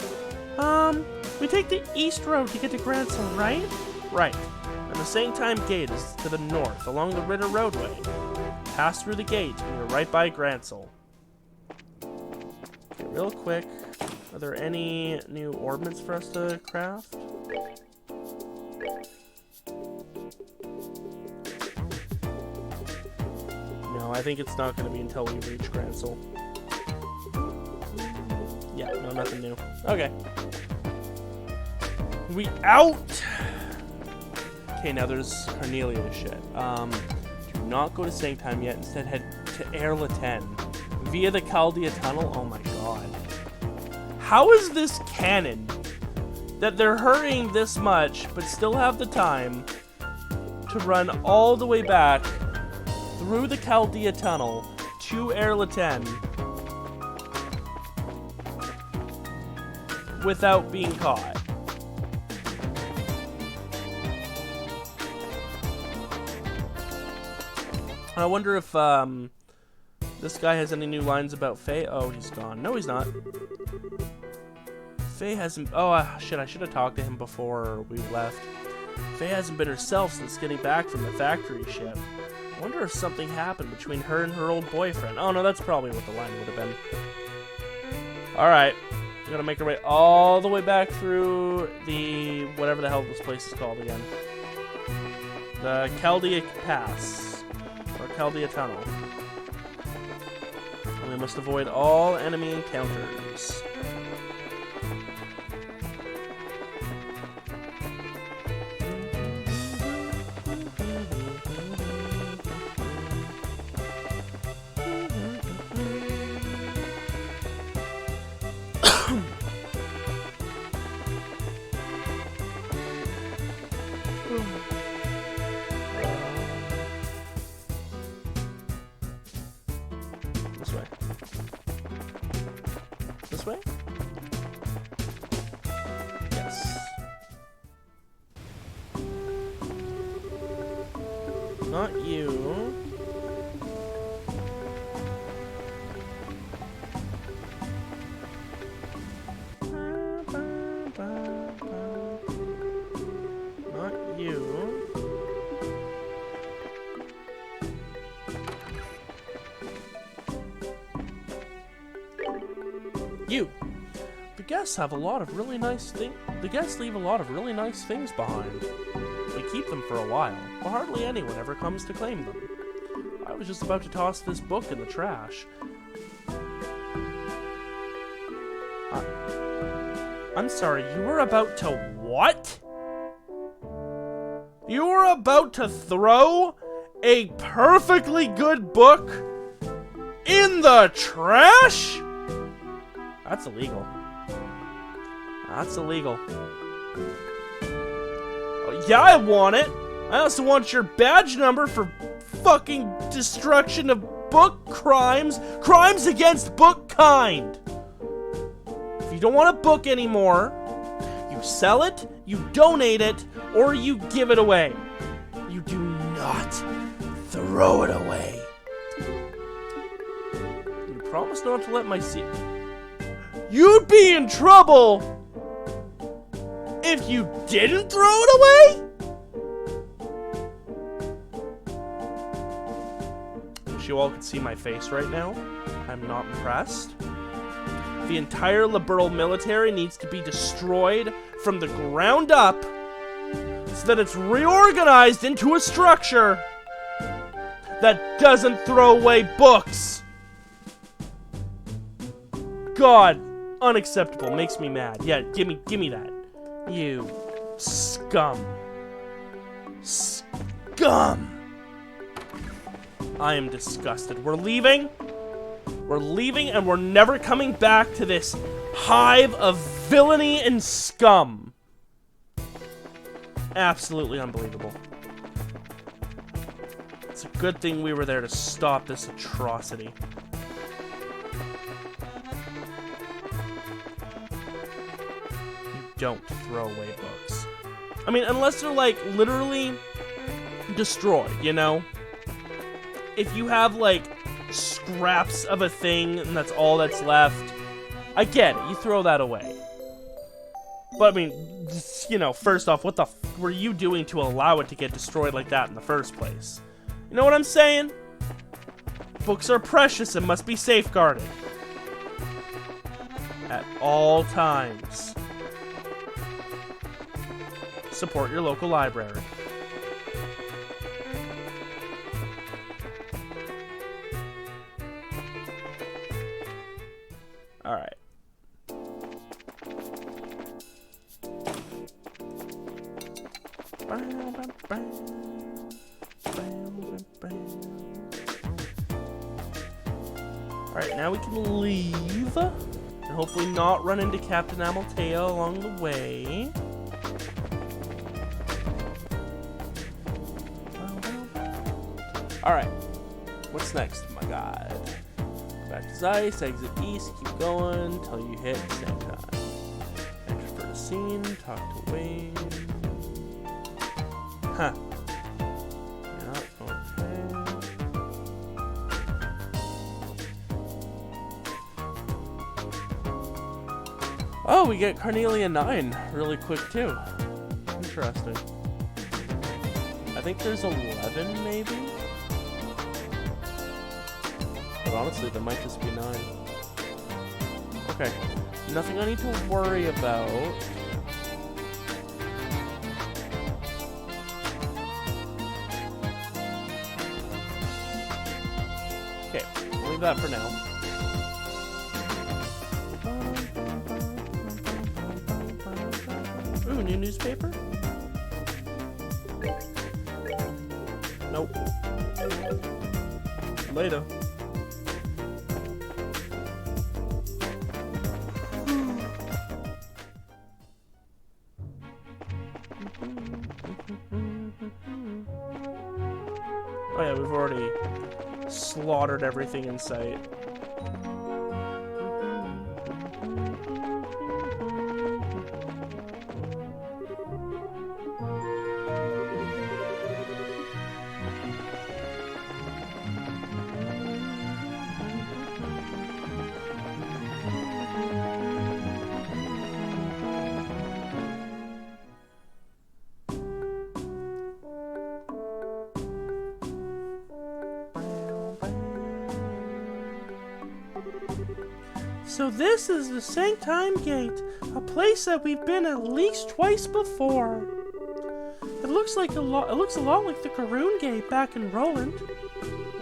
We take the east road to get to Gransel, right? Right. And the same time gate is to the north, along the Ritter Roadway. Pass through the gate, and you're right by Gransel. Okay, real quick, are there any new ordnance for us to craft? No, I think it's not going to be until we reach Gransel. Yeah, no, nothing new. Okay. We out! Okay, now there's Cornelia shit. Do not go to Sanctime yet. Instead, head to Air La 10 via the Chaldea Tunnel. Oh my god. How is this canon that they're hurrying this much, but still have the time to run all the way back through the Chaldea Tunnel to Air La 10 without being caught? I wonder if this guy has any new lines about Faye. Oh, he's gone. No, he's not. Faye hasn't... Oh, shit, I should have talked to him before we left. Faye hasn't been herself since getting back from the factory ship. I wonder if something happened between her and her old boyfriend. Oh, no, that's probably what the line would have been. Alright. We gotta make our way all the way back through the... whatever the hell this place is called again. The Chaldea Pass. Or Chaldea Tunnel. And we must avoid all enemy encounters. This way. This way? Yes. you. Not you. You. The guests have a lot of really nice things. The guests leave a lot of really nice things behind. We keep them for a while, but hardly anyone ever comes to claim them. I was just about to toss this book in the trash. I'm sorry, you were about to what? You were about to throw a perfectly good book in the trash? That's illegal. That's illegal. Oh, yeah, I want it. I also want your badge number for fucking destruction of book crimes. Crimes against book kind. If you don't want a book anymore, you sell it, you donate it, or you give it away. You do not throw it away. You promise not to let my You'd be in trouble if you didn't throw it away? Wish you all could see my face right now. I'm not impressed. The entire liberal military needs to be destroyed from the ground up so that it's reorganized into a structure that doesn't throw away books. God, unacceptable. Makes me mad. Yeah, give me that. You scum. Scum. I am disgusted. We're leaving. We're leaving and we're never coming back to this hive of villainy and scum. Absolutely unbelievable. It's a good thing we were there to stop this atrocity. You don't throw away books. I mean, unless they're like literally destroyed, you know? If you have like scraps of a thing and that's all that's left, I get it, you throw that away. But I mean, you know, first off, what the f were you doing to allow it to get destroyed like that in the first place? You know what I'm saying? Books are precious and must be safeguarded at all times. Support your local library. Alright. Alright, now we can leave. And hopefully not run into Captain Amaltea along the way. Alright. What's next, my god? Back to Zeiss, exit east, keep going until you hit same time. Enter for the scene, talk to Wayne. Huh. Yeah, okay. Oh, we get Carnelia 9 really quick too. Interesting. I think there's 11 maybe? But honestly, there might just be 9. Okay. Nothing I need to worry about. Okay, I'll leave that for now. Ooh, new newspaper? Nope. Later. Oh yeah, we've already slaughtered everything in sight. So this is the Sanctime Gate, a place that we've been at least twice before. It looks a lot like the Garoon Gate back in Roland.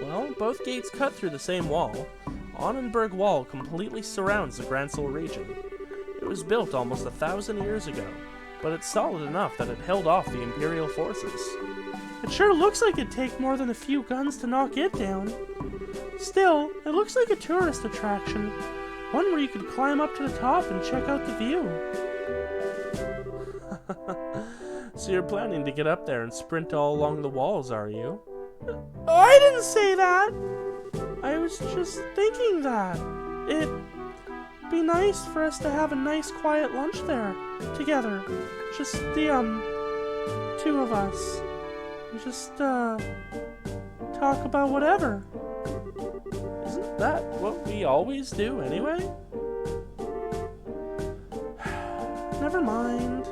Well, both gates cut through the same wall. Annenberg Wall completely surrounds the Gransel region. It was built almost 1,000 years ago, but it's solid enough that it held off the Imperial forces. It sure looks like it'd take more than a few guns to knock it down. Still, it looks like a tourist attraction. One where you could climb up to the top and check out the view. So you're planning to get up there and sprint all along the walls, are you? I didn't say that! I was just thinking that. It'd be nice for us to have a nice quiet lunch there, together. Just the, two of us. Just, talk about whatever. Isn't that what we always do anyway? Never mind.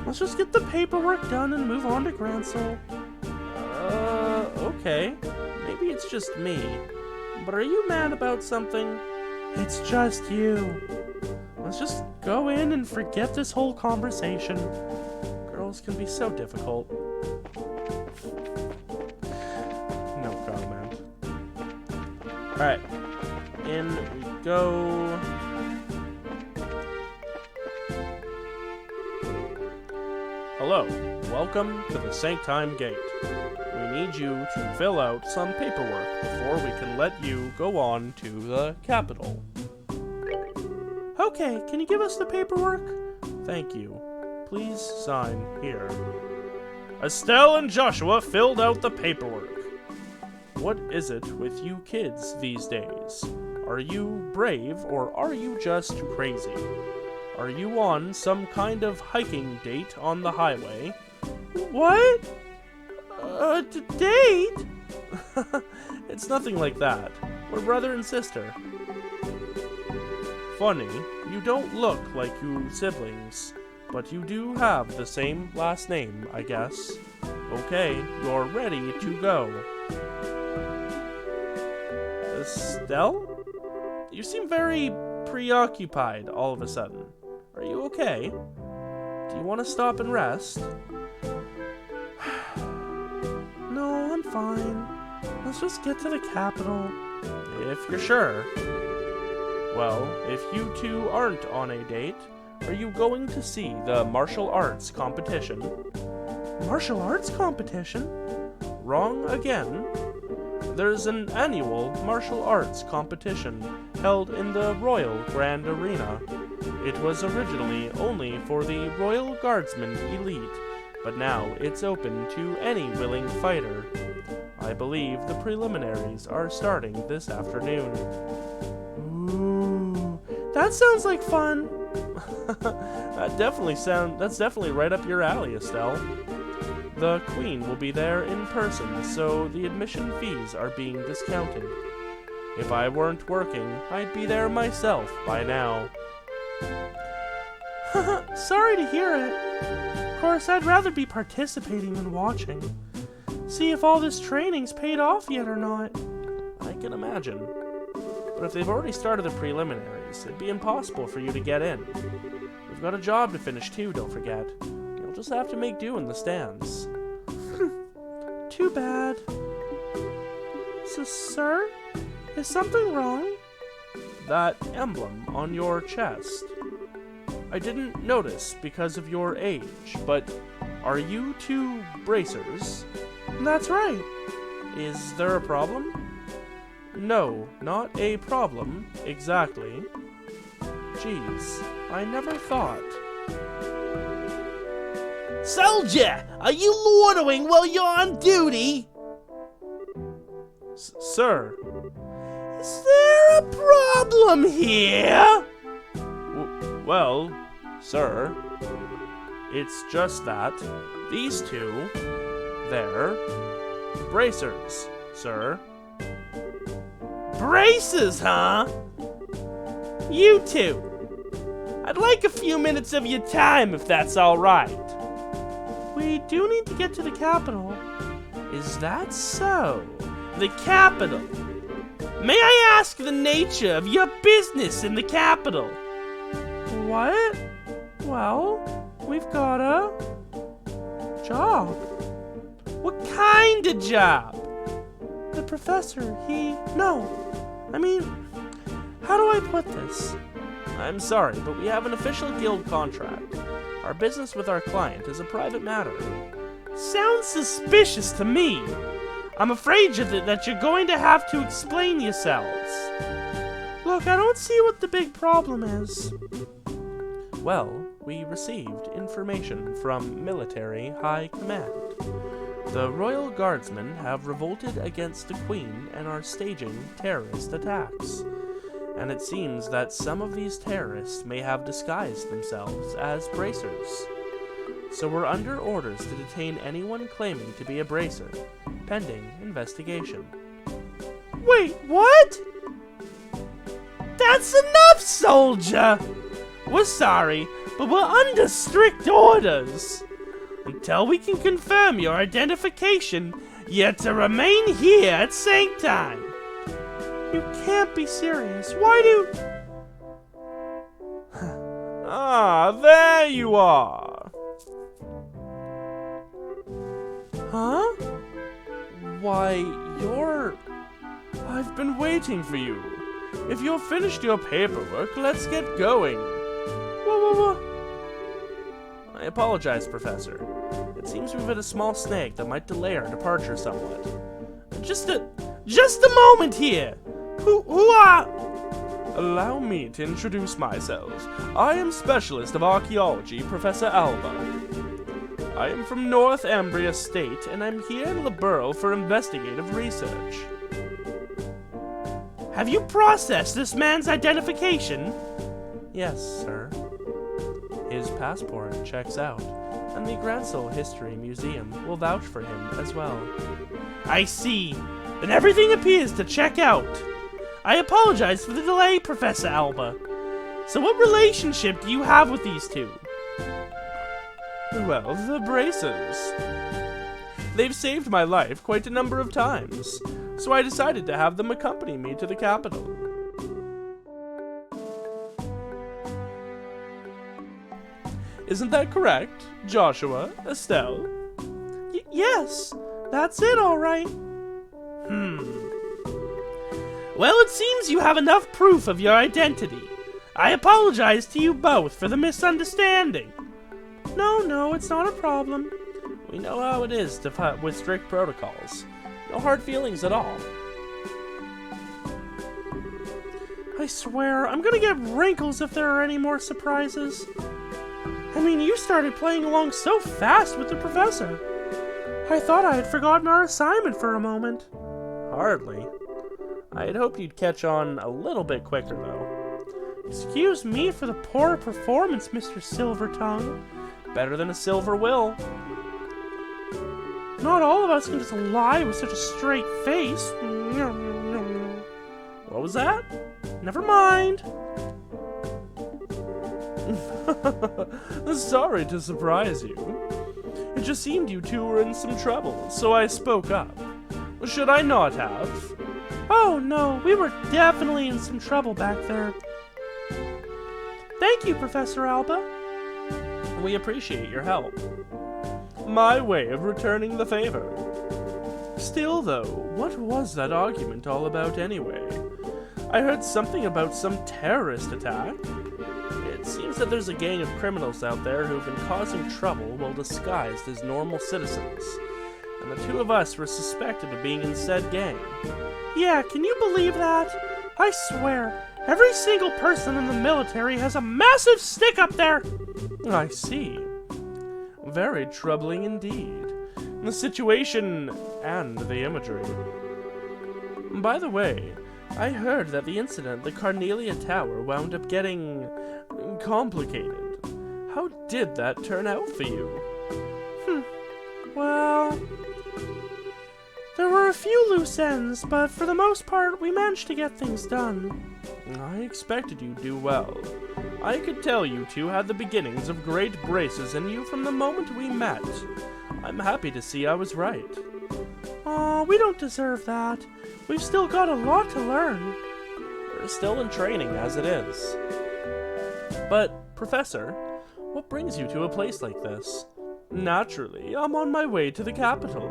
Let's just get the paperwork done and move on to Gransel. Okay. Maybe it's just me. But are you mad about something? It's just you. Let's just go in and forget this whole conversation. Girls can be so difficult. No comment. Alright. In we go. Hello. Welcome to the Sanctime Gate. We need you to fill out some paperwork before we can let you go on to the capital. Okay, can you give us the paperwork? Thank you. Please sign here. Estelle and Joshua filled out the paperwork. What is it with you kids these days? Are you brave or are you just crazy? Are you on some kind of hiking date on the highway? What? Date? It's nothing like that. We're brother and sister. Funny, you don't look like you siblings, but you do have the same last name, I guess. Okay, you're ready to go. Estelle? You seem very preoccupied all of a sudden. Are you okay? Do you want to stop and rest? No, I'm fine. Let's just get to the capital. If you're sure. Well, if you two aren't on a date, are you going to see the martial arts competition? Martial arts competition? Wrong again. There's an annual martial arts competition held in the Royal Grand Arena. It was originally only for the Royal Guardsmen elite, but now it's open to any willing fighter. I believe the preliminaries are starting this afternoon. Ooh, that sounds like fun. That's definitely right up your alley, Estelle. The Queen will be there in person, so the admission fees are being discounted. If I weren't working, I'd be there myself by now. Sorry to hear it. Of course, I'd rather be participating than watching. See if all this training's paid off yet or not. I can imagine. But if they've already started the preliminaries, it'd be impossible for you to get in. We've got a job to finish too, don't forget. You'll just have to make do in the stands. Too bad. So, sir, is something wrong? That emblem on your chest. I didn't notice because of your age, but are you two bracers? That's right. Is there a problem? No, not a problem, exactly. Jeez, I never thought. Soldier, are you loitering while you're on duty? Sir. Is there a problem here? Well, sir, it's just that these two, they're bracers, sir. Braces, huh? You two. I'd like a few minutes of your time if that's all right. We do need to get to the capital. Is that so? The capital. May I ask the nature of your business in the capital? What? Well, we've got a job. What kind of job? The professor, no. I mean, how do I put this? I'm sorry, but we have an official guild contract. Our business with our client is a private matter. Sounds suspicious to me. I'm afraid that you're going to have to explain yourselves. Look, I don't see what the big problem is. Well, we received information from military high command. The Royal Guardsmen have revolted against the Queen and are staging terrorist attacks. And it seems that some of these terrorists may have disguised themselves as bracers. So we're under orders to detain anyone claiming to be a bracer, pending investigation. Wait, what? That's enough, soldier! We're sorry, but we're under strict orders. Until we can confirm your identification, you're to remain here at Sanctime. You can't be serious. Why do... Ah, there you are! Huh? Why, you're... I've been waiting for you. If you've finished your paperwork, let's get going. Whoa. I apologize, Professor. It seems we've hit a small snag that might delay our departure somewhat. Just a moment here. Who are... Allow me to introduce myself. I am Specialist of Archaeology, Professor Alba. I am from North Ambria State, and I'm here in the Borough for investigative research. Have you processed this man's identification? Yes, sir. His passport checks out, and the Gransel History Museum will vouch for him as well. I see. Then everything appears to check out. I apologize for the delay, Professor Alba. So what relationship do you have with these two? Well, the bracers. They've saved my life quite a number of times, so I decided to have them accompany me to the capital. Isn't that correct, Joshua, Estelle? Yes, that's it, all right. Well, it seems you have enough proof of your identity. I apologize to you both for the misunderstanding. No, it's not a problem. We know how it is to fight with strict protocols. No hard feelings at all. I swear, I'm gonna get wrinkles if there are any more surprises. I mean, you started playing along so fast with the professor. I thought I had forgotten our assignment for a moment. Hardly. I had hoped you'd catch on a little bit quicker, though. Excuse me for the poor performance, Mr. Silvertongue. Better than a silver will. Not all of us can just lie with such a straight face. What was that? Never mind. Sorry to surprise you. It just seemed you two were in some trouble, so I spoke up. Should I not have? Oh no, we were definitely in some trouble back there. Thank you, Professor Alba. We appreciate your help. My way of returning the favor. Still, though, what was that argument all about anyway? I heard something about some terrorist attack. It seems that there's a gang of criminals out there who've been causing trouble while disguised as normal citizens. And the two of us were suspected of being in said gang. Yeah, can you believe that? I swear, every single person in the military has a massive stick up there. I see. Very troubling indeed. The situation and the imagery. By the way, I heard that the incident at the Carnelia Tower wound up getting complicated. How did that turn out for you? Well, there were a few loose ends, but for the most part, we managed to get things done. I expected you'd do well. I could tell you two had the beginnings of great braces in you from the moment we met. I'm happy to see I was right. Aw, we don't deserve that. We've still got a lot to learn. We're still in training as it is. But, Professor, what brings you to a place like this? Naturally, I'm on my way to the capital.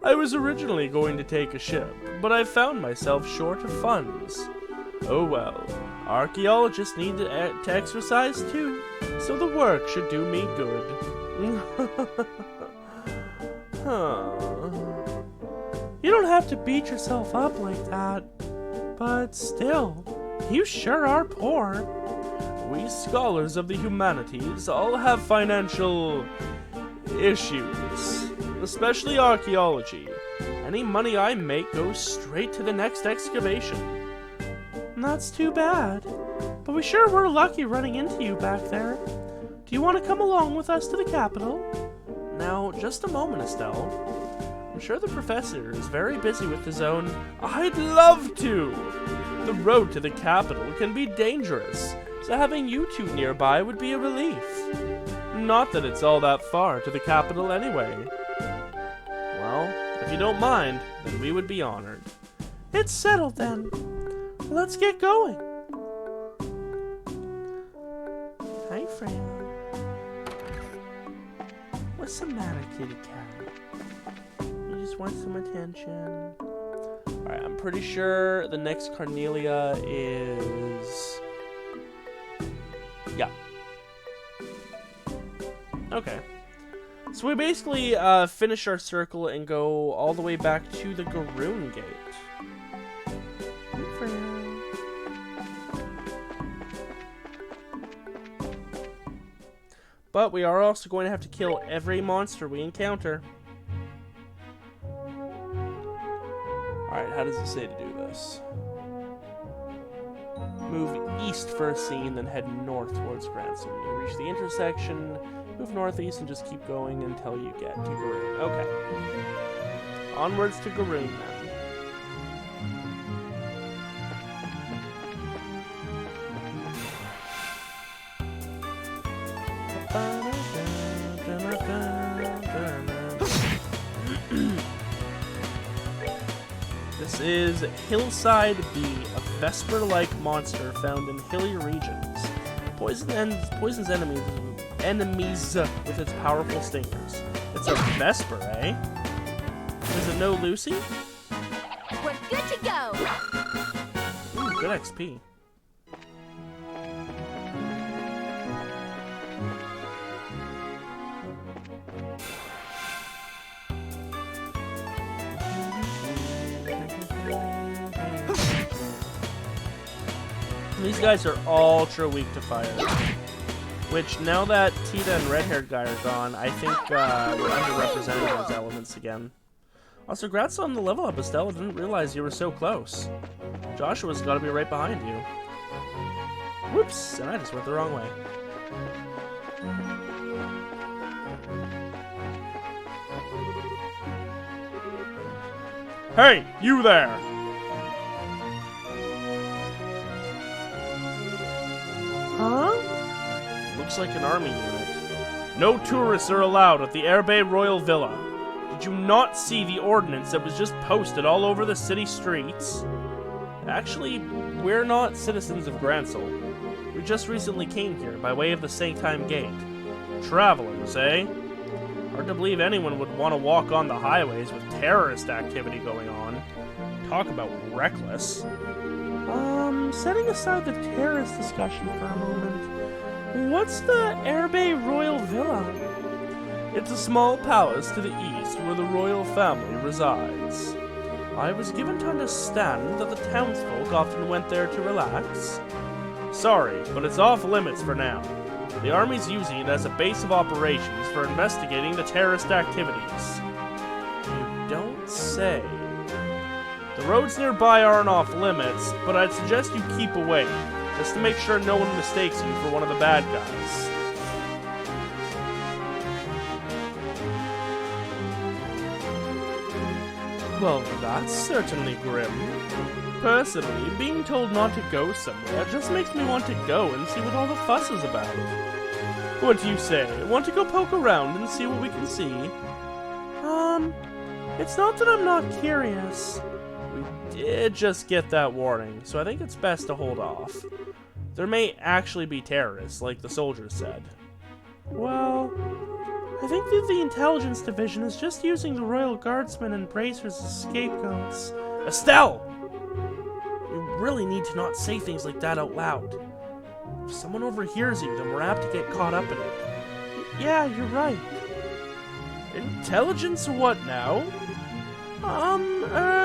I was originally going to take a ship, but I found myself short of funds. Oh well, archaeologists need to exercise too, so the work should do me good. Huh. You don't have to beat yourself up like that, but still, you sure are poor. We scholars of the humanities all have financial issues, especially archaeology. Any money I make goes straight to the next excavation. That's too bad, but we sure were lucky running into you back there. Do you want to come along with us to the capital? Now, just a moment, Estelle. I'm sure the professor is very busy with his own... I'd love to! The road to the capital can be dangerous, so having you two nearby would be a relief. Not that it's all that far to the capital anyway. Well, if you don't mind, then we would be honored. It's settled then. Let's get going. Hi, Freya. What's the matter, kitty cat? You just want some attention? Alright, I'm pretty sure the next Carnelia is... Yeah. Okay. So we basically finish our circle and go all the way back to the Garoon Gate. But we are also going to have to kill every monster we encounter. Alright, how does it say to do this? Move east for a scene, then head north towards Granson. When you reach the intersection, move northeast and just keep going until you get to Garoon. Okay. Onwards to Garoon, then. This is Hillside Bee, a Vesper-like monster found in hilly regions. Poisons enemies with its powerful stingers. It's a Vesper, eh? Does it know Lucy? We're good to go. Ooh, good XP. These guys are ultra weak to fire. Which, now that Tita and red-haired guy are gone, I think we're underrepresenting those elements again. Also, congrats on the level up, Estelle. I didn't realize you were so close. Joshua's gotta be right behind you. Whoops, and I just went the wrong way. Hey, you there! Huh? Looks like an army unit. No tourists are allowed at the Airbay Royal Villa. Did you not see the ordinance that was just posted all over the city streets? Actually, we're not citizens of Gransel. We just recently came here by way of the Sanctime Gate. Travelers, eh? Hard to believe anyone would want to walk on the highways with terrorist activity going on. Talk about reckless. Setting aside the terrorist discussion for a moment, what's the Airbay Royal Villa? It's a small palace to the east where the royal family resides. I was given to understand that the townsfolk often went there to relax. Sorry, but it's off limits for now. The army's using it as a base of operations for investigating the terrorist activities. You don't say. The roads nearby aren't off limits, but I'd suggest you keep away, just to make sure no one mistakes you for one of the bad guys. Well, that's certainly grim. Personally, being told not to go somewhere just makes me want to go and see what all the fuss is about. What do you say? Want to go poke around and see what we can see? It's not that I'm not curious. We did just get that warning, so I think it's best to hold off. There may actually be terrorists, like the soldiers said. Well, I think that the intelligence division is just using the Royal Guardsmen and Bracers as scapegoats. Estelle! You really need to not say things like that out loud. If someone overhears you, then we're apt to get caught up in it. Yeah, you're right. Intelligence or what now?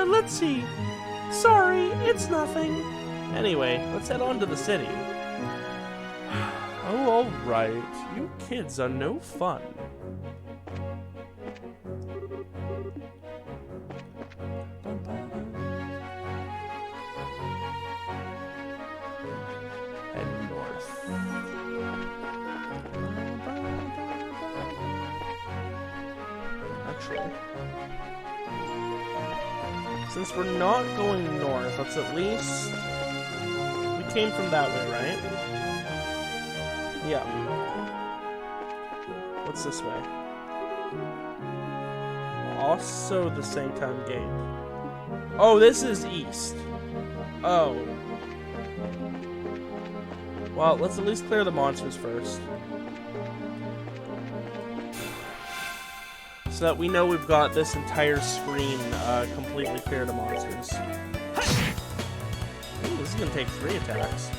Let's see. Sorry, it's nothing. Anyway, let's head on to the city. Oh, alright. You kids are no fun. Head north. Actually, since we're not going north, let's at least... We came from that way, right? Yeah. What's this way? Also the same time gate. Oh, this is east. Oh. Well, let's at least clear the monsters first. So that we know we've got this entire screen completely cleared of monsters. Ooh, this is going to take 3 attacks.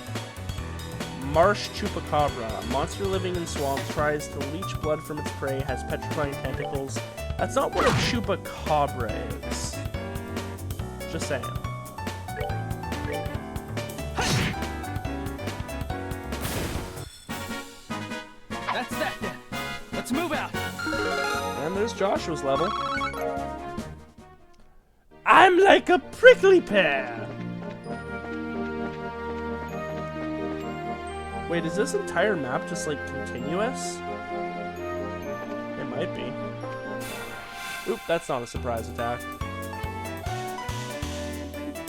Marsh Chupacabra. A monster living in swamps tries to leech blood from its prey, has petrifying tentacles. That's not what a Chupacabra is. Just saying. That's that then. Let's move out. And there's Joshua's level. I'm like a prickly pear. Wait, is this entire map just like continuous? It might be. Oop, that's not a surprise attack.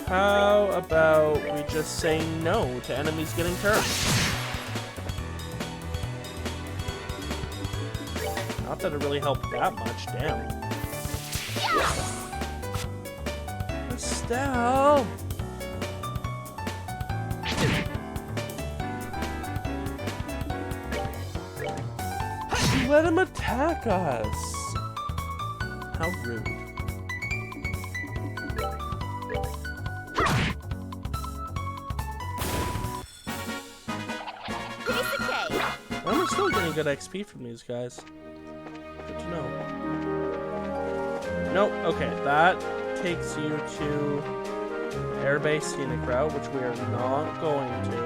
How about we just say no to enemies getting turned? Not that it really helped that much, damn. Estelle! Let him attack us. How rude. Piece of cake. And we're still getting good XP from these guys. Good to know. Nope, okay, that takes you to Airbase Scenic Route, which we are not going to.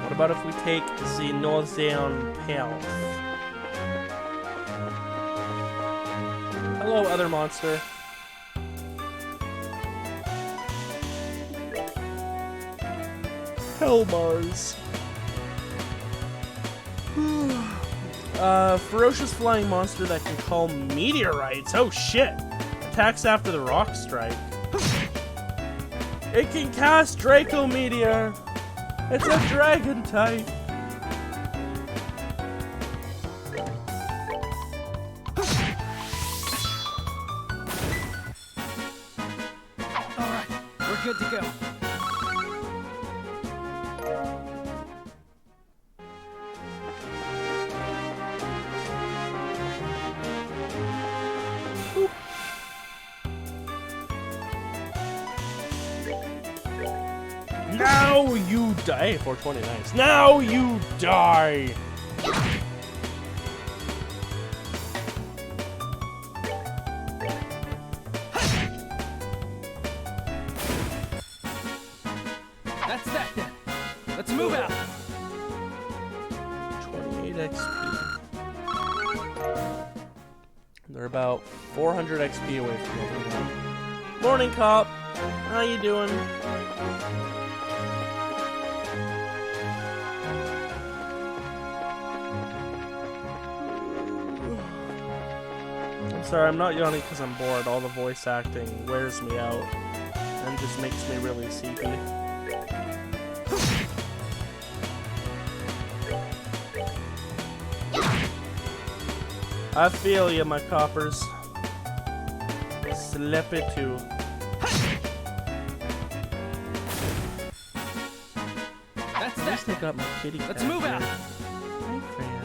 What about if we take the Northern Path? Hello, other monster. Hellbars. Ferocious flying monster that can call meteorites. Oh shit! Attacks after the rock strike. It can cast Draco Meteor. It's a dragon type. Alright, we're good to go. Now you die. 420, nice. Now you die. That's that then. Let's move out. 28 XP. They're about 400 XP away from leveling up. Morning, cop. How you doing? I'm sorry, I'm not yawning because I'm bored. All the voice acting wears me out and just makes me really sleepy. I feel you, my coppers. Slip it too. That's At least I that. got my kitty cat. Let's move here. out. Hi, Fran.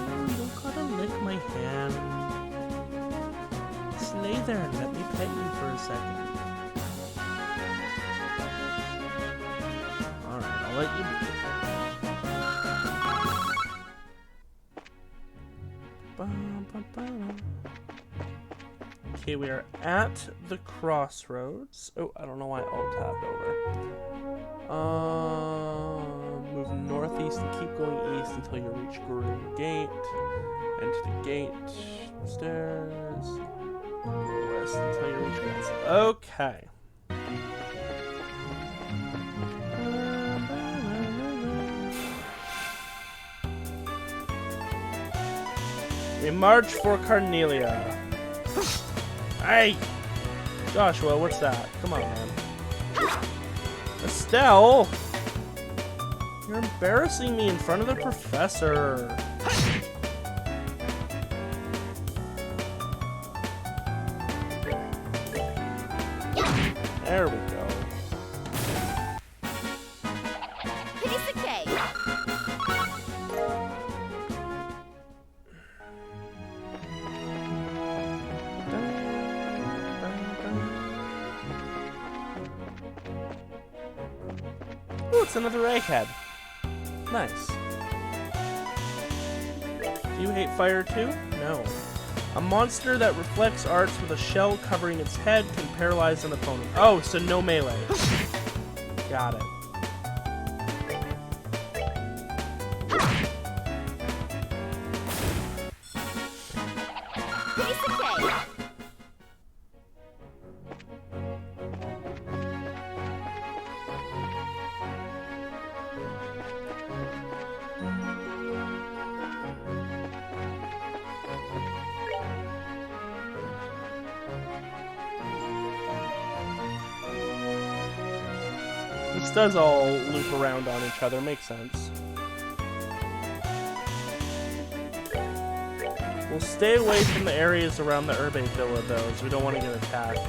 Oh, don't gotta lick my hand. Just lay there and let me pet you for a second. Alright, I'll let you be. Okay, we are at the crossroads. Oh, I don't know why alt tabbed over. Move northeast and keep going east until you reach Green Gate. Enter the gate. Stairs. West until you reach west. Okay. We march for Carnelia. Hey! Joshua, what's that? Come on, man. Estelle! You're embarrassing me in front of the professor. There we go. Piece of cake. Ooh, it's another egghead. Nice. Do you hate fire too? No. A monster that reflects arts with a shell covering its head can paralyze an opponent. Oh, so no melee. Got it. Piece of cake. This does all loop around on each other, makes sense. We'll stay away from the areas around the Urbe Villa, though, as we don't want to get attacked.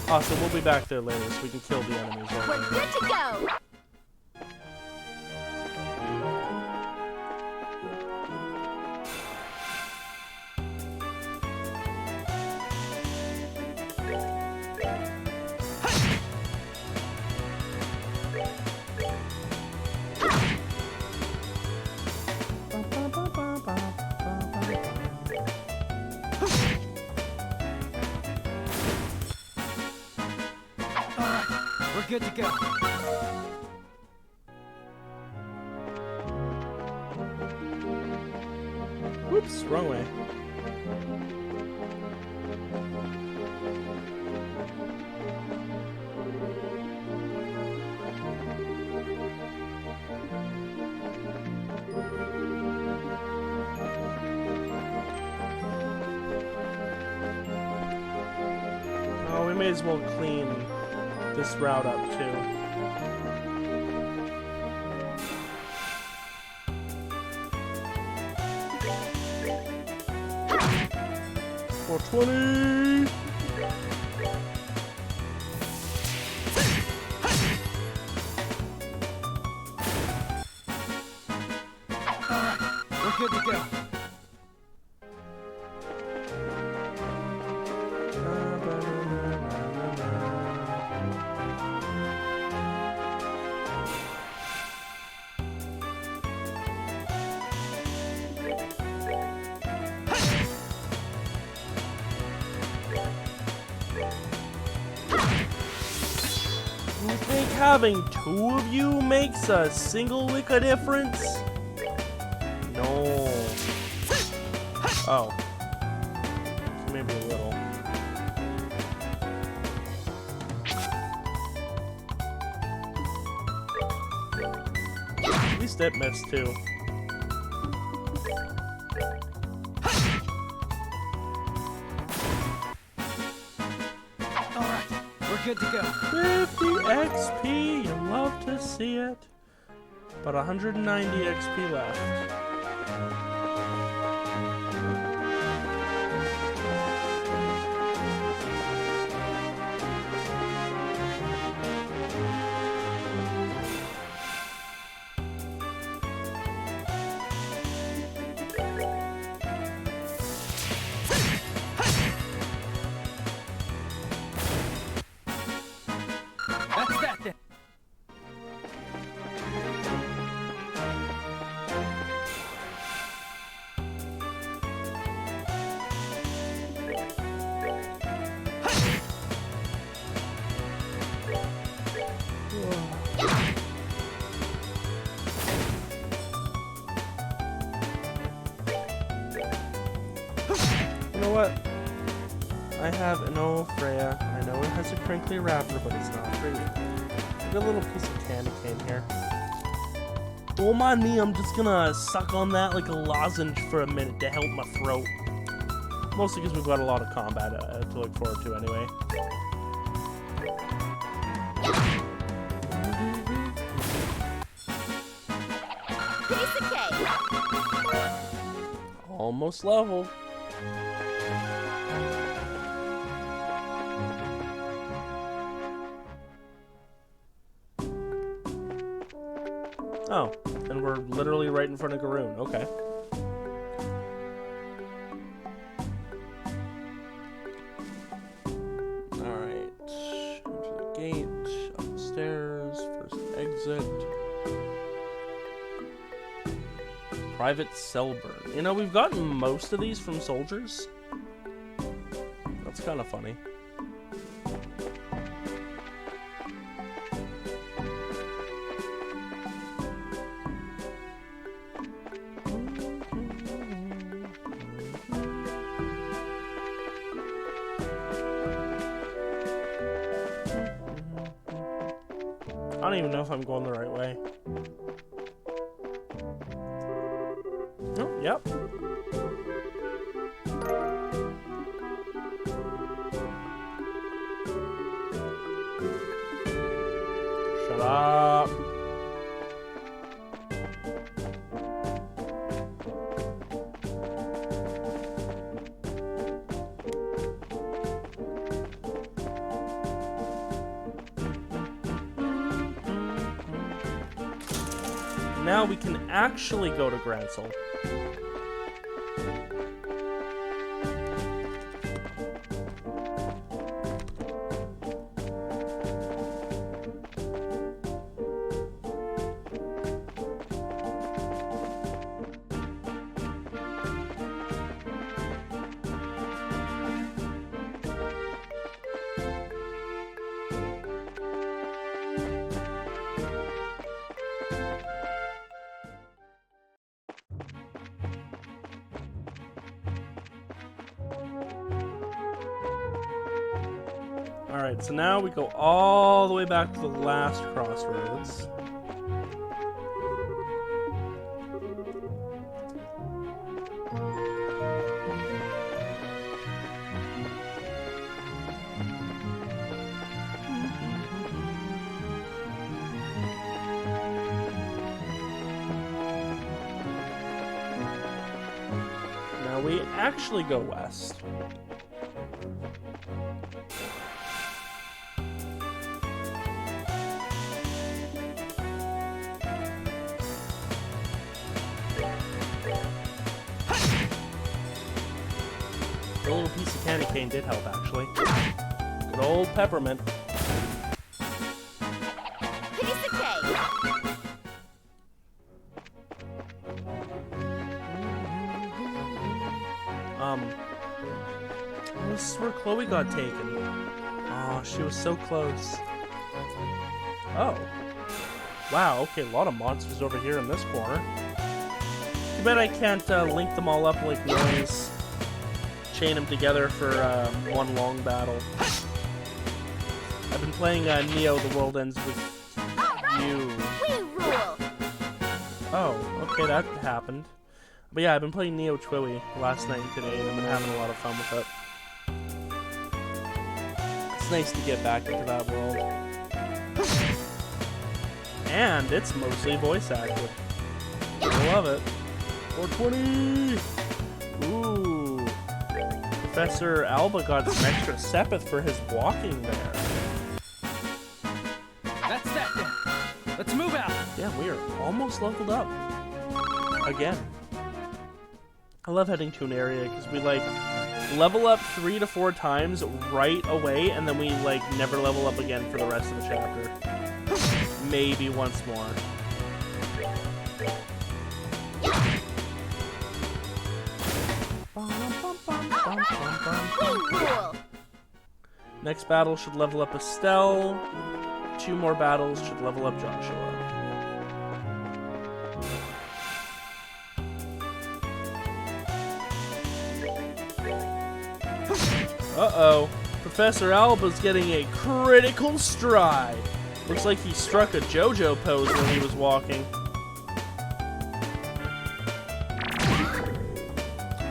Awesome, we'll be back there later so we can kill the enemies over We're there. good to go. We're good to go. Whoops, wrong way. Oh, we may as well clean this route up too. $4.20. We're good to go. You think having two of you makes a single lick of difference? No. Oh. Maybe a little. At least it missed too. good to go. 50 XP, you love to see it. But 190 XP left. That's that then. You know what? I have an old Freya. I know it has a crinkly wrapper, but it's not for you. I've got a little piece of candy cane here. Don't mind me, I'm just gonna suck on that like a lozenge for a minute to help my throat. Mostly because we've got a lot of combat to look forward to anyway. Piece of cake. Almost level. Oh, and we're literally right in front of Garoon. Okay. Alright. Enter the gate, up the stairs, first exit. Private cell burn. You know, we've gotten most of these from soldiers. That's kind of funny. I don't even know if I'm going the right way. Oh, yep. Shut up. Now we can actually go to Gransel. Alright, so now we go all the way back to the last crossroads. Now we actually go west. A little piece of candy cane did help, actually. Good old peppermint. Piece of cake. This is where Chloe got taken. Oh, she was so close. Oh. Wow, okay, a lot of monsters over here in this corner. Too bad I can't link them all up like noise. Chain them together for one long battle. I've been playing Neo: The World Ends With You. We rule. Oh, okay, that happened. But yeah, I've been playing Neo Twiwi last night and today, and I've been having a lot of fun with it. It's nice to get back into that world. And it's mostly voice acted. I love it. 420! Ooh. Professor Alba got some extra sepith for his walking there. That's that then. Let's move out. Yeah, we are almost leveled up. Again. I love heading to an area because we like level up 3 to 4 times right away, and then we like never level up again for the rest of the chapter. Maybe once more. Cool. Next battle should level up Estelle. 2 more battles should level up Joshua. Uh-oh. Professor Alba's getting a critical stride. Looks like he struck a JoJo pose when he was walking.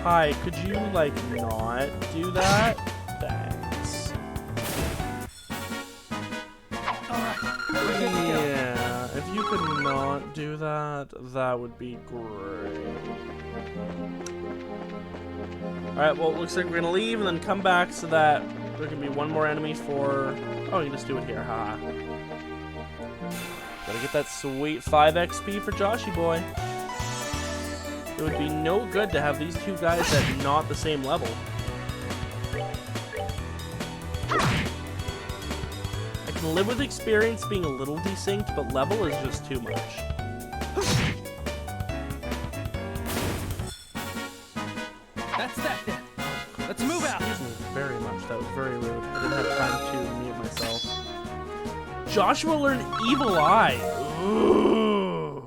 Hi, could you, like, not do that? Thanks. Yeah, if you could not do that, that would be great. Alright, well, it looks like we're gonna leave and then come back so that there can be one more enemy for... Oh, you can just do it here, haha. Gotta get that sweet 5 XP for Joshy boy. It would be no good to have these 2 guys at not the same level. I can live with experience being a little desynced, but level is just too much. That's that then. Let's move out. Excuse me very much. That was very rude. I didn't have time to mute myself. Joshua learned Evil Eye. Ooh.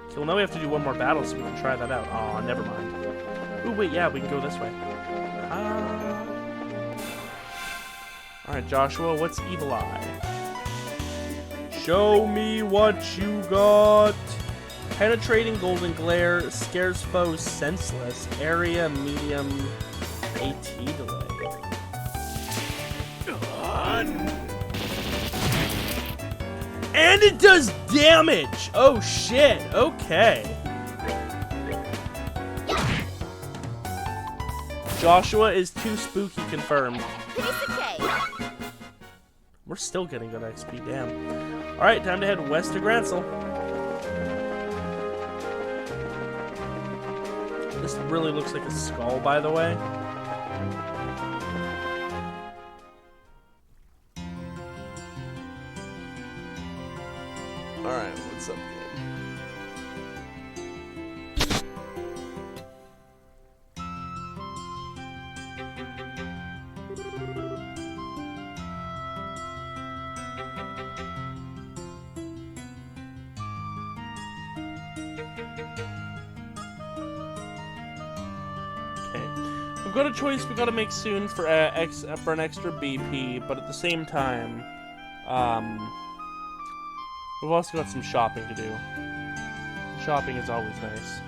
So well, now we have to do one more battle so we can try that out. Aw, never mind. Ooh, wait, yeah, we can go this way. Alright, Joshua, what's Evil Eye? Show me what you got. Penetrating golden glare, scares foes senseless, area medium AT delay. And it does damage! Oh shit, okay. Joshua is too spooky confirmed. Piece of cake. We're still getting good XP, damn. Alright, time to head west to Grancel. This really looks like a skull, by the way. Alright, what's up, game? We've got a choice we gotta make soon for an extra BP, but at the same time, we've also got some shopping to do. Shopping is always nice.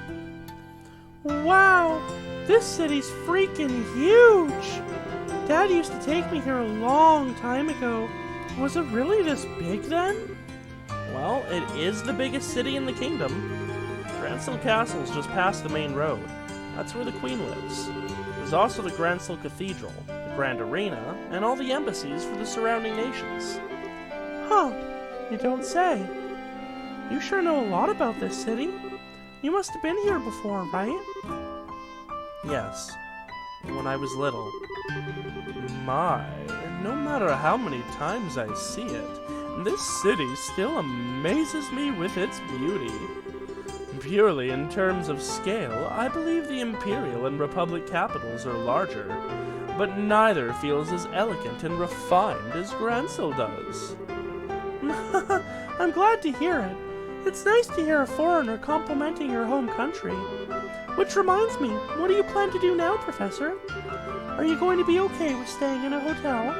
Wow, this city's freaking huge! Dad used to take me here a long time ago. Was it really this big then? Well, it is the biggest city in the kingdom. Grancel Castle's just past the main road. That's where the Queen lives. There's also the Grancel Cathedral, the Grand Arena, and all the embassies for the surrounding nations. Huh, you don't say. You sure know a lot about this city. You must have been here before, right? Yes, when I was little. My, no matter how many times I see it, this city still amazes me with its beauty. Purely in terms of scale, I believe the Imperial and Republic capitals are larger, but neither feels as elegant and refined as Grancel does. I'm glad to hear it. It's nice to hear a foreigner complimenting your home country. Which reminds me, what do you plan to do now, Professor? Are you going to be okay with staying in a hotel?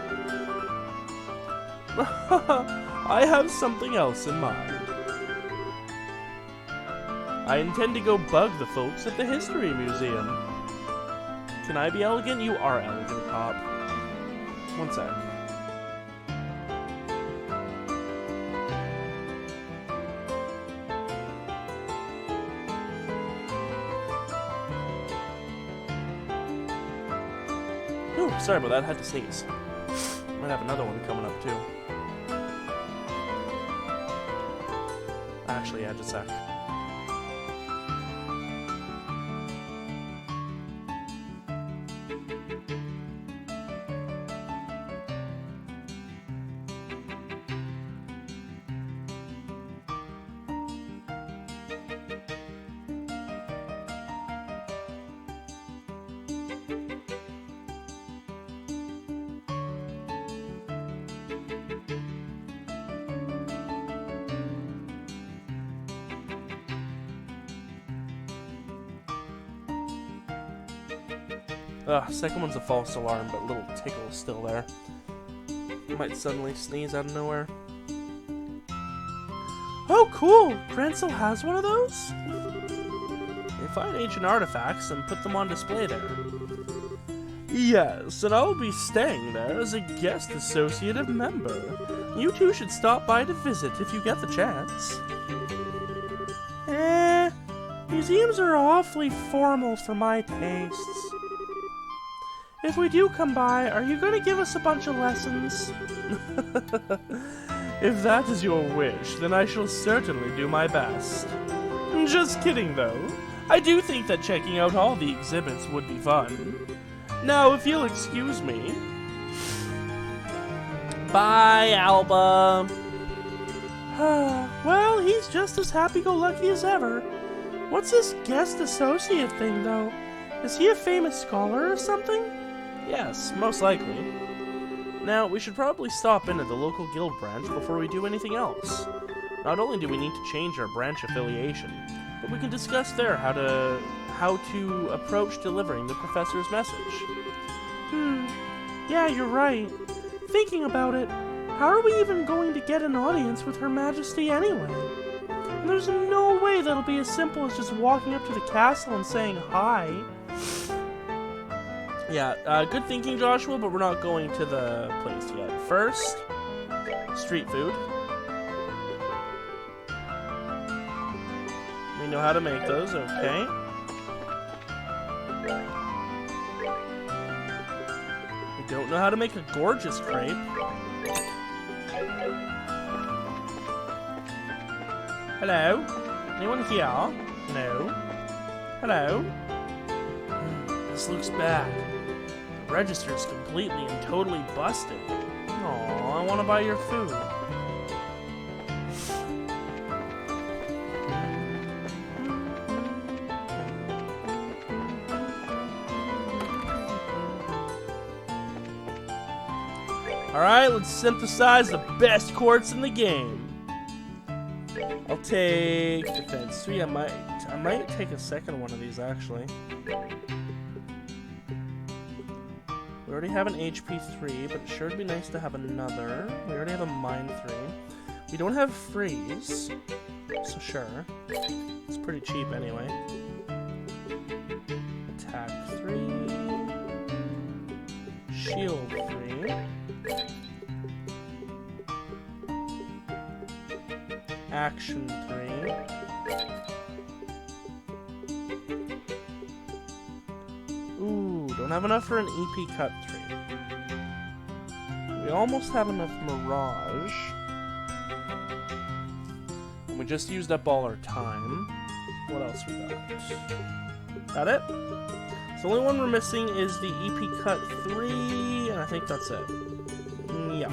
I have something else in mind. I intend to go bug the folks at the History Museum. Can I be elegant? You are elegant, Pop. One sec. Whew, sorry about that. I had to sneeze. Might have another one coming up too. Actually, yeah, just a sec. Second one's a false alarm, but a little tickle is still there. Might suddenly sneeze out of nowhere. Oh, cool! Prancil has one of those? They find ancient artifacts and put them on display there. Yes, and I'll be staying there as a guest associative member. You two should stop by to visit if you get the chance. Museums are awfully formal for my tastes. If we do come by, are you going to give us a bunch of lessons? If that is your wish, then I shall certainly do my best. Just kidding, though. I do think that checking out all the exhibits would be fun. Now, if you'll excuse me... Bye, Alba! Well, he's just as happy-go-lucky as ever. What's this guest associate thing, though? Is he a famous scholar or something? Yes, most likely. Now, we should probably stop in at the local guild branch before we do anything else. Not only do we need to change our branch affiliation, but we can discuss there how to approach delivering the professor's message. Yeah, you're right. Thinking about it, how are we even going to get an audience with Her Majesty anyway? And there's no way that'll be as simple as just walking up to the castle and saying hi. Yeah, good thinking, Joshua, but we're not going to the place yet. First, street food. We know how to make those, okay. We don't know how to make a gorgeous crepe. Hello? Anyone here? No? Hello? This looks bad. The register's completely and totally busted. Aw, I want to buy your food. Alright, let's synthesize the best quartz in the game. I'll take defense 3. I might take a second one of these actually. We already have an HP 3, but it sure would be nice to have another. We already have a mine 3. We don't have freeze, so sure. It's pretty cheap anyway. Attack 3. Shield 3. Action 3. Ooh, don't have enough for an EP cut 3. We almost have enough Mirage. And we just used up all our time. What else we got? That it? The only one we're missing is the EP cut 3, and I think that's it. Yeah.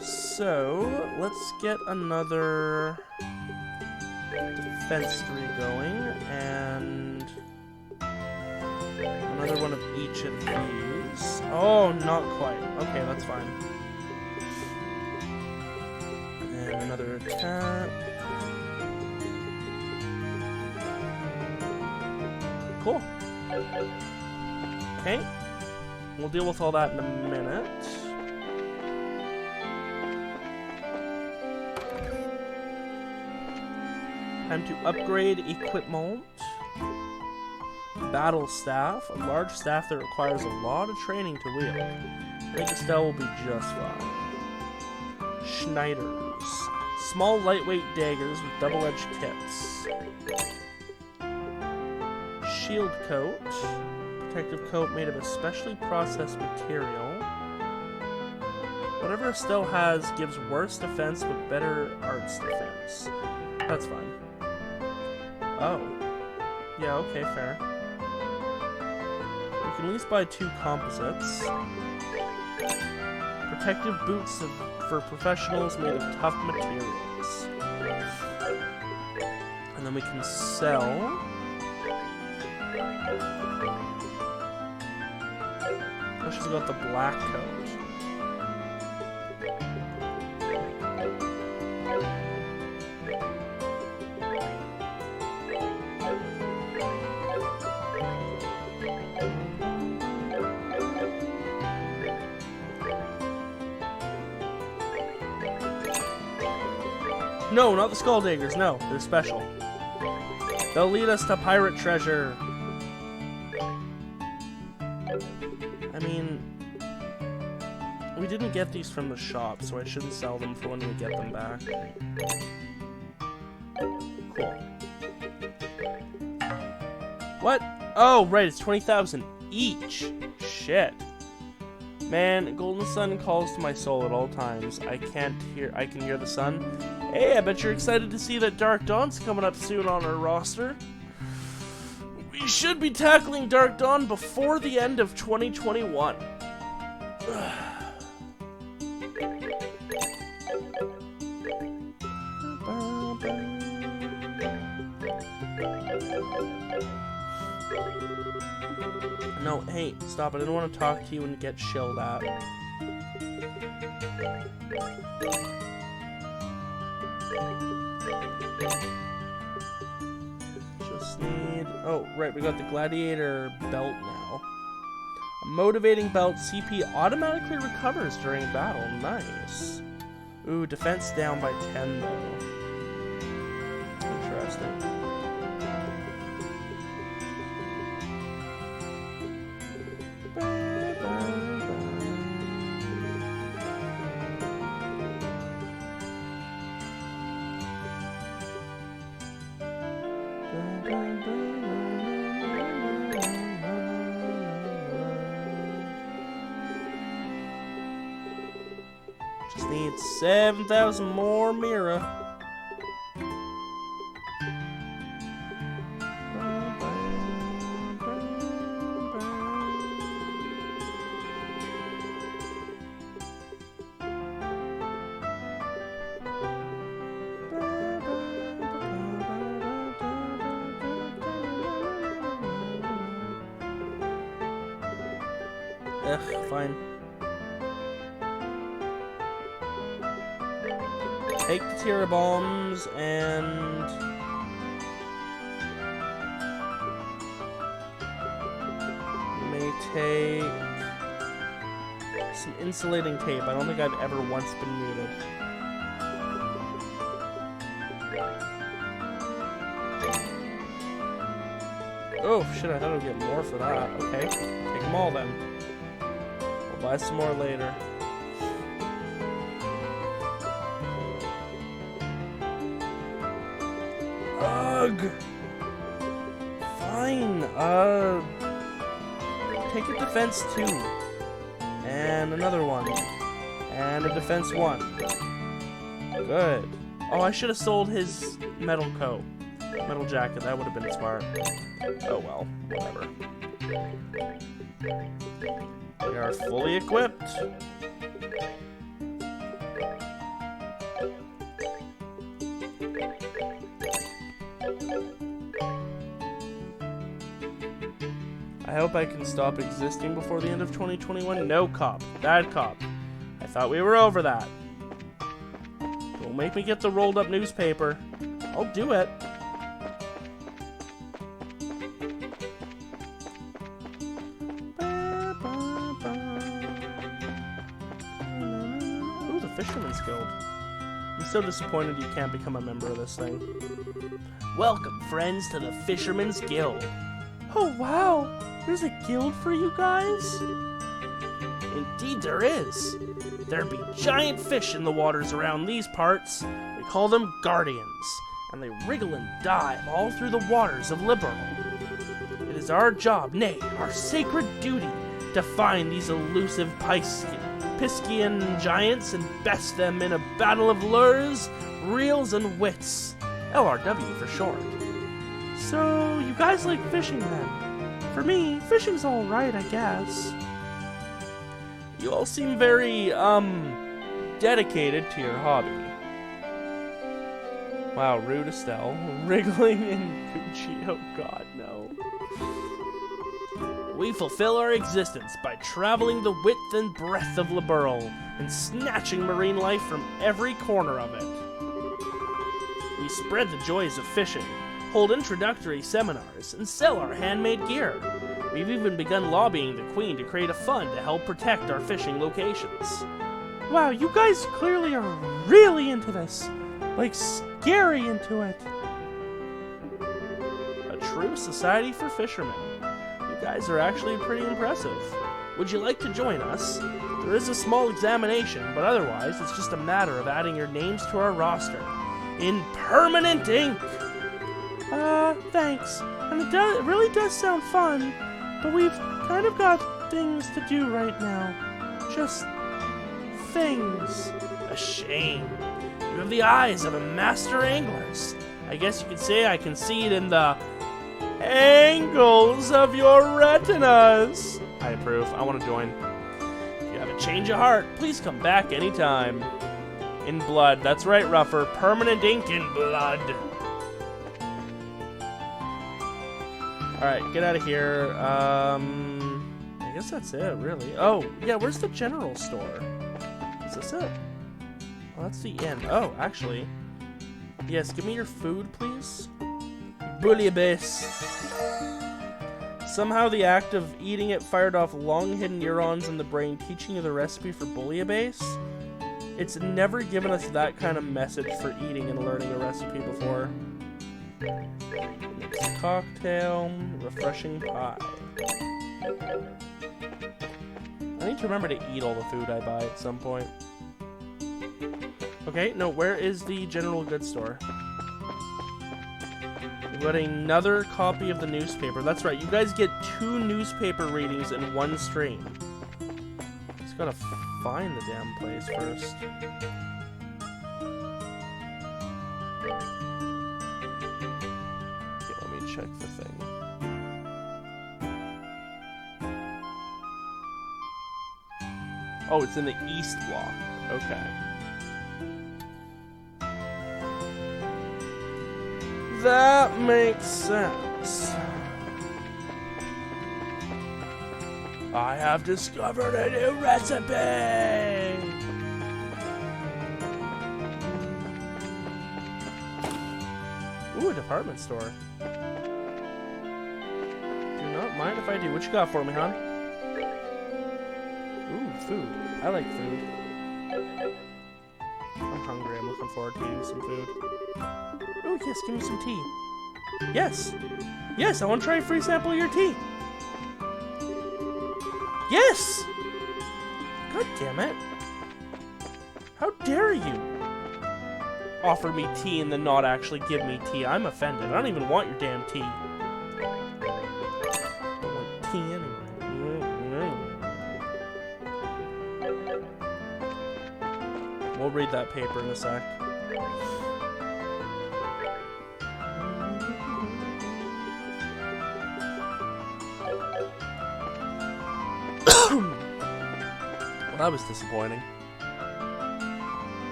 So, let's get another defense 3 going, and another one of each of these. Oh, not quite. Okay, that's fine. And another attack. Cool. Okay. We'll deal with all that in a minute. Time to upgrade equipment. Battle staff, a large staff that requires a lot of training to wield. I think Estelle will be just fine. Schneiders, small lightweight daggers with double-edged tips. Shield coat, protective coat made of a specially processed material. Whatever Estelle has gives worse defense but better arts defense. That's fine. Oh. Yeah, okay, fair. We can at least buy 2 composites. Protective boots for professionals made of tough materials. And then we can sell. Oh, she's got the black coat. No, not the Skulldiggers. No, they're special. They'll lead us to pirate treasure. I mean, we didn't get these from the shop, so I shouldn't sell them for when we get them back. Cool. What? Oh, right, it's 20,000 each. Shit. Man, Golden Sun calls to my soul at all times. I can hear the sun. Hey, I bet you're excited to see that Dark Dawn's coming up soon on our roster. We should be tackling Dark Dawn before the end of 2021. No, hey, stop. I didn't want to talk to you and get shelled at. Just need... Oh, right, we got the Gladiator belt now. A motivating belt. CP automatically recovers during battle. Nice. Ooh, defense down by 10, though. Interesting. Just need 7,000 more Mira. Ugh, fine. Take the Tira bombs and... may take some insulating tape. I don't think I've ever once been muted. Oh shit, I thought I would get more for that. Okay, take them all then. We'll buy some more later. Ugh. Fine. Take a defense 2. And another one. And a defense 1. Good. Oh, I should have sold his metal coat. Metal jacket. That would have been smart. Oh well. Whatever. We are fully equipped. I hope I can stop existing before the end of 2021. No, cop. Bad cop. I thought we were over that. Don't make me get the rolled up newspaper. I'll do it. Ooh, the Fisherman's Guild. I'm so disappointed you can't become a member of this thing. Welcome, friends, to the Fisherman's Guild. Oh, wow. There's a guild for you guys? Indeed there is. There be giant fish in the waters around these parts. We call them guardians, and they wriggle and dive all through the waters of Liberal. It is is our job, nay, our sacred duty, to find these elusive Piscian giants and best them in a battle of lures, reels, and wits. LRW for short. So, you guys like fishing then? For me, fishing's alright, I guess. You all seem very, dedicated to your hobby. Wow, rude Estelle. Wriggling in Gucci. Oh god, no. We fulfill our existence by traveling the width and breadth of Liberl and snatching marine life from every corner of it. We spread the joys of fishing, hold introductory seminars, and sell our handmade gear. We've even begun lobbying the Queen to create a fund to help protect our fishing locations. Wow, you guys clearly are really into this. Like, scary into it. A true society for fishermen. You guys are actually pretty impressive. Would you like to join us? There is a small examination, but otherwise it's just a matter of adding your names to our roster in permanent ink. Thanks. And it really does sound fun, but we've kind of got things to do right now. Just things. A shame. You have the eyes of a master anglers. I guess you could say I can see it in the angles of your retinas. I approve. I want to join. If you have a change of heart, please come back anytime. In blood. That's right, Ruffer. Permanent ink in blood. Alright, get out of here. I guess that's it, really. Oh, yeah, where's the general store? Is this it? Oh, that's the inn. Oh, actually. Yes, give me your food, please. Bouillabaisse. Somehow the act of eating it fired off long-hidden neurons in the brain, teaching you the recipe for bouillabaisse. It's never given us that kind of message for eating and learning a recipe before. Mixed cocktail, refreshing pie. I need to remember to eat all the food I buy at some point. Okay, no, where is the general goods store? We've got another copy of the newspaper. That's right, you guys get 2 newspaper readings in one stream. Just gotta find the damn place first. Okay, let me check the thing. Oh, it's in the east block. Okay. That makes sense. I have discovered a new recipe! Ooh, a department store. Do not mind if I do. What you got for me, hon? Ooh, food. I like food. I'm hungry. I'm looking forward to eating some food. Oh, yes, give me some tea. Yes! Yes, I want to try a free sample of your tea. Yes! God damn it. How dare you offer me tea and then not actually give me tea? I'm offended. I don't even want your damn tea. I don't want tea anyway. We'll read that paper in a sec. Well, that was disappointing.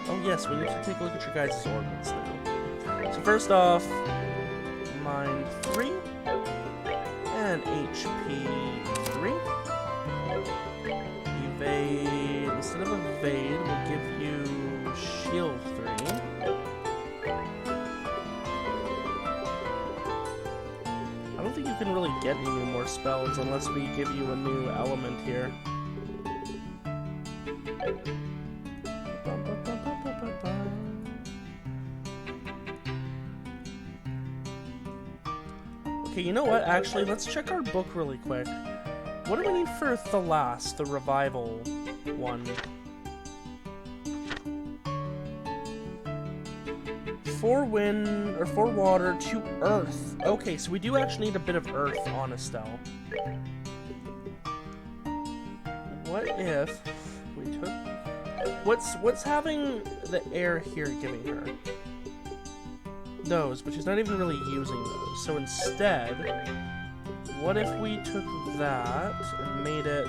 Oh yes, we need to take a look at your guys' ordnance now. So first off, mind 3 and HP 3. Evade, instead of evade, we'll give you shield 3. I don't think you can really get any more spells unless we give you a new element here. Okay, you know what? Actually, let's check our book really quick. What do we need for the revival one? 4 wind, or 4 water, 2 earth. Okay, so we do actually need a bit of earth on Estelle. What if we took... What's having the air here giving her? Those, but she's not even really using those. So instead, what if we took that and made it...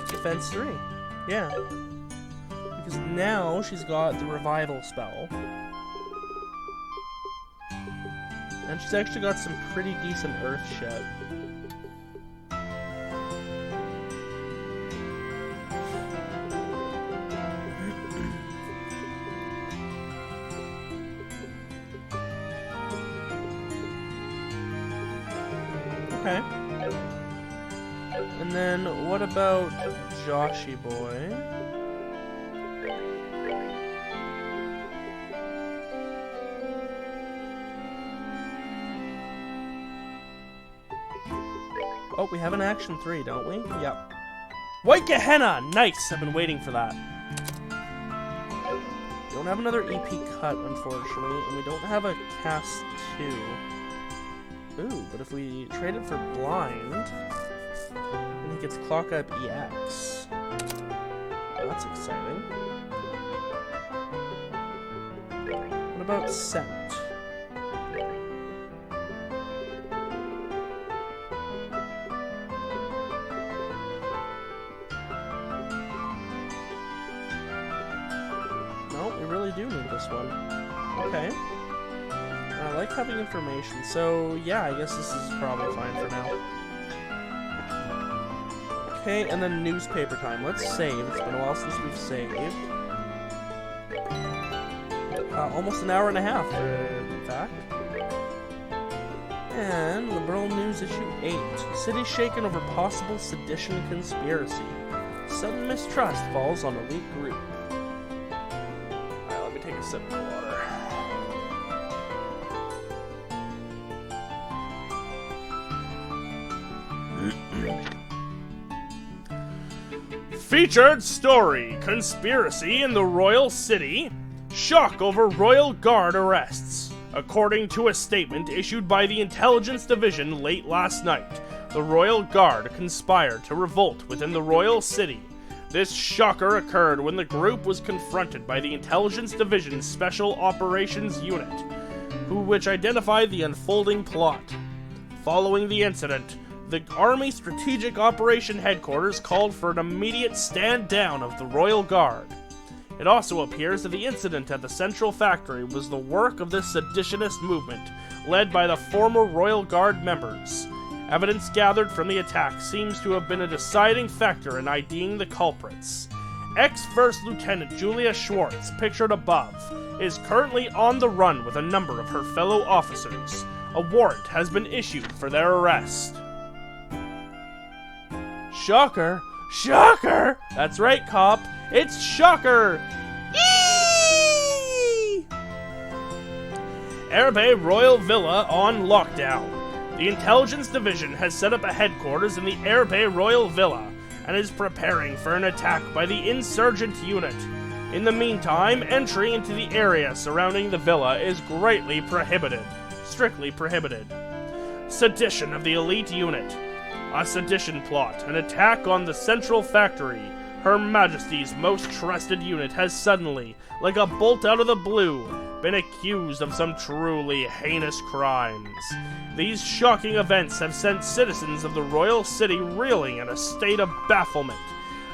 Defense 3. Yeah. Because now she's got the revival spell. And she's actually got some pretty decent earth shit. Okay. And then what about Joshy boy? Oh, we have an action 3, don't we? Yep. White Gehenna! Nice! I've been waiting for that. We don't have another EP cut, unfortunately, and we don't have a cast 2. Ooh, but if we trade it for blind, then he gets clock up EX. That's exciting. What about scent? Do need this one. Okay. I like having information, so yeah, I guess this is probably fine for now. Okay, and then newspaper time. Let's save. It's been a while since we've saved. Almost an hour and a half, in fact. And Liberal News issue 8. City shaken over possible sedition conspiracy. Sudden mistrust falls on elite group. Take a sip of water. Featured story: Conspiracy in the Royal City. Shock over Royal Guard arrests. According to a statement issued by the Intelligence Division late last night, the Royal Guard conspired to revolt within the Royal City. This shocker occurred when the group was confronted by the Intelligence Division's Special Operations Unit, which identified the unfolding plot. Following the incident, the Army Strategic Operation Headquarters called for an immediate stand-down of the Royal Guard. It also appears that the incident at the Central Factory was the work of this seditionist movement, led by the former Royal Guard members. Evidence gathered from the attack seems to have been a deciding factor in IDing the culprits. Ex-First Lieutenant Julia Schwartz, pictured above, is currently on the run with a number of her fellow officers. A warrant has been issued for their arrest. Shocker! Shocker! That's right, cop. It's Shocker! Eee! Air Bay Royal Villa on lockdown. The Intelligence Division has set up a headquarters in the Air Bay Royal Villa and is preparing for an attack by the insurgent unit. In the meantime, entry into the area surrounding the villa is greatly prohibited. Strictly prohibited. Sedition of the elite unit. A sedition plot, an attack on the Central Factory. Her Majesty's most trusted unit has suddenly, like a bolt out of the blue, been accused of some truly heinous crimes. These shocking events have sent citizens of the Royal City reeling in a state of bafflement.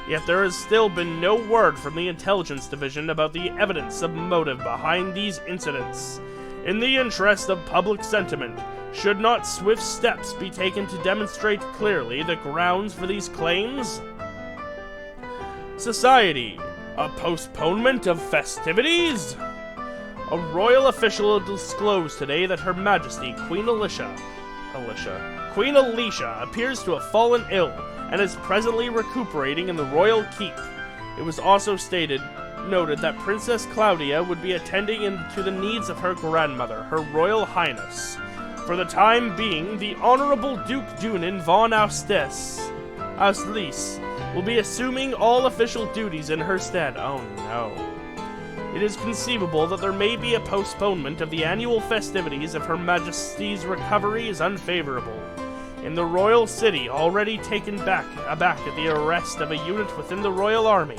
Yet there has still been no word from the Intelligence Division about the evidence of motive behind these incidents. In the interest of public sentiment, should not swift steps be taken to demonstrate clearly the grounds for these claims? Society, a postponement of festivities? A royal official disclosed today that Her Majesty Queen Alicia appears to have fallen ill and is presently recuperating in the royal keep. It was also noted that Princess Claudia would be attending to the needs of her grandmother, Her Royal Highness. For the time being, the Honorable Duke Dunin von Auslis will be assuming all official duties in her stead. Oh no. It is conceivable that there may be a postponement of the annual festivities if Her Majesty's recovery is unfavorable. In the royal city, already taken aback at the arrest of a unit within the royal army,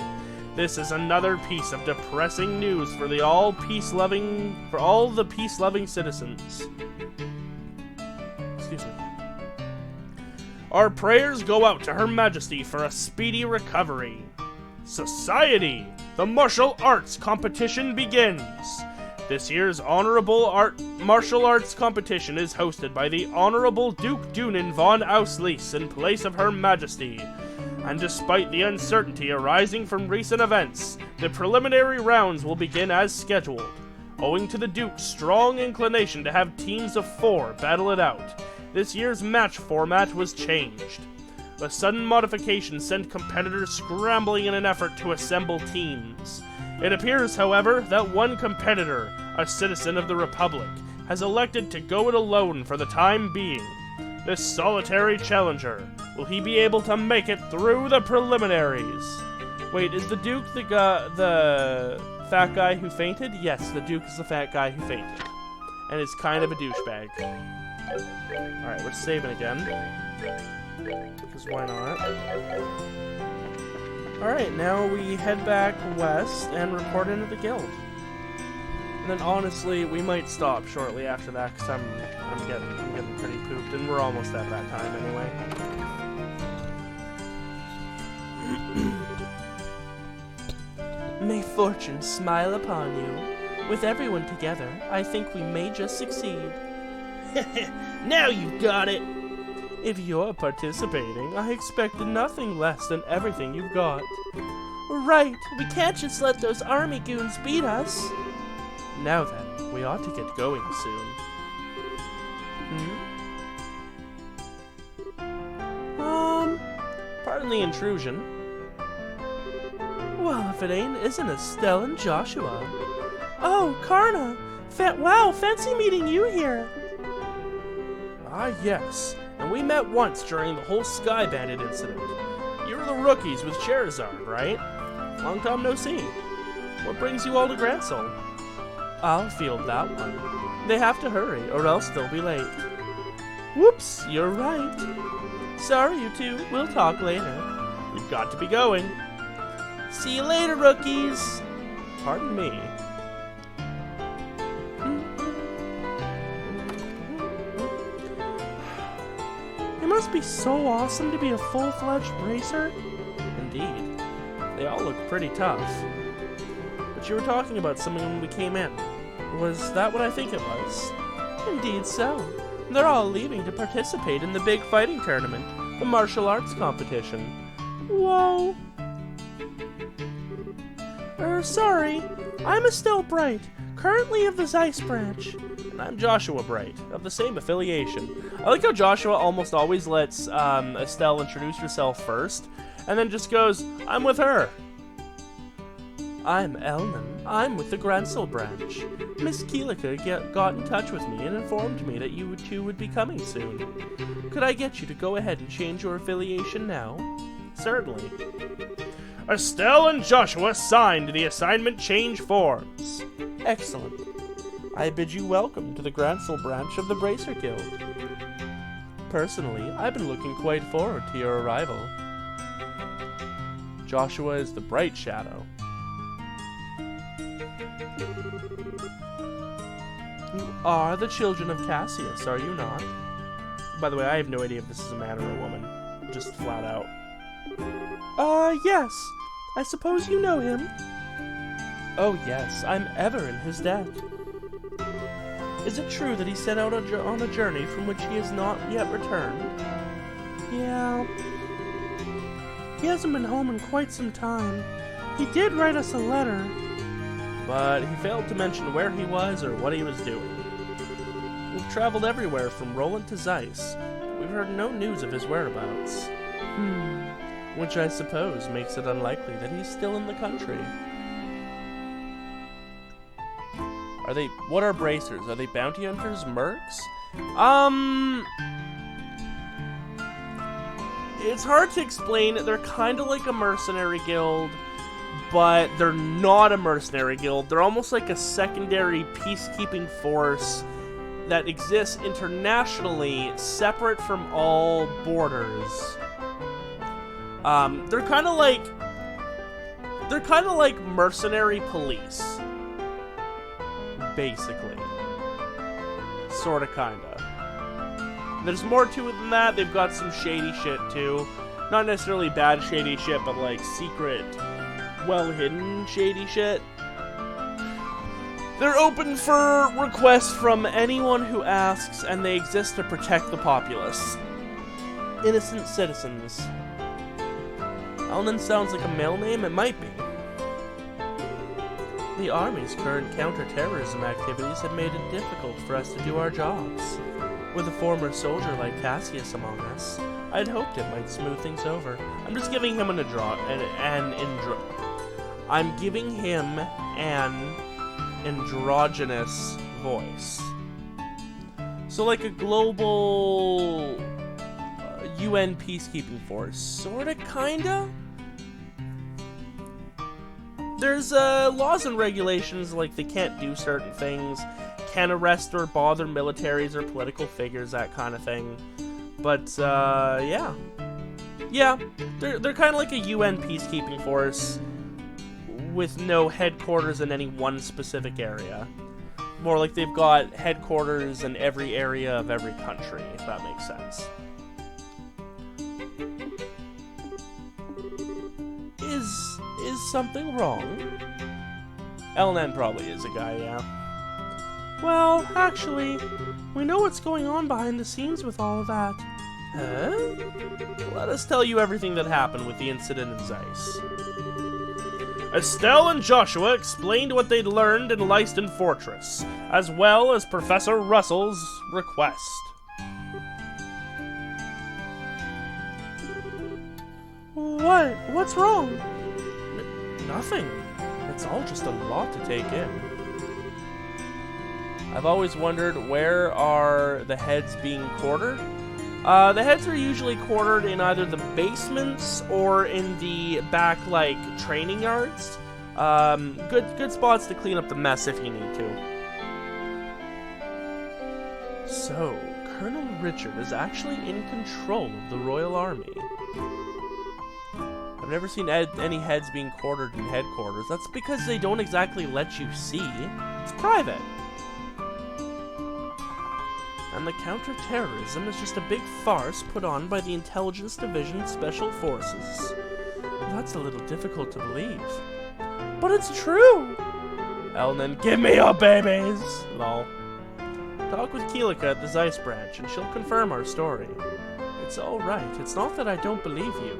this is another piece of depressing news for all the peace-loving citizens. Excuse me. Our prayers go out to Her Majesty for a speedy recovery. Society! The martial arts competition begins! This year's martial arts competition is hosted by the Honorable Duke Dunin von Auslis in place of Her Majesty. And despite the uncertainty arising from recent events, the preliminary rounds will begin as scheduled, owing to the Duke's strong inclination to have teams of 4 battle it out. This year's match format was changed. A sudden modification sent competitors scrambling in an effort to assemble teams. It appears, however, that one competitor, a citizen of the Republic, has elected to go it alone for the time being. This solitary challenger, will he be able to make it through the preliminaries? Wait, is the Duke the fat guy who fainted? Yes, the Duke is the fat guy who fainted. And is kind of a douchebag. Alright, we're saving again. Because why not? Alright, now we head back west and report into the guild. And then honestly, we might stop shortly after that because I'm getting pretty pooped, and we're almost at that time anyway. May fortune smile upon you. With everyone together, I think we may just succeed. Now you've got it! If you're participating, I expect nothing less than everything you've got. Right, we can't just let those army goons beat us. Now then, we ought to get going soon. Pardon the intrusion. Well, if it isn't Estelle and Joshua. Oh, Karna! Wow, fancy meeting you here. Ah, yes. And we met once during the whole Sky Bandit incident. You were the rookies with Charizard, right? Long time no see. What brings you all to Gransel? I'll field that one. They have to hurry, or else they'll be late. Whoops, you're right. Sorry, you two. We'll talk later. We've got to be going. See you later, rookies. Pardon me. It must be so awesome to be a full-fledged bracer. Indeed. They all look pretty tough. But you were talking about something when we came in. Was that what I think it was? Indeed so. They're all leaving to participate in the big fighting tournament, the martial arts competition. Whoa. Sorry. I'm Estelle Bright, currently of the Zeiss branch. And I'm Joshua Bright, of the same affiliation. I like how Joshua almost always lets Estelle introduce herself first, and then just goes, I'm with her. I'm Elnan. I'm with the Gransel branch. Miss Keelika got in touch with me and informed me that you two would be coming soon. Could I get you to go ahead and change your affiliation now? Certainly. Estelle and Joshua signed the assignment change forms. Excellent. I bid you welcome to the Gransel branch of the Bracer Guild. Personally, I've been looking quite forward to your arrival. Joshua is the bright shadow. You are the children of Cassius, are you not? By the way, I have no idea if this is a man or a woman. Just flat out. Yes. I suppose you know him. Oh yes, I'm ever in his debt. Is it true that he set out on a journey from which he has not yet returned? Yeah. He hasn't been home in quite some time. He did write us a letter. But he failed to mention where he was or what he was doing. We've traveled everywhere from Roland to Zeiss. We've heard no news of his whereabouts. Which I suppose makes it unlikely that he's still in the country. What are bracers? Are they bounty hunters, mercs? It's hard to explain. They're kind of like a mercenary guild, but they're not a mercenary guild. They're almost like a secondary peacekeeping force that exists internationally, separate from all borders. They're kind of like mercenary police, basically. Sorta, kinda. There's more to it than that. They've got some shady shit too. Not necessarily bad shady shit, but like secret, well-hidden shady shit. They're open for requests from anyone who asks, and they exist to protect the populace. Innocent citizens. Elnan sounds like a male name? It might be. The Army's current counter-terrorism activities have made it difficult for us to do our jobs. With a former soldier like Cassius among us, I'd hoped it might smooth things over. I'm just giving him I'm giving him an androgynous voice. So like a global UN peacekeeping force. Sorta, kinda? There's laws and regulations, like they can't do certain things, can't arrest or bother militaries or political figures, that kind of thing. But, yeah. Yeah, they're kind of like a UN peacekeeping force with no headquarters in any one specific area. More like they've got headquarters in every area of every country, if that makes sense. Is something wrong? Elnan probably is a guy, yeah. Well, actually, we know what's going on behind the scenes with all of that. Huh? Let us tell you everything that happened with the incident in Zeiss. Estelle and Joshua explained what they'd learned in Leiston Fortress, as well as Professor Russell's request. What's wrong? Nothing. It's all just a lot to take in. I've always wondered, where are the heads being quartered? The heads are usually quartered in either the basements or in the back, like, training yards. Good spots to clean up the mess if you need to. So, Colonel Richard is actually in control of the Royal Army. I've never seen any heads being quartered in headquarters. That's because they don't exactly let you see. It's private. And the counter-terrorism is just a big farce put on by the Intelligence Division Special Forces. That's a little difficult to believe. But it's true! Elnan, give me your babies! Lol. Talk with Keelika at the Zeiss branch, and she'll confirm our story. It's alright. It's not that I don't believe you.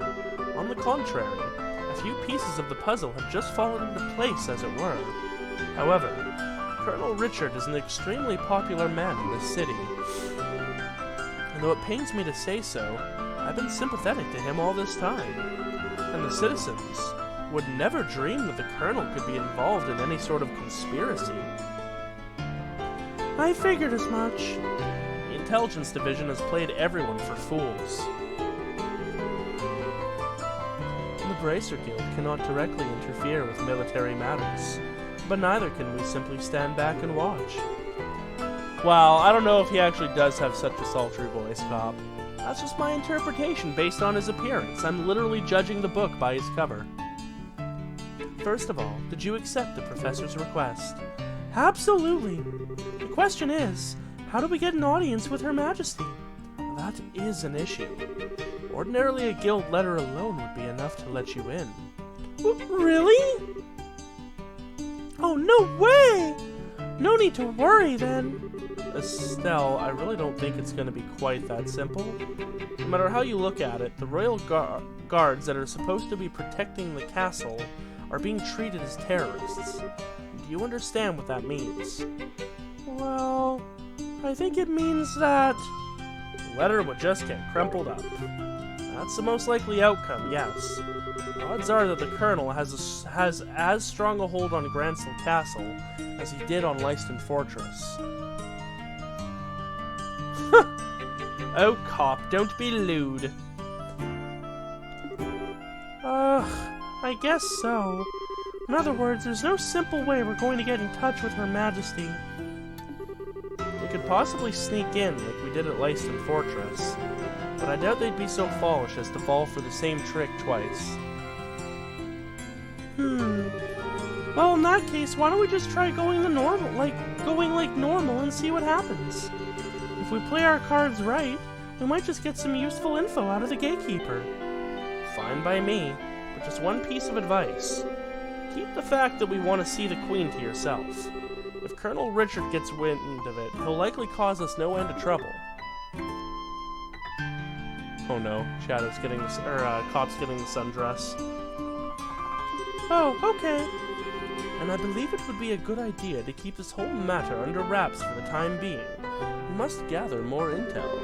On the contrary, a few pieces of the puzzle have just fallen into place, as it were. However, Colonel Richard is an extremely popular man in this city. And though it pains me to say so, I've been sympathetic to him all this time. And the citizens would never dream that the Colonel could be involved in any sort of conspiracy. I figured as much. The Intelligence Division has played everyone for fools. The Bracer Guild cannot directly interfere with military matters, but neither can we simply stand back and watch. Well, I don't know if he actually does have such a sultry voice, Cop. That's just my interpretation based on his appearance. I'm literally judging the book by his cover. First of all, did you accept the Professor's request? Absolutely. The question is, how do we get an audience with Her Majesty? That is an issue. Ordinarily, a guild letter alone would be enough to let you in. Really? Oh, no way! No need to worry, then. Estelle, I really don't think it's going to be quite that simple. No matter how you look at it, the royal guards that are supposed to be protecting the castle are being treated as terrorists. Do you understand what that means? Well, I think it means that the letter would just get crumpled up. That's the most likely outcome, yes. Odds are that the Colonel has as strong a hold on Gransel Castle as he did on Leiston Fortress. Oh, cop, don't be lewd. I guess so. In other words, there's no simple way we're going to get in touch with Her Majesty. We could possibly sneak in, like we did at Lyston Fortress, but I doubt they'd be so foolish as to fall for the same trick twice. Well, in that case, why don't we just try going normal and see what happens? If we play our cards right, we might just get some useful info out of the gatekeeper. Fine by me, but just one piece of advice. Keep the fact that we want to see the Queen to yourself. If Colonel Richard gets wind of it, he'll likely cause us no end of trouble. Oh no, Shadow's getting the Cop's getting the sundress. Oh, okay. And I believe it would be a good idea to keep this whole matter under wraps for the time being. We must gather more intel.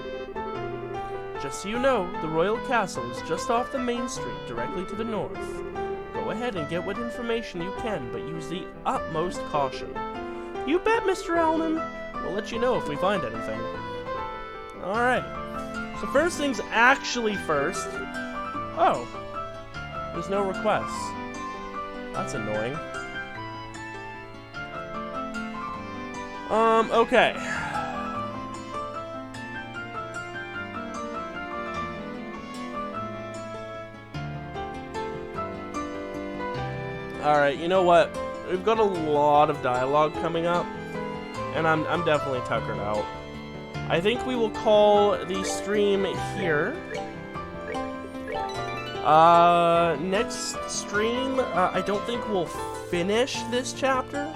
Just so you know, the Royal Castle is just off the main street, directly to the north. Go ahead and get what information you can, but use the utmost caution. You bet, Mr. Allen. We'll let you know if we find anything. Alright. So first things actually first. Oh. There's no requests. That's annoying. Okay. Alright, you know what? We've got a lot of dialogue coming up, and I'm definitely tuckered out. I think we will call the stream here. Next stream, I don't think we'll finish this chapter,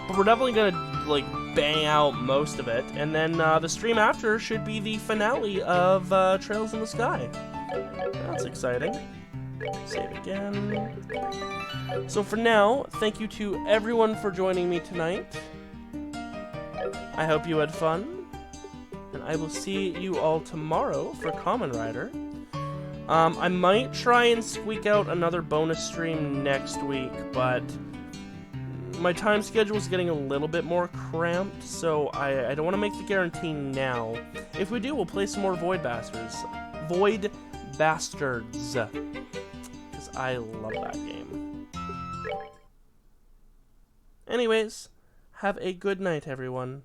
but we're definitely gonna, like, bang out most of it, and then, the stream after should be the finale of, Trails in the Sky. That's exciting. Save again. So for now, thank you to everyone for joining me tonight. I hope you had fun, and I will see you all tomorrow for Kamen Rider. I might try and squeak out another bonus stream next week, but my time schedule is getting a little bit more cramped, so I don't want to make the guarantee now. If we do, we'll play some more Void Bastards. Void Bastards. Because I love that game. Anyways, have a good night, everyone.